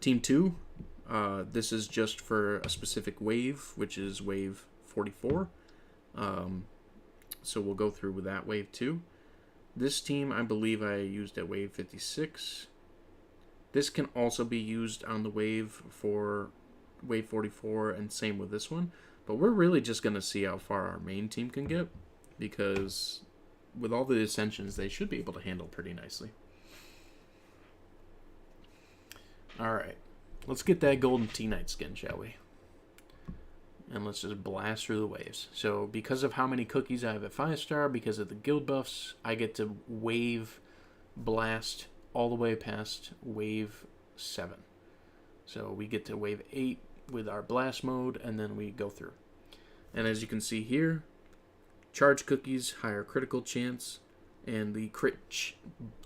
Team 2, this is just for a specific wave, which is wave 44. So we'll go through with that wave too. This team, I believe I used at wave 56. This can also be used on the wave for wave 44, and same with this one. But we're really just going to see how far our main team can get, because with all the Ascensions, they should be able to handle pretty nicely. Alright, let's get that Golden Tea-Knight skin, shall we? And let's just blast through the waves. So, because of how many cookies I have at 5-star, because of the guild buffs, I get to wave blast all the way past wave 7. So, we get to wave 8 with our blast mode, and then we go through. And as you can see here, charge cookies, higher critical chance, and the crit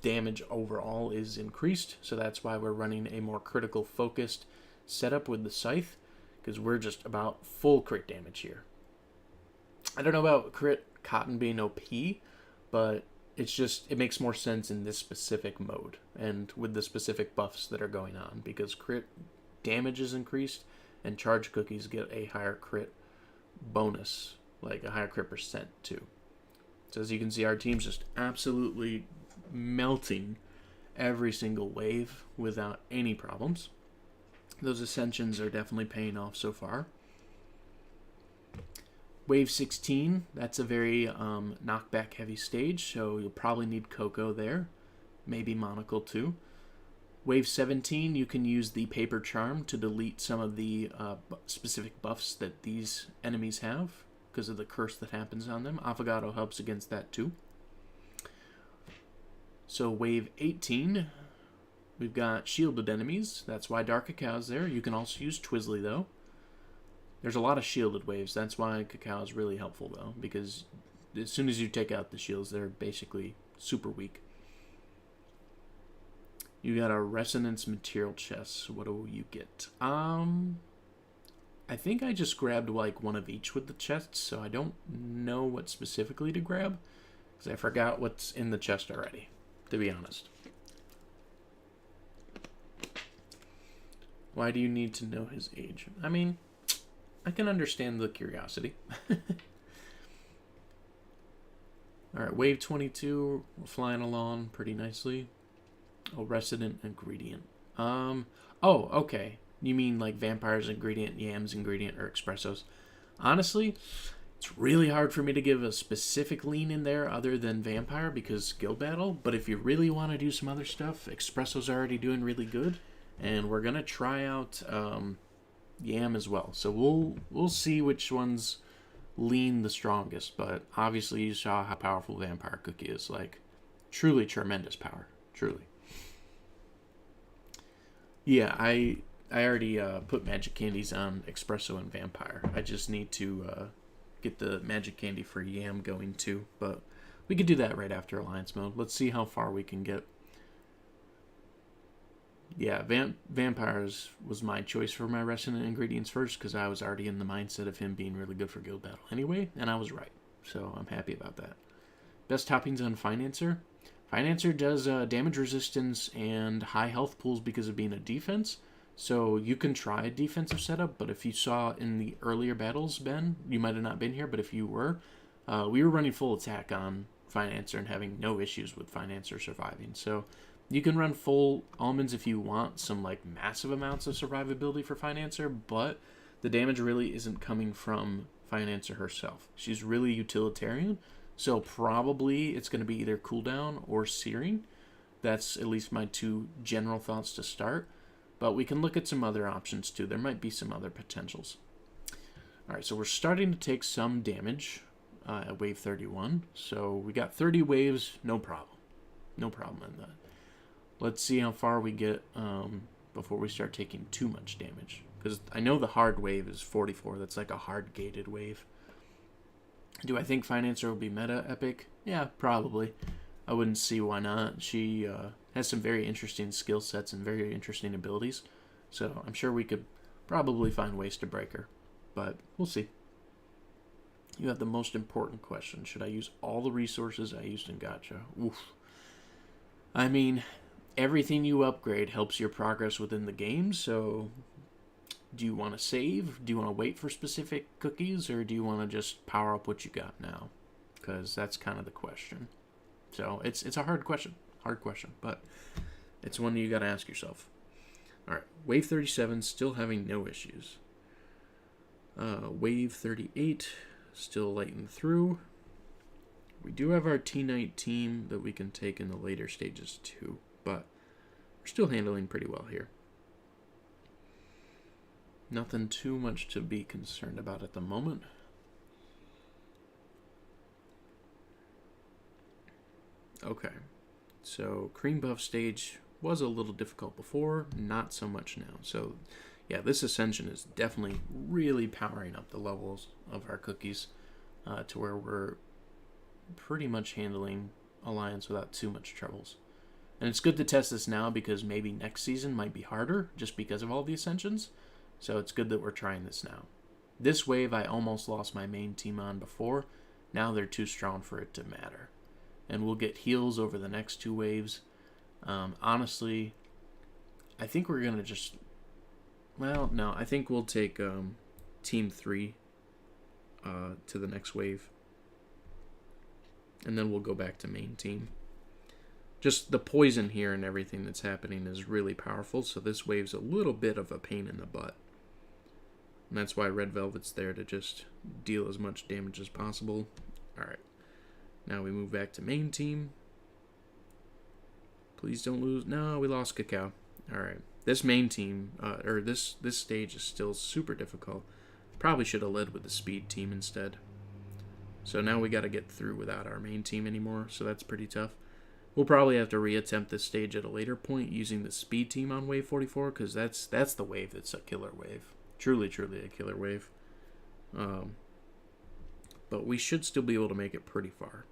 damage overall is increased. So that's why we're running a more critical focused setup with the Scythe, because we're just about full crit damage here. I don't know about crit Cotton being OP, but it's just, it makes more sense in this specific mode and with the specific buffs that are going on, because crit damage is increased and charge cookies get a higher crit bonus, like a higher crit percent too. So as you can see, our team's just absolutely melting every single wave without any problems. Those Ascensions are definitely paying off so far. Wave 16, that's a very knockback heavy stage, so you'll probably need Coco there. Maybe Monocle too. Wave 17, you can use the Paper Charm to delete some of the specific buffs that these enemies have because of the curse that happens on them. Affogato helps against that too. So wave 18, we've got shielded enemies. That's why Dark Cacao's there. You can also use Twizzly though. There's a lot of shielded waves. That's why Cacao is really helpful though, because as soon as you take out the shields, they're basically super weak. You got a resonance material chest. What do you get? I think I just grabbed like one of each with the chests, so I don't know what specifically to grab, because I forgot what's in the chest already, to be honest. Why do you need to know his age? I mean, I can understand the curiosity. Alright, wave 22, we're flying along pretty nicely. Oh, resident ingredient. Oh, okay. You mean like vampires ingredient, yams ingredient, or espressos? Honestly, it's really hard for me to give a specific lean in there other than vampire because guild battle. But if you really want to do some other stuff, espresso's already doing really good, and we're gonna try out yam as well. So we'll see which ones lean the strongest. But obviously, you saw how powerful vampire cookie is. Like, truly tremendous power. Truly. Yeah, I already put magic candies on espresso and vampire. I just need to get the magic candy for yam going too. But we could do that right after alliance mode. Let's see how far we can get. Yeah, vampires was my choice for my resonant ingredients first because I was already in the mindset of him being really good for guild battle anyway, and I was right. So I'm happy about that. Best toppings on Financer. Financer does damage resistance and high health pools because of being a defense. So you can try a defensive setup, but if you saw in the earlier battles, Ben, you might have not been here, but if you were, we were running full attack on Financer and having no issues with Financer surviving. So you can run full almonds if you want some like massive amounts of survivability for Financer, but the damage really isn't coming from Financer herself. She's really utilitarian. So probably it's going to be either cooldown or searing. That's at least my two general thoughts to start. But we can look at some other options too. There might be some other potentials. Alright, so we're starting to take some damage at wave 31. So we got 30 waves, no problem. No problem in that. Let's see how far we get before we start taking too much damage. Because I know the hard wave is 44. That's like a hard gated wave. Do I think Financer will be meta epic? Yeah, probably. I wouldn't see why not. She has some very interesting skill sets and very interesting abilities. So I'm sure we could probably find ways to break her. But we'll see. You have the most important question. Should I use all the resources I used in Gacha? Oof. I mean, everything you upgrade helps your progress within the game, so do you want to save? Do you want to wait for specific cookies? Or do you want to just power up what you got now? Because that's kind of the question. So it's a hard question. Hard question. But it's one you got to ask yourself. Alright. Wave 37, still having no issues. Wave 38, still lighting through. We do have our T-Knight team that we can take in the later stages too. But we're still handling pretty well here. Nothing too much to be concerned about at the moment. Okay, so cream buff stage was a little difficult before, not so much now. So yeah, this ascension is definitely really powering up the levels of our cookies to where we're pretty much handling alliance without too much troubles. And it's good to test this now because maybe next season might be harder just because of all the ascensions. So it's good that we're trying this now. This wave I almost lost my main team on before. Now they're too strong for it to matter. And we'll get heals over the next two waves. Honestly, I think we're going to just... Well, no, I think we'll take Team 3 to the next wave. And then we'll go back to main team. Just the poison here and everything that's happening is really powerful. So this wave's a little bit of a pain in the butt. And that's why Red Velvet's there to just deal as much damage as possible. Alright. Now we move back to main team. Please don't lose. No, we lost Cacao. Alright. This main team, or this stage is still super difficult. Probably should have led with the speed team instead. So now we got to get through without our main team anymore. So that's pretty tough. We'll probably have to reattempt this stage at a later point using the speed team on wave 44. Because that's the wave that's a killer wave. Truly, truly a killer wave. But we should still be able to make it pretty far.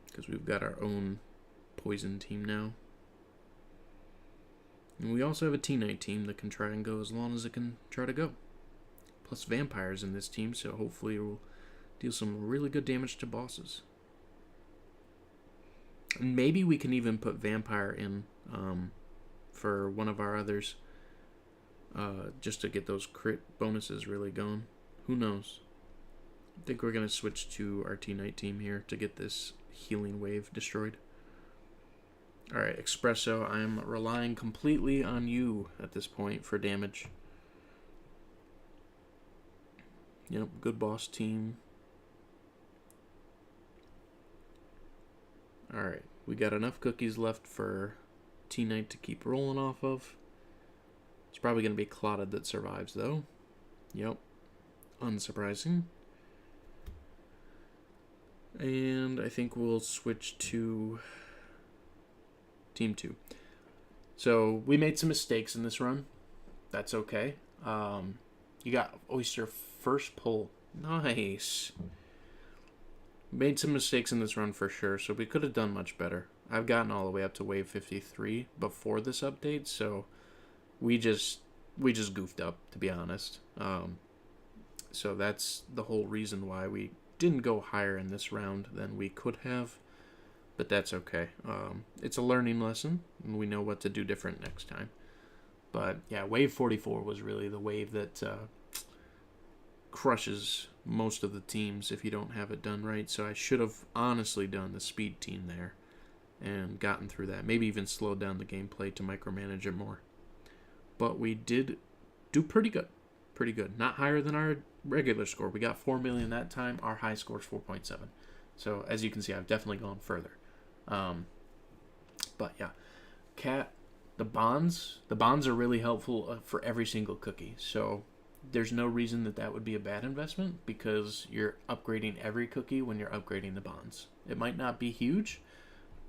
Because we've got our own poison team now. And we also have a T-Knight team that can try and go as long as it can try to go. Plus vampires in this team, so hopefully it will deal some really good damage to bosses. And maybe we can even put vampire in for one of our others, just to get those crit bonuses really going. Who knows? I think we're going to switch to our T-Knight team here to get this healing wave destroyed. Alright, Espresso, I'm relying completely on you at this point for damage. Yep, good boss team. Alright, we got enough cookies left for T-Knight to keep rolling off of. It's probably going to be Clotted that survives, though. Yep, unsurprising. And I think we'll switch to Team 2. So we made some mistakes in this run. That's okay. You got Oyster first pull. Nice. Made some mistakes in this run for sure, so we could have done much better. I've gotten all the way up to wave 53 before this update, so we just goofed up, to be honest. So that's the whole reason why we didn't go higher in this round than we could have, but that's okay. It's a learning lesson, and we know what to do different next time. But yeah, wave 44 was really the wave that crushes most of the teams if you don't have it done right. So I should have honestly done the speed team there and gotten through that. Maybe even slowed down the gameplay to micromanage it more. But we did do pretty good. Pretty good. Not higher than our regular score. We got 4 million that time. Our high score is 4.7. So as you can see, I've definitely gone further. But yeah, the bonds are really helpful for every single cookie. So there's no reason that would be a bad investment, because you're upgrading every cookie when you're upgrading the bonds. It might not be huge,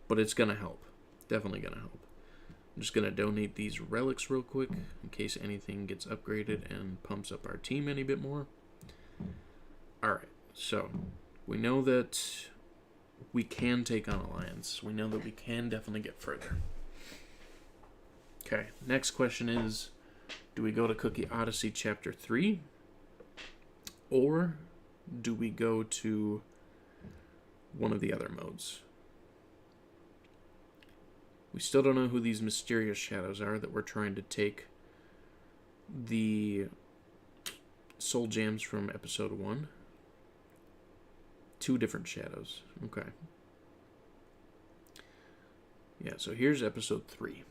but it's going to help. Definitely going to help. I'm just going to donate these relics real quick in case anything gets upgraded and pumps up our team any bit more. Alright, so we know that we can take on Alliance. We know that we can definitely get further. Okay, next question is, do we go to Cookie Odyssey Chapter 3? Or do we go to one of the other modes? We still don't know who these mysterious shadows are that we're trying to take the soul gems from episode 1. 2 different shadows. Okay. Yeah, so here's episode 3.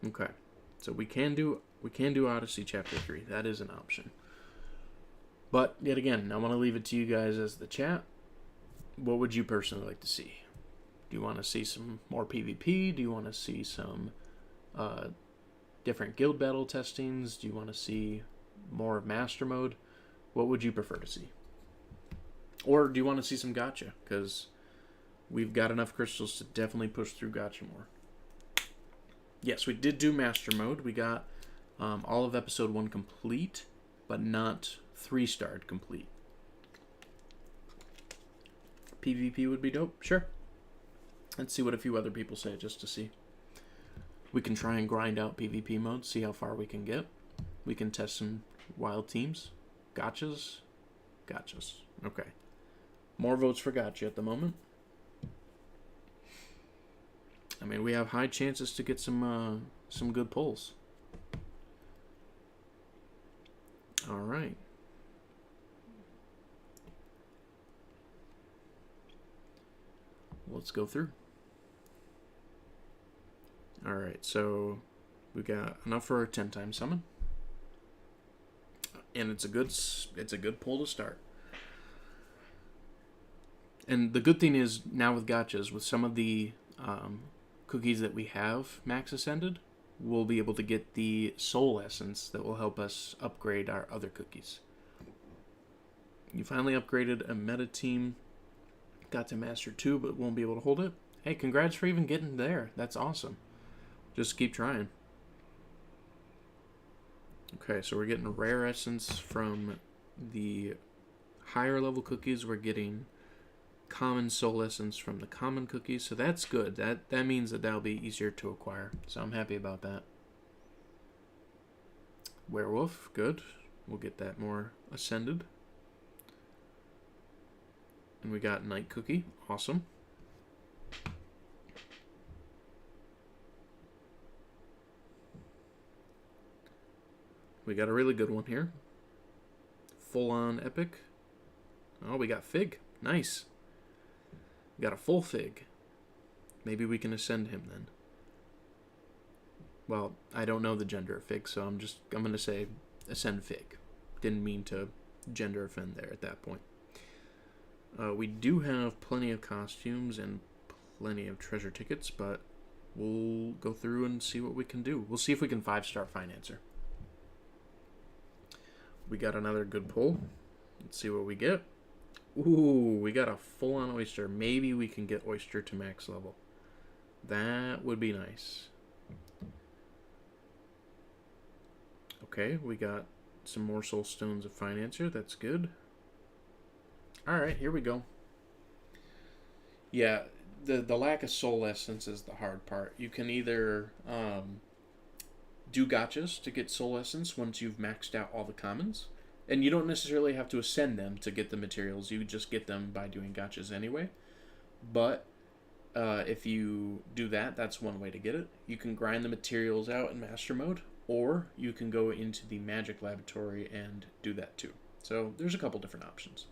Okay. So we can do Odyssey Chapter 3. That is an option. But, yet again, I want to leave it to you guys as the chat. What would you personally like to see? Do you want to see some more PvP? Do you want to see some different guild battle testings? Do you want to see more of Master Mode? What would you prefer to see? Or do you want to see some gacha? Because we've got enough crystals to definitely push through gacha more. Yes, we did do Master Mode. We got all of episode 1 complete, but not 3-starred complete. PvP would be dope, sure. Let's see what a few other people say, just to see. We can try and grind out PvP mode, see how far we can get. We can test some wild teams. Gotchas. Okay. More votes for gacha at the moment. I mean, we have high chances to get some good pulls. All right. Let's go through. All right, so we got enough for our 10-time summon, and it's a good pull to start. And the good thing is now with gachas, with some of the cookies that we have max ascended, we'll be able to get the soul essence that will help us upgrade our other cookies. You finally upgraded a meta team, got to Master 2, but won't be able to hold it. Hey, congrats for even getting there. That's awesome. Just keep trying. Okay, so we're getting rare essence from the higher level cookies, we're getting common soul essence from the common cookies, so that's good. That means that'll be easier to acquire, so I'm happy about that. Werewolf, good. We'll get that more ascended. And we got night cookie, awesome. We got a really good one here. Full on epic. Oh, we got fig, nice. We got a full fig. Maybe we can ascend him then. Well, I don't know the gender of fig, so I'm going to say ascend fig. Didn't mean to gender offend there at that point. We do have plenty of costumes and plenty of treasure tickets, but we'll go through and see what we can do. We'll see if we can 5-star Financer. We got another good pull. Let's see what we get. Ooh, we got a full-on oyster. Maybe we can get oyster to max level. That would be nice. Okay, we got some more soul stones of Financer. That's good. Alright, here we go. Yeah, the lack of soul essence is the hard part. You can either do gachas to get soul essence once you've maxed out all the commons. And you don't necessarily have to ascend them to get the materials. You just get them by doing gachas anyway. But if you do that, that's one way to get it. You can grind the materials out in master mode, or you can go into the magic laboratory and do that too. So there's a couple different options.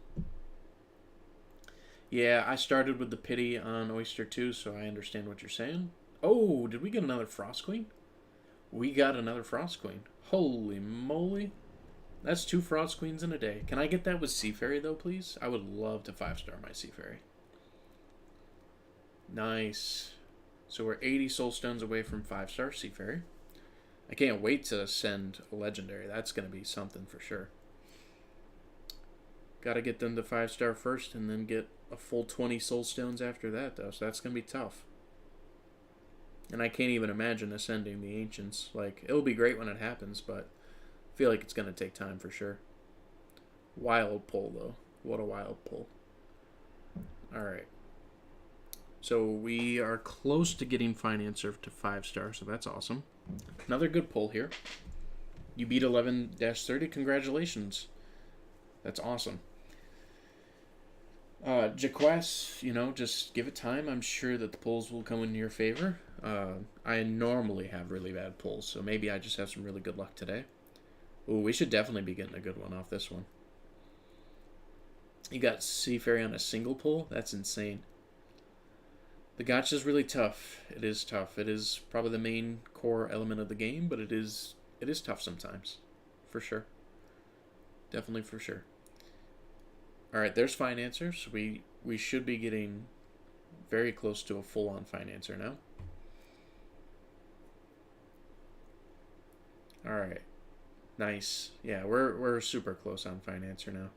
Yeah, I started with the pity on Oyster 2, so I understand what you're saying. Oh, did we get another Frost Queen? We got another Frost Queen. Holy moly. That's 2 Frost Queens in a day. Can I get that with Sea Fairy, though, please? I would love to 5-star my Sea Fairy. Nice. So we're 80 soul stones away from 5-star Sea Fairy. I can't wait to send a legendary. That's going to be something for sure. Got to get them to 5-star first and then get a full 20 soul stones after that, though. So that's going to be tough. And I can't even imagine ascending the Ancients. Like, it'll be great when it happens, but I feel like it's going to take time for sure. Wild pull, though. What a wild pull. Alright. So we are close to getting Financer to 5-star, so that's awesome. Another good pull here. You beat 11-30. Congratulations. That's awesome. Jaquas, just give it time. I'm sure that the pulls will come in your favor. I normally have really bad pulls, so maybe I just have some really good luck today. Ooh, we should definitely be getting a good one off this one. You got Sea Fairy on a single pull? That's insane. The gacha is really tough. It is tough. It is probably the main core element of the game, but it is tough sometimes. For sure. Definitely for sure. Alright, there's Financer. So we should be getting very close to a full-on Financer now. Alright. Nice. Yeah, we're super close on Financer now.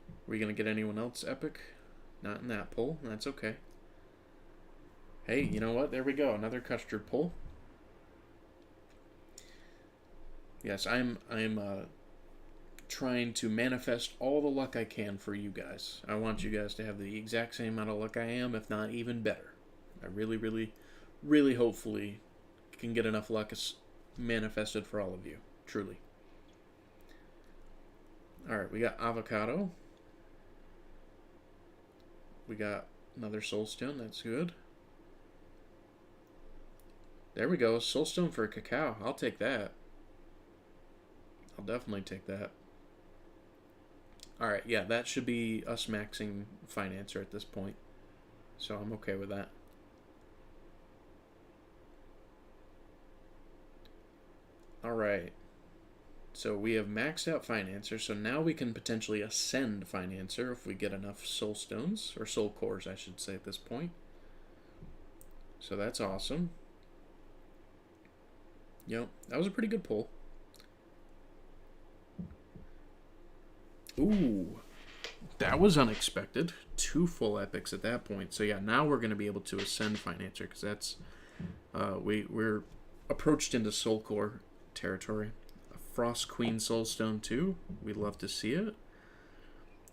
Are we going to get anyone else epic? Not in that pull. That's okay. Hey, you know what? There we go. Another custard pull. Yes, I'm trying to manifest all the luck I can for you guys. I want you guys to have the exact same amount of luck I am, if not even better. I really, really, really hopefully can get enough luck manifested for all of you. Truly. Alright, we got avocado. We got another soulstone. That's good. There we go. Soulstone for a cacao. I'll take that. I'll definitely take that. Alright, yeah, that should be us maxing Financer at this point. So I'm okay with that. Alright. So we have maxed out Financer, so now we can potentially ascend Financer if we get enough soul stones, or soul cores I should say at this point. So that's awesome. Yep, that was a pretty good pull. Ooh, that was unexpected. 2 full epics at that point. So yeah, now we're going to be able to ascend Financer, because that's we're approached into soul core territory. A Frost Queen Soulstone too. We'd love to see it.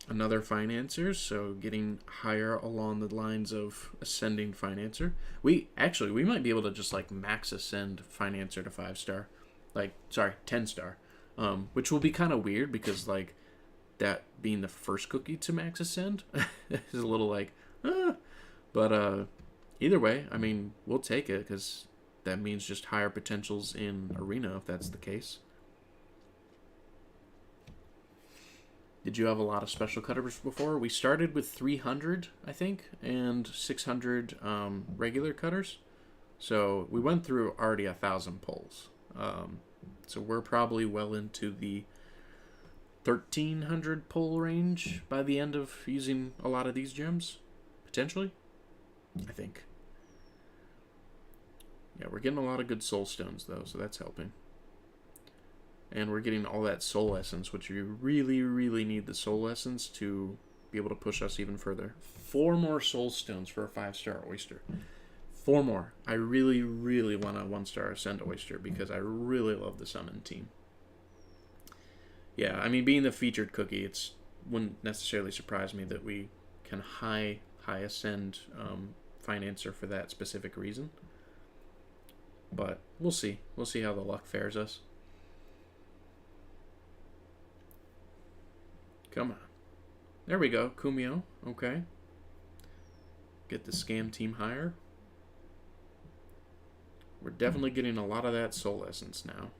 another Financer, so getting higher along the lines of Ascending Financer. We might be able to just like max ascend Financer to 5-star. Like, sorry, 10-star. Which will be kind of weird because like that being the first cookie to max ascend is a little like, but either way, I mean, we'll take it because that means just higher potentials in Arena if that's the case. Did you have a lot of special cutters before? We started with 300, I think, and 600 regular cutters. So we went through already 1,000 pulls. So we're probably well into the 1,300 pull range by the end of using a lot of these gems, potentially. I think. Yeah, we're getting a lot of good soul stones though, so that's helping. And we're getting all that soul essence, which you really, really need the soul essence to be able to push us even further. 4 more soul stones for a 5-star oyster. 4 more. I really, really want a 1-star ascend oyster because I really love the summon team. Yeah, I mean, being the featured cookie, it wouldn't necessarily surprise me that we can high ascend Financer for that specific reason. But we'll see. We'll see how the luck fares us. Come on. There we go. Kumio. Okay. Get the scam team higher. We're definitely getting a lot of that soul essence now.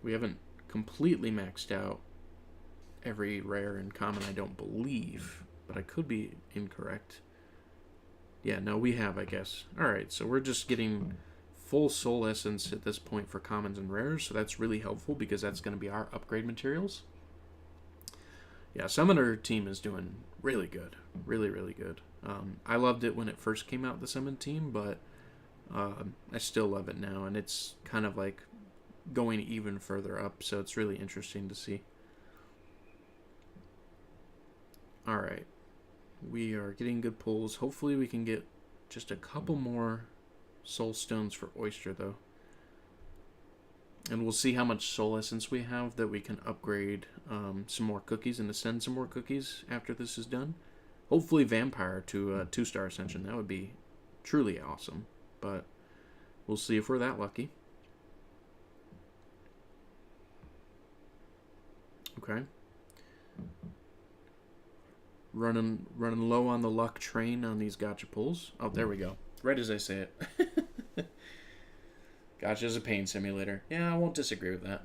We haven't completely maxed out every rare and common, I don't believe. But I could be incorrect. Yeah, no, we have, I guess. Alright, so we're just getting full soul essence at this point for commons and rares. So that's really helpful because that's going to be our upgrade materials. Yeah, Summoner team is doing really good. Really, really good. I loved it when it first came out, the Summon team, but I still love it now. And it's kind of like going even further up, so it's really interesting to see. Alright. We are getting good pulls. Hopefully we can get just a couple more soul stones for Oyster, though. And we'll see how much soul essence we have that we can upgrade some more cookies and ascend some more cookies after this is done. Hopefully Vampire to 2-star ascension. That would be truly awesome. But we'll see if we're that lucky. Okay. Running low on the luck train on these gacha pulls. Oh, there we go. Right as I say it. Gacha is a pain simulator. Yeah, I won't disagree with that.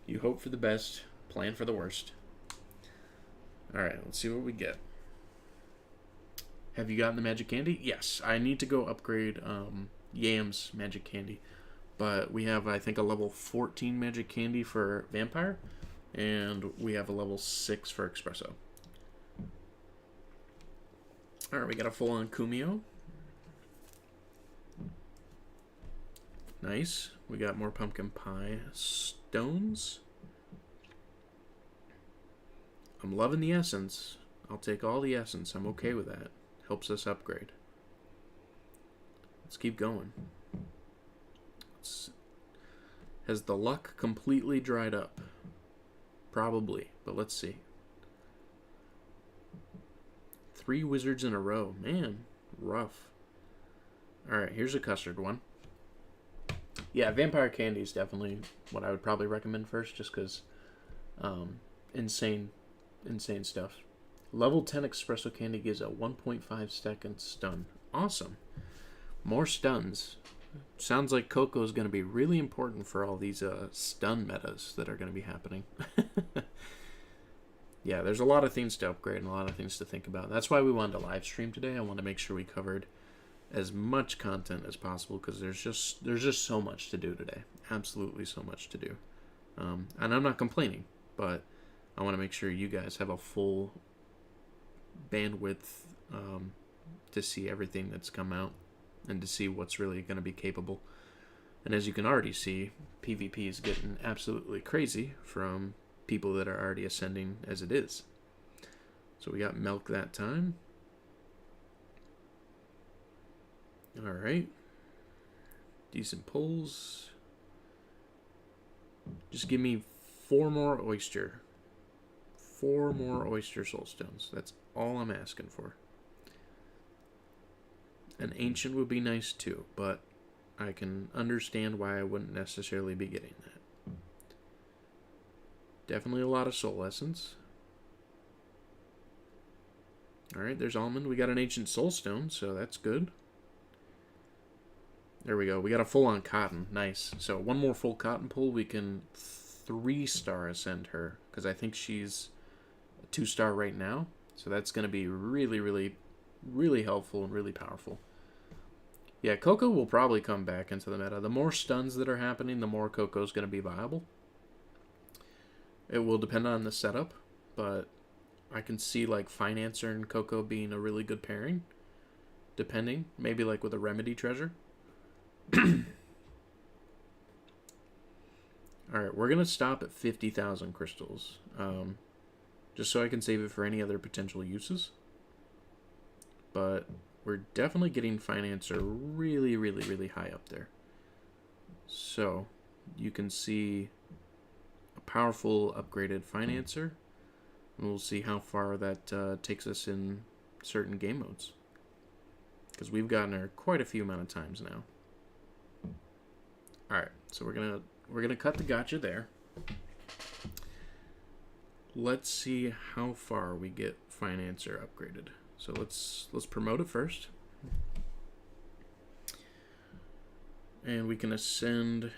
You hope for the best, plan for the worst. Alright, let's see what we get. Have you gotten the magic candy? Yes, I need to go upgrade Yam's magic candy. But we have, I think, a level 14 magic candy for Vampire. And we have a level 6 for Espresso. Alright, we got a full-on Kumio. Nice. We got more pumpkin pie stones. I'm loving the essence. I'll take all the essence. I'm okay with that. Helps us upgrade. Let's keep going. Has the luck completely dried up? Probably, but let's see. 3 wizards in a row. Man, rough. Alright, here's a custard one. Yeah, Vampire Candy is definitely what I would probably recommend first, just because insane stuff. Level 10 Espresso Candy gives a 1.5 second stun. Awesome. More stuns. Sounds like Cocoa is going to be really important for all these stun metas that are going to be happening. Yeah, there's a lot of things to upgrade and a lot of things to think about. That's why we wanted to live stream today. I want to make sure we covered as much content as possible because there's just so much to do today. Absolutely so much to do. And I'm not complaining, but I want to make sure you guys have a full bandwidth to see everything that's come out and to see what's really going to be capable. And as you can already see, PvP is getting absolutely crazy from people that are already ascending as it is. So we got milk that time. Alright. Decent pulls. Just give me 4 more oyster. 4 more oyster soulstones. That's all I'm asking for. An ancient would be nice too, but I can understand why I wouldn't necessarily be getting that. Definitely a lot of soul essence. Alright, there's almond. We got an ancient soulstone, so that's good. There we go. We got a full on cotton. Nice. So one more full cotton pull, we can 3-star ascend her, because I think she's a 2-star right now. So that's going to be really, really, really helpful and really powerful. Yeah, Coco will probably come back into the meta. The more stuns that are happening, the more Coco's going to be viable. It will depend on the setup, but I can see like Financer and Coco being a really good pairing. Depending. Maybe like with a Remedy treasure. Alright, we're going to stop at 50,000 crystals. Just so I can save it for any other potential uses. But we're definitely getting Financer really, really, really high up there. So, you can see a powerful upgraded Financer. And we'll see how far that takes us in certain game modes. Because we've gotten her quite a few amount of times now. Alright, so we're gonna cut the gotcha there. Let's see how far we get Financer upgraded. So let's promote it first. And we can ascend.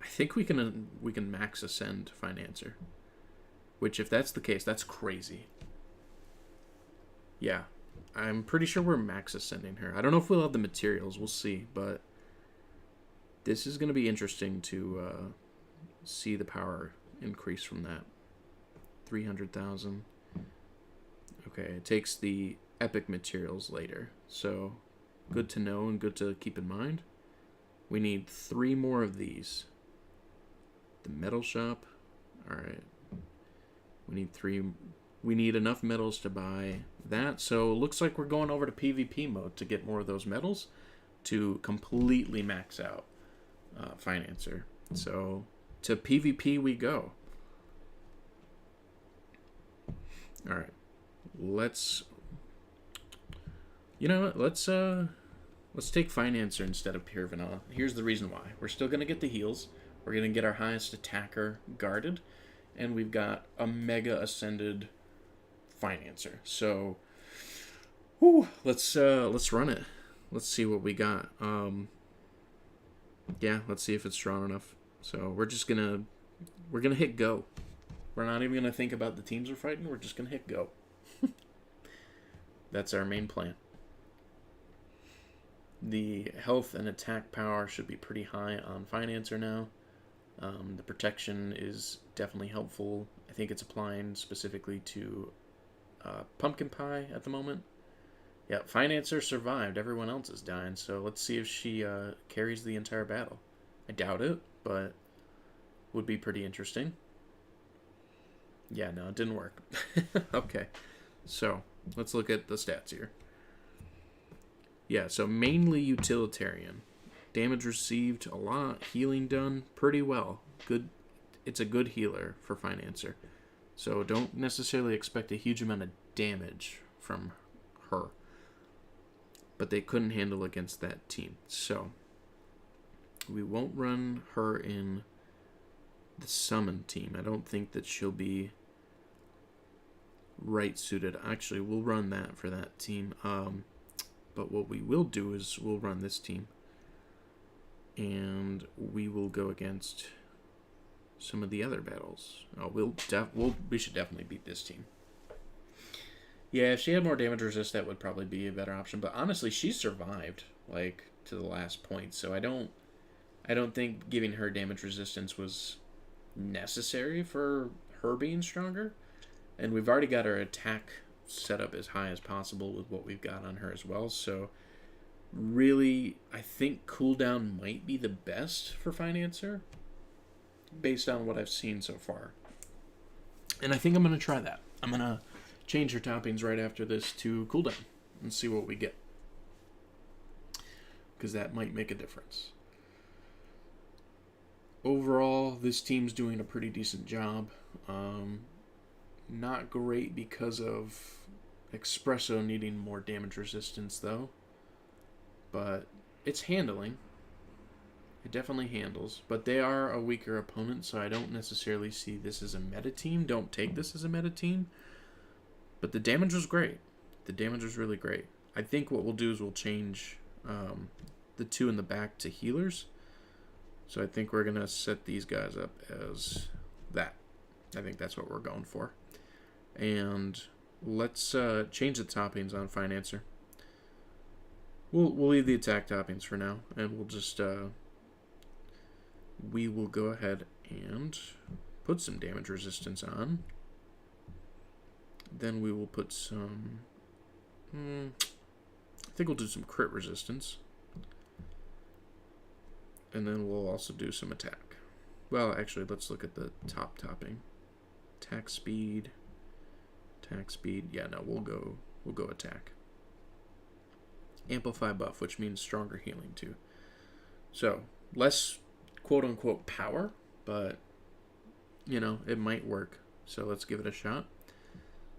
I think we can max ascend Financer. Which, if that's the case, that's crazy. Yeah, I'm pretty sure we're max ascending her. I don't know if we'll have the materials. We'll see, but this is going to be interesting to see the power increase from that. 300,000. Okay, it takes the epic materials later. So, good to know and good to keep in mind. We need 3 more of these. The metal shop. Alright. We need 3. We need enough metals to buy that. So, it looks like we're going over to PvP mode to get more of those metals to completely max out Financer. So, to PvP we go. Alright. You know what? Let's take Financer instead of Pure Vanilla. Here's the reason why. We're still going to get the heals. We're going to get our highest attacker guarded. And we've got a mega ascended Financer. So, whew, let's run it. Let's see what we got. Yeah, let's see if it's strong enough. So we're gonna hit go. We're not even gonna think about the teams we're fighting. We're just gonna hit go. That's our main plan. The health and attack power should be pretty high on Financer now. The protection is definitely helpful. I think it's applying specifically to Pumpkin Pie at the moment. Yeah, Financer survived. Everyone else is dying, so let's see if she carries the entire battle. I doubt it, but would be pretty interesting. Yeah, no, it didn't work. Okay, so let's look at the stats here. Yeah, so mainly utilitarian. Damage received a lot. Healing done pretty well. Good. It's a good healer for Financer. So don't necessarily expect a huge amount of damage from her. But they couldn't handle against that team. So we won't run her in the summon team. I don't think that she'll be right suited. Actually, we'll run that for that team. But what we will do is we'll run this team. And we will go against some of the other battles. We should definitely beat this team. Yeah, if she had more damage resist, that would probably be a better option. But honestly, she survived like to the last point, so I don't think giving her damage resistance was necessary for her being stronger. And we've already got her attack set up as high as possible with what we've got on her as well. So really, I think cooldown might be the best for Financer based on what I've seen so far. And I think I'm going to try that. I'm going to change her toppings right after this to cooldown and see what we get. Because that might make a difference. Overall, this team's doing a pretty decent job. Not great because of Espresso needing more damage resistance, though. But it's handling. It definitely handles. But they are a weaker opponent, so I don't necessarily see this as a meta team. Don't take this as a meta team. But the damage was great. The damage was really great. I think what we'll do is we'll change the two in the back to healers. So I think we're going to set these guys up as that. I think that's what we're going for. And let's change the toppings on Financer. We'll leave the attack toppings for now, and we'll just we will go ahead and put some damage resistance on. Then we will put some. I think we'll do some crit resistance, and then we'll also do some attack. Well, actually, let's look at the top topping. Attack speed. Yeah, no, we'll go attack. Amplify buff, which means stronger healing too. So less quote unquote power, but you know, it might work. So let's give it a shot.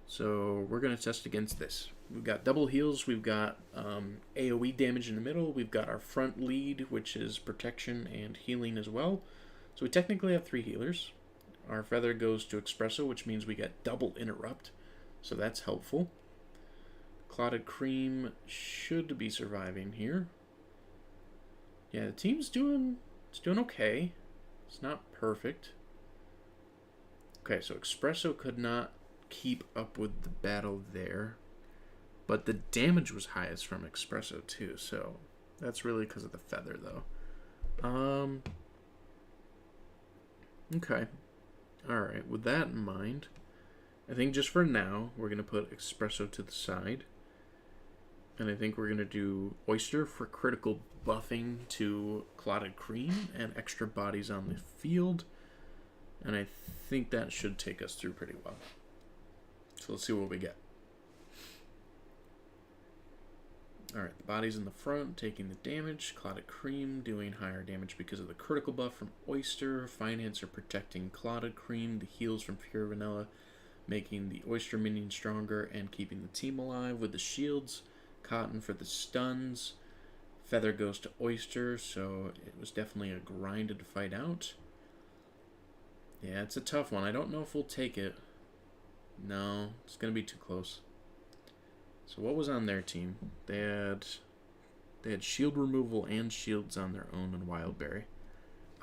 So we're gonna test against this. We've got double heals. We've got AoE damage in the middle. We've got our front lead, which is protection and healing as well. So we technically have 3 healers. Our feather goes to Espresso, which means we get double interrupt. So that's helpful. Clotted Cream should be surviving here. Yeah, the team's doing okay. It's not perfect. Okay, so Espresso could not keep up with the battle there. But the damage was highest from Espresso too, so that's really because of the feather though. Okay. Alright, with that in mind, I think just for now, we're going to put Espresso to the side. And I think we're going to do Oyster for critical buffing to Clotted Cream and extra bodies on the field. And I think that should take us through pretty well. So let's see what we get. Alright, the bodies in the front taking the damage. Clotted Cream doing higher damage because of the critical buff from Oyster. Financer protecting Clotted Cream. The heals from Pure Vanilla making the Oyster minion stronger and keeping the team alive with the shields. Cotton for the stuns. Feather goes to Oyster, so it was definitely a grinded fight out. Yeah, it's a tough one. I don't know if we'll take it. No, it's going to be too close. So what was on their team? They had shield removal and shields on their own and Wildberry.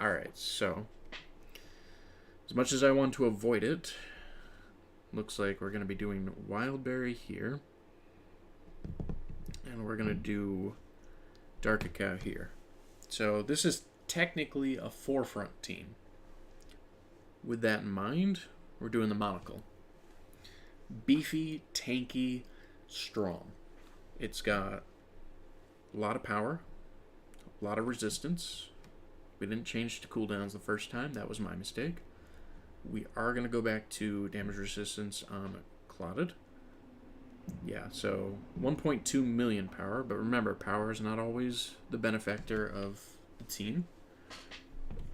Alright, so as much as I want to avoid it, looks like we're going to be doing Wildberry here. And we're going to do Dark Cacao here. So this is technically a forefront team. With that in mind, we're doing the monocle. Beefy, tanky, strong. It's got a lot of power, a lot of resistance. We didn't change to cooldowns the first time. That was my mistake. We are going to go back to damage resistance on Clotted. Yeah, so 1.2 million power, but remember, power is not always the benefactor of the team.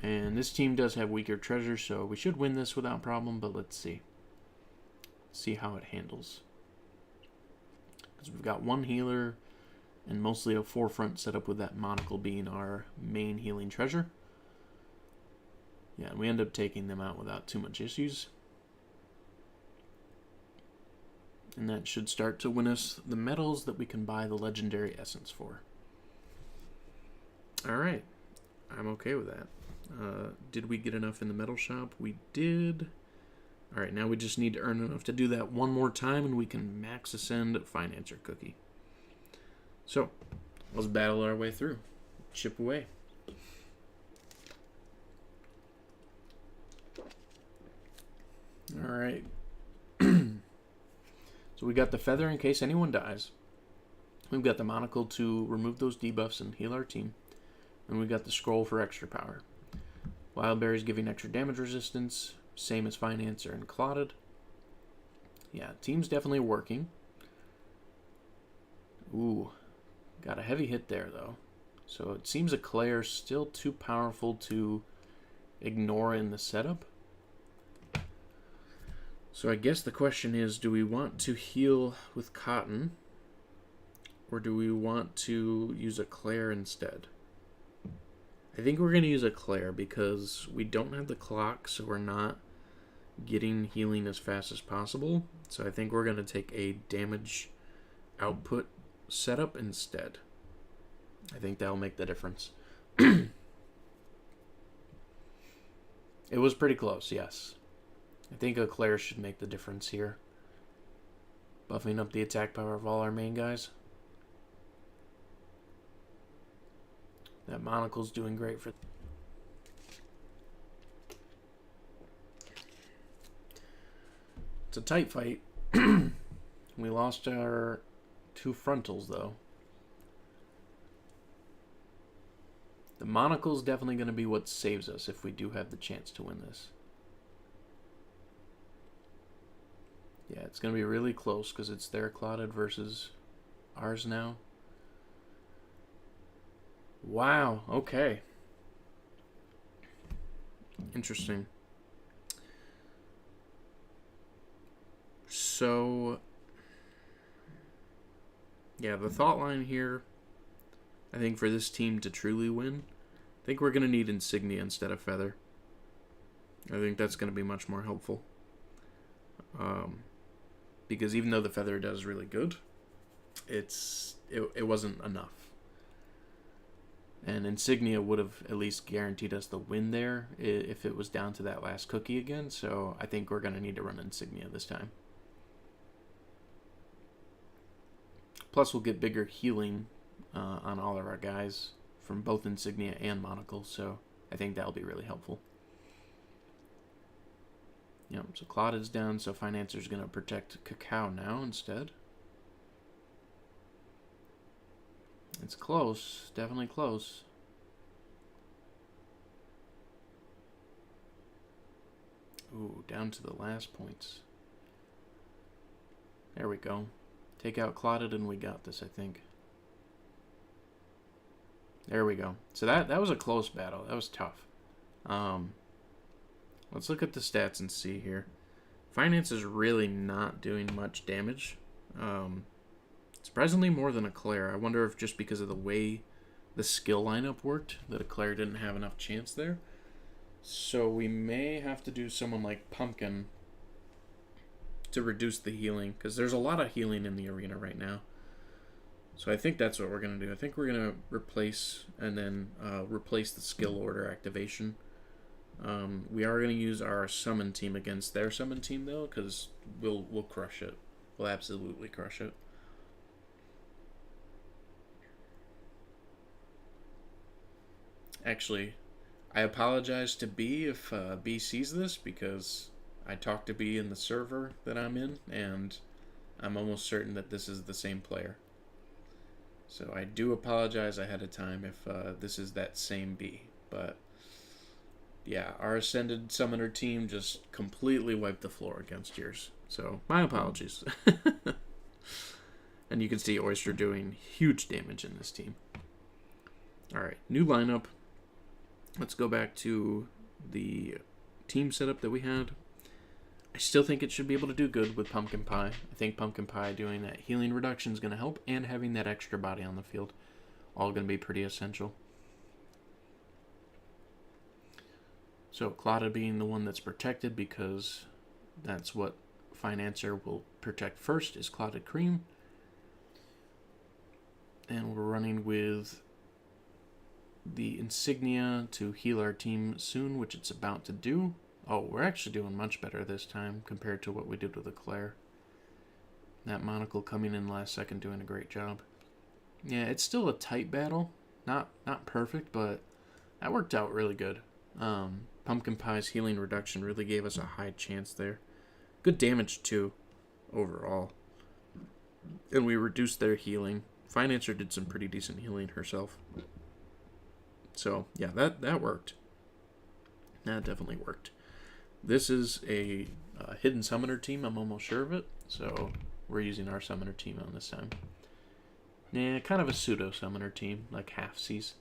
And this team does have weaker treasures, so we should win this without problem, but let's see. See how it handles. Because we've got one healer and mostly a forefront setup with that monocle being our main healing treasure. Yeah, and we end up taking them out without too much issues. And that should start to win us the medals that we can buy the legendary essence for. Alright, I'm okay with that. Did we get enough in the medal shop? We did. Alright, now we just need to earn enough to do that one more time and we can max ascend Financer Cookie. So, let's battle our way through. Chip away. Alright. So we got the feather in case anyone dies. We've got the monocle to remove those debuffs and heal our team. And we got the scroll for extra power. Wildberry's giving extra damage resistance. Same as Financer and Clotted. Yeah, team's definitely working. Ooh. Got a heavy hit there, though. So it seems Eclair's still too powerful to ignore in the setup. So I guess the question is, do we want to heal with cotton, or do we want to use a Claire instead? I think we're going to use a Claire because we don't have the clock, so we're not getting healing as fast as possible. So I think we're going to take a damage output setup instead. I think that'll make the difference. It was pretty close, yes. I think a Claire should make the difference here. Buffing up the attack power of all our main guys. That monocle's doing great for... It's a tight fight. We lost our 2 frontals, though. The monocle's definitely going to be what saves us if we do have the chance to win this. Yeah, it's going to be really close because it's their clotted versus ours now. Wow, okay. Interesting. So, yeah, the thought line here, I think for this team to truly win, I think we're going to need Insignia instead of Feather. I think that's going to be much more helpful. Because even though the Feather does really good, it wasn't enough. And Insignia would have at least guaranteed us the win there if it was down to that last cookie again. So I think we're going to need to run Insignia this time. Plus we'll get bigger healing on all of our guys from both Insignia and Monocle. So I think that'll be really helpful. Yep, so Clotted's down, so Financer's going to protect Cacao now instead. It's close, definitely close. Ooh, down to the last points. There we go. Take out Clotted and we got this, I think. There we go. So that was a close battle. That was tough. Let's look at the stats and see here. Finance is really not doing much damage. Surprisingly more than a Claire. I wonder if just because of the way the skill lineup worked, that a Claire didn't have enough chance there. So we may have to do someone like Pumpkin to reduce the healing, because there's a lot of healing in the arena right now. So I think that's what we're going to do. I think we're going to replace and then replace the skill order activation. We are going to use our summon team against their summon team, though, because we'll crush it. We'll absolutely crush it. Actually, I apologize to B if B sees this, because I talked to B in the server that I'm in, and I'm almost certain that this is the same player. So I do apologize ahead of time if this is that same B. But yeah, our Ascended Summoner team just completely wiped the floor against yours. So my apologies. And you can see Oyster doing huge damage in this team. Alright, new lineup. Let's go back to the team setup that we had. I still think it should be able to do good with Pumpkin Pie. I think Pumpkin Pie doing that healing reduction is going to help, and having that extra body on the field. All going to be pretty essential. So Clotta being the one that's protected, because that's what Financer will protect first, is Clotted Cream. And we're running with the Insignia to heal our team soon, which it's about to do. Oh, we're actually doing much better this time compared to what we did with the Claire. That Monocle coming in last second doing a great job. Yeah, it's still a tight battle. Not perfect, but that worked out really good. Pumpkin Pie's healing reduction really gave us a high chance there. Good damage, too, overall. And we reduced their healing. Financer did some pretty decent healing herself. So, yeah, that worked. That definitely worked. This is a hidden summoner team, I'm almost sure of it. So, we're using our summoner team on this time. Yeah, kind of a pseudo-summoner team, like halfsies.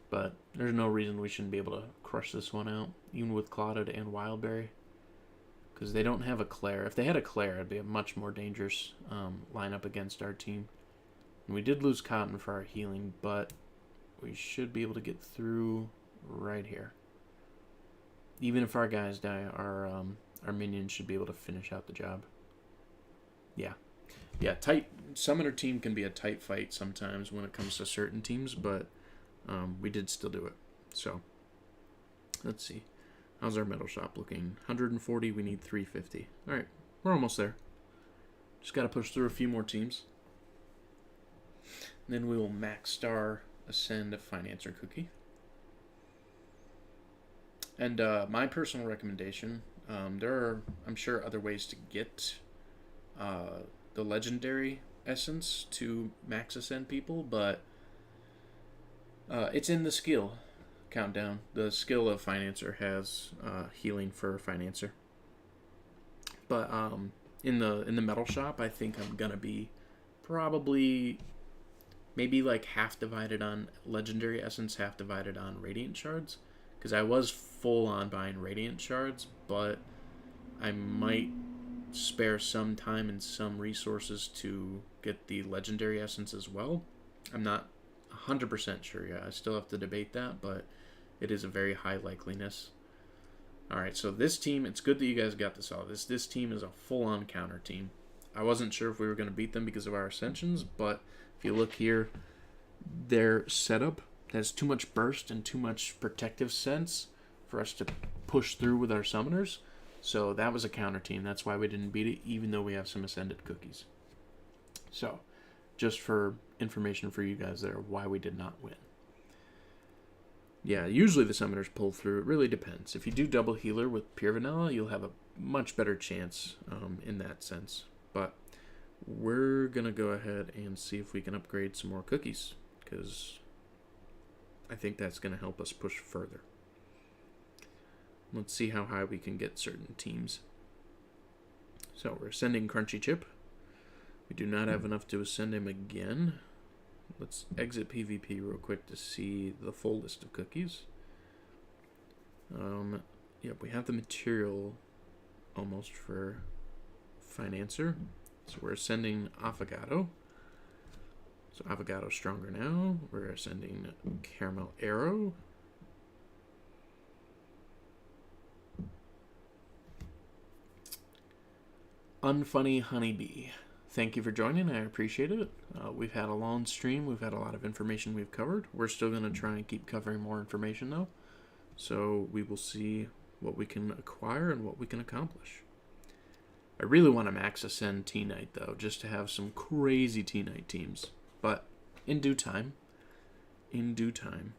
But there's no reason we shouldn't be able to crush this one out, even with Clotted and Wildberry. because they don't have a Claire. If they had a Claire, it'd be a much more dangerous lineup against our team. And we did lose Cotton for our healing, but we should be able to get through right here. Even if our guys die, our minions should be able to finish out the job. Yeah. Yeah, tight. Summoner team can be a tight fight sometimes when it comes to certain teams, but we did still do it. So, let's see. How's our metal shop looking? 140, we need 350. All right, we're almost there. Just got to push through a few more teams. And then we will max star ascend a Financer cookie. And my personal recommendation, there are, I'm sure, other ways to get the legendary essence to max ascend people, but it's in the skill countdown. The skill of Financer has healing for Financer. But in the metal shop, I think I'm gonna be probably maybe like half divided on legendary essence, half divided on radiant shards. Because I was full on buying radiant shards, but I might spare some time and some resources to get the legendary essence as well. I'm not 100% sure yet. I still have to debate that, but it is a very high likeliness. Alright, so this team, it's good that you guys got this all. This team is a full-on counter team. I wasn't sure if we were going to beat them because of our ascensions, but if you look here, their setup has too much burst and too much protective sense for us to push through with our summoners. So that was a counter team. That's why we didn't beat it, even though we have some ascended cookies. So, just for information for you guys there, why we did not win. Yeah, usually the summoners pull through. It really depends. If you do double healer with pure vanilla, you'll have a much better chance in that sense. But we're going to go ahead and see if we can upgrade some more cookies, because I think that's going to help us push further. Let's see how high we can get certain teams. So we're ascending Crunchy Chip. We do not have enough to ascend him again. Let's exit PvP real quick to see the full list of cookies. Yep, we have the material almost for Financer. So we're ascending Affogato. So Affogado's stronger now. We're ascending Caramel Arrow. Unfunny Honeybee. Thank you for joining. I appreciate it. We've had a long stream. We've had a lot of information we've covered. We're still going to try and keep covering more information, though. So we will see what we can acquire and what we can accomplish. I really want to max ascend T-Knight, though, just to have some crazy T-Knight teams. But in due time. In due time.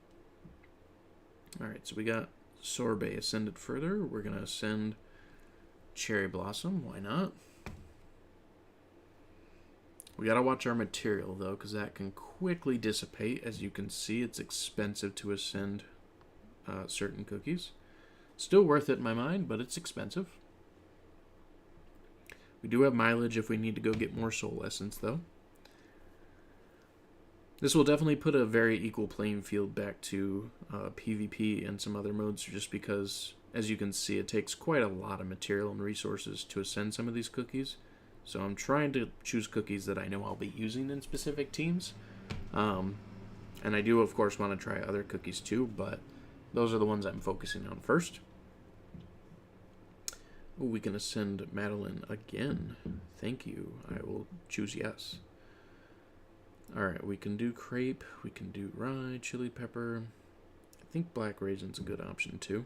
Alright, so we got Sorbet ascended further. We're going to ascend Cherry Blossom. Why not? We gotta watch our material, though, because that can quickly dissipate. As you can see, it's expensive to ascend certain cookies. Still worth it in my mind, but it's expensive. We do have mileage if we need to go get more soul essence, though. This will definitely put a very equal playing field back to PvP and some other modes, just because, as you can see, it takes quite a lot of material and resources to ascend some of these cookies. So I'm trying to choose cookies that I know I'll be using in specific teams. And I do, of course, want to try other cookies too, but those are the ones I'm focusing on first. Ooh, we can ascend Madeline again. Thank you. I will choose yes. Alright, we can do crepe, we can do rye, chili pepper. I think black raisin's a good option too.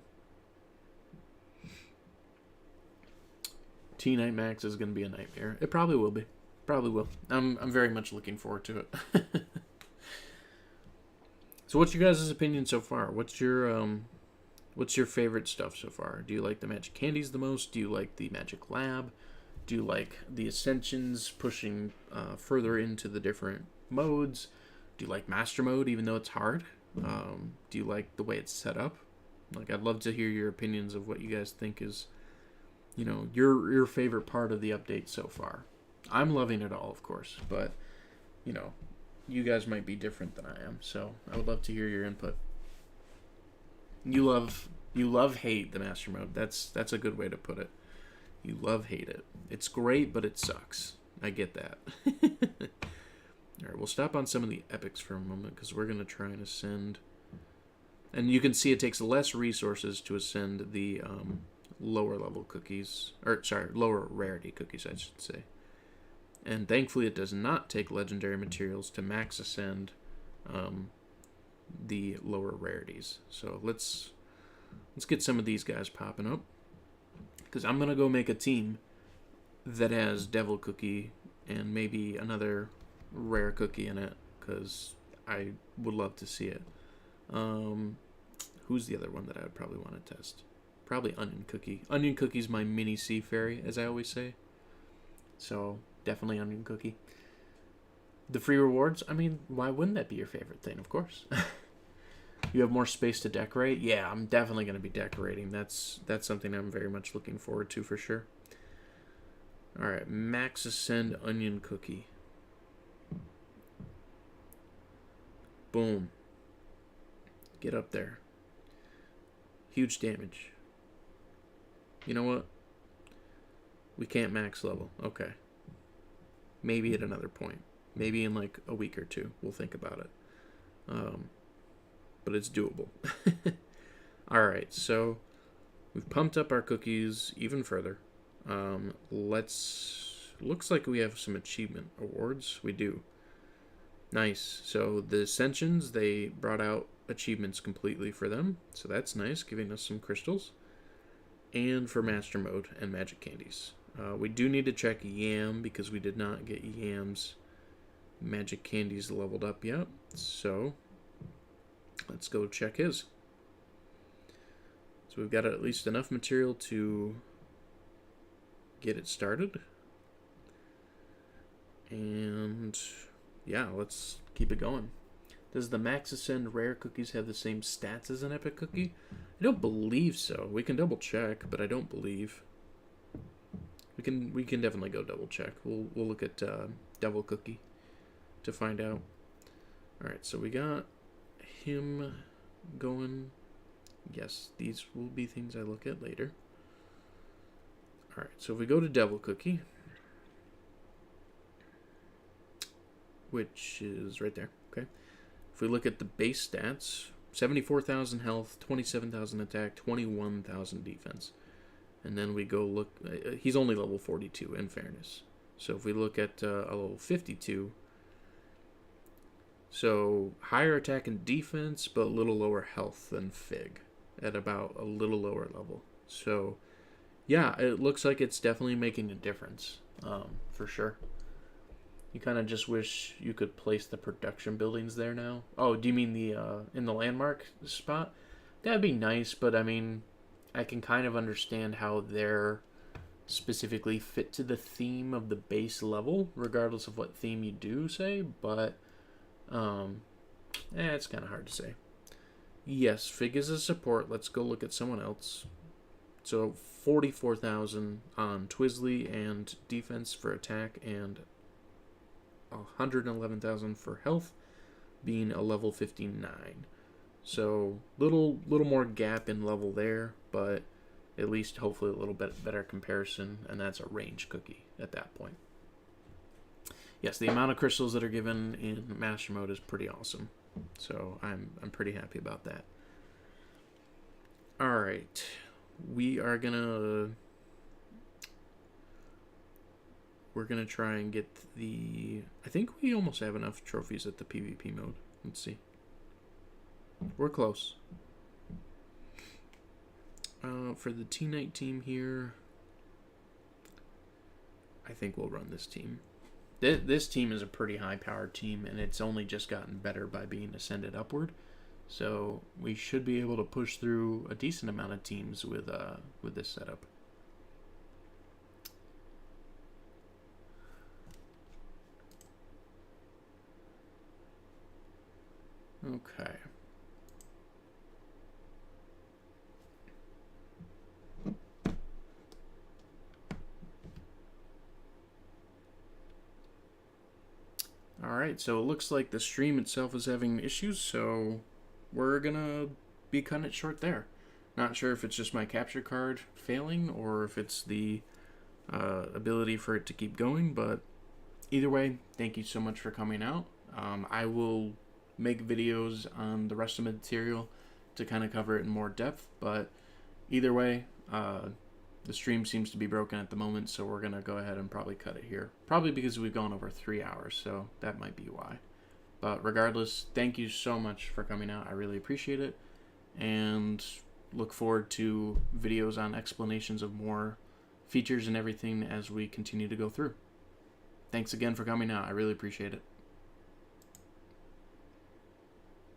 T-Night Max is going to be a nightmare. It probably will be. Probably will. I'm very much looking forward to it. So what's your guys' opinion so far? What's your favorite stuff so far? Do you like the Magic Candies the most? Do you like the Magic Lab? Do you like the Ascensions pushing further into the different modes? Do you like Master Mode even though it's hard? Do you like the way it's set up? Like, I'd love to hear your opinions of what you guys think is, you know, your favorite part of the update so far. I'm loving it all, of course, but, you know, you guys might be different than I am, so I would love to hear your input. You love hate the Master Mode. That's a good way to put it. You love hate it. It's great, but it sucks. I get that. Alright, we'll stop on some of the epics for a moment because we're going to try and ascend. And you can see it takes less resources to ascend the lower level cookies. Or, sorry, lower rarity cookies, I should say. And thankfully it does not take legendary materials to max ascend the lower rarities. So let's get some of these guys popping up. Because I'm going to go make a team that has Devil Cookie and maybe another rare cookie in it. Because I would love to see it. Who's the other one that I would probably want to test? Probably Onion Cookie. Onion Cookie's my mini sea fairy, as I always say. So, definitely Onion Cookie. The free rewards, I mean, why wouldn't that be your favorite thing? Of course. You have more space to decorate? Yeah, I'm definitely going to be decorating. That's something I'm very much looking forward to for sure. Alright, Max Ascend Onion Cookie. Boom. Get up there. Huge damage. You know what? We can't max level. Okay. Maybe at another point. Maybe in like a week or two. We'll think about it. But it's doable. Alright, so we've pumped up our cookies even further. Looks like we have some achievement awards. We do. Nice. So the Ascensions, they brought out achievements completely for them. So that's nice, giving us some crystals. And for Master Mode and Magic Candies. We do need to check Yam because we did not get Yam's Magic Candies leveled up yet. So let's go check his. So we've got at least enough material to get it started. And yeah, let's keep it going. Does the Max Ascend rare cookies have the same stats as an epic cookie? I don't believe so. We can double check, but I don't believe. We can definitely go double check. We'll look at Devil Cookie to find out. All right, so we got him going. Yes, these will be things I look at later. All right, so if we go to Devil Cookie, which is right there, okay. If we look at the base stats, 74,000 health, 27,000 attack, 21,000 defense. And then we go look, he's only level 42 in fairness. So if we look at a level 52, so higher attack and defense, but a little lower health than Fig at about a little lower level. So yeah, it looks like it's definitely making a difference, for sure. You kind of just wish you could place the production buildings there now. Oh, do you mean the in the landmark spot? That'd be nice, but I mean, I can kind of understand how they're specifically fit to the theme of the base level, regardless of what theme you do say, but it's kind of hard to say. Yes, Fig is a support. Let's go look at someone else. So 44,000 on Twizzly and defense for attack, and 111,000 for health, being a level 59. So little more gap in level there, but at least hopefully a little bit better comparison, and that's a range cookie at that point. Yes, the amount of crystals that are given in Master Mode is pretty awesome. So I'm pretty happy about that. All right, we're gonna try and get the. I think we almost have enough trophies at the PvP mode. Let's see. We're close. For the T-Night team here, I think we'll run this team. This team is a pretty high-powered team, and it's only just gotten better by being ascended upward. So we should be able to push through a decent amount of teams with this setup. Okay. Alright, so it looks like the stream itself is having issues, so we're gonna be cutting it short there. Not sure if it's just my capture card failing or if it's the ability for it to keep going. But either way, thank you so much for coming out. I will make videos on the rest of the material to kind of cover it in more depth, but either way, the stream seems to be broken at the moment, so we're going to go ahead and probably cut it here. Probably because we've gone over 3 hours, so that might be why. But regardless, thank you so much for coming out. I really appreciate it, and look forward to videos on explanations of more features and everything as we continue to go through. Thanks again for coming out. I really appreciate it.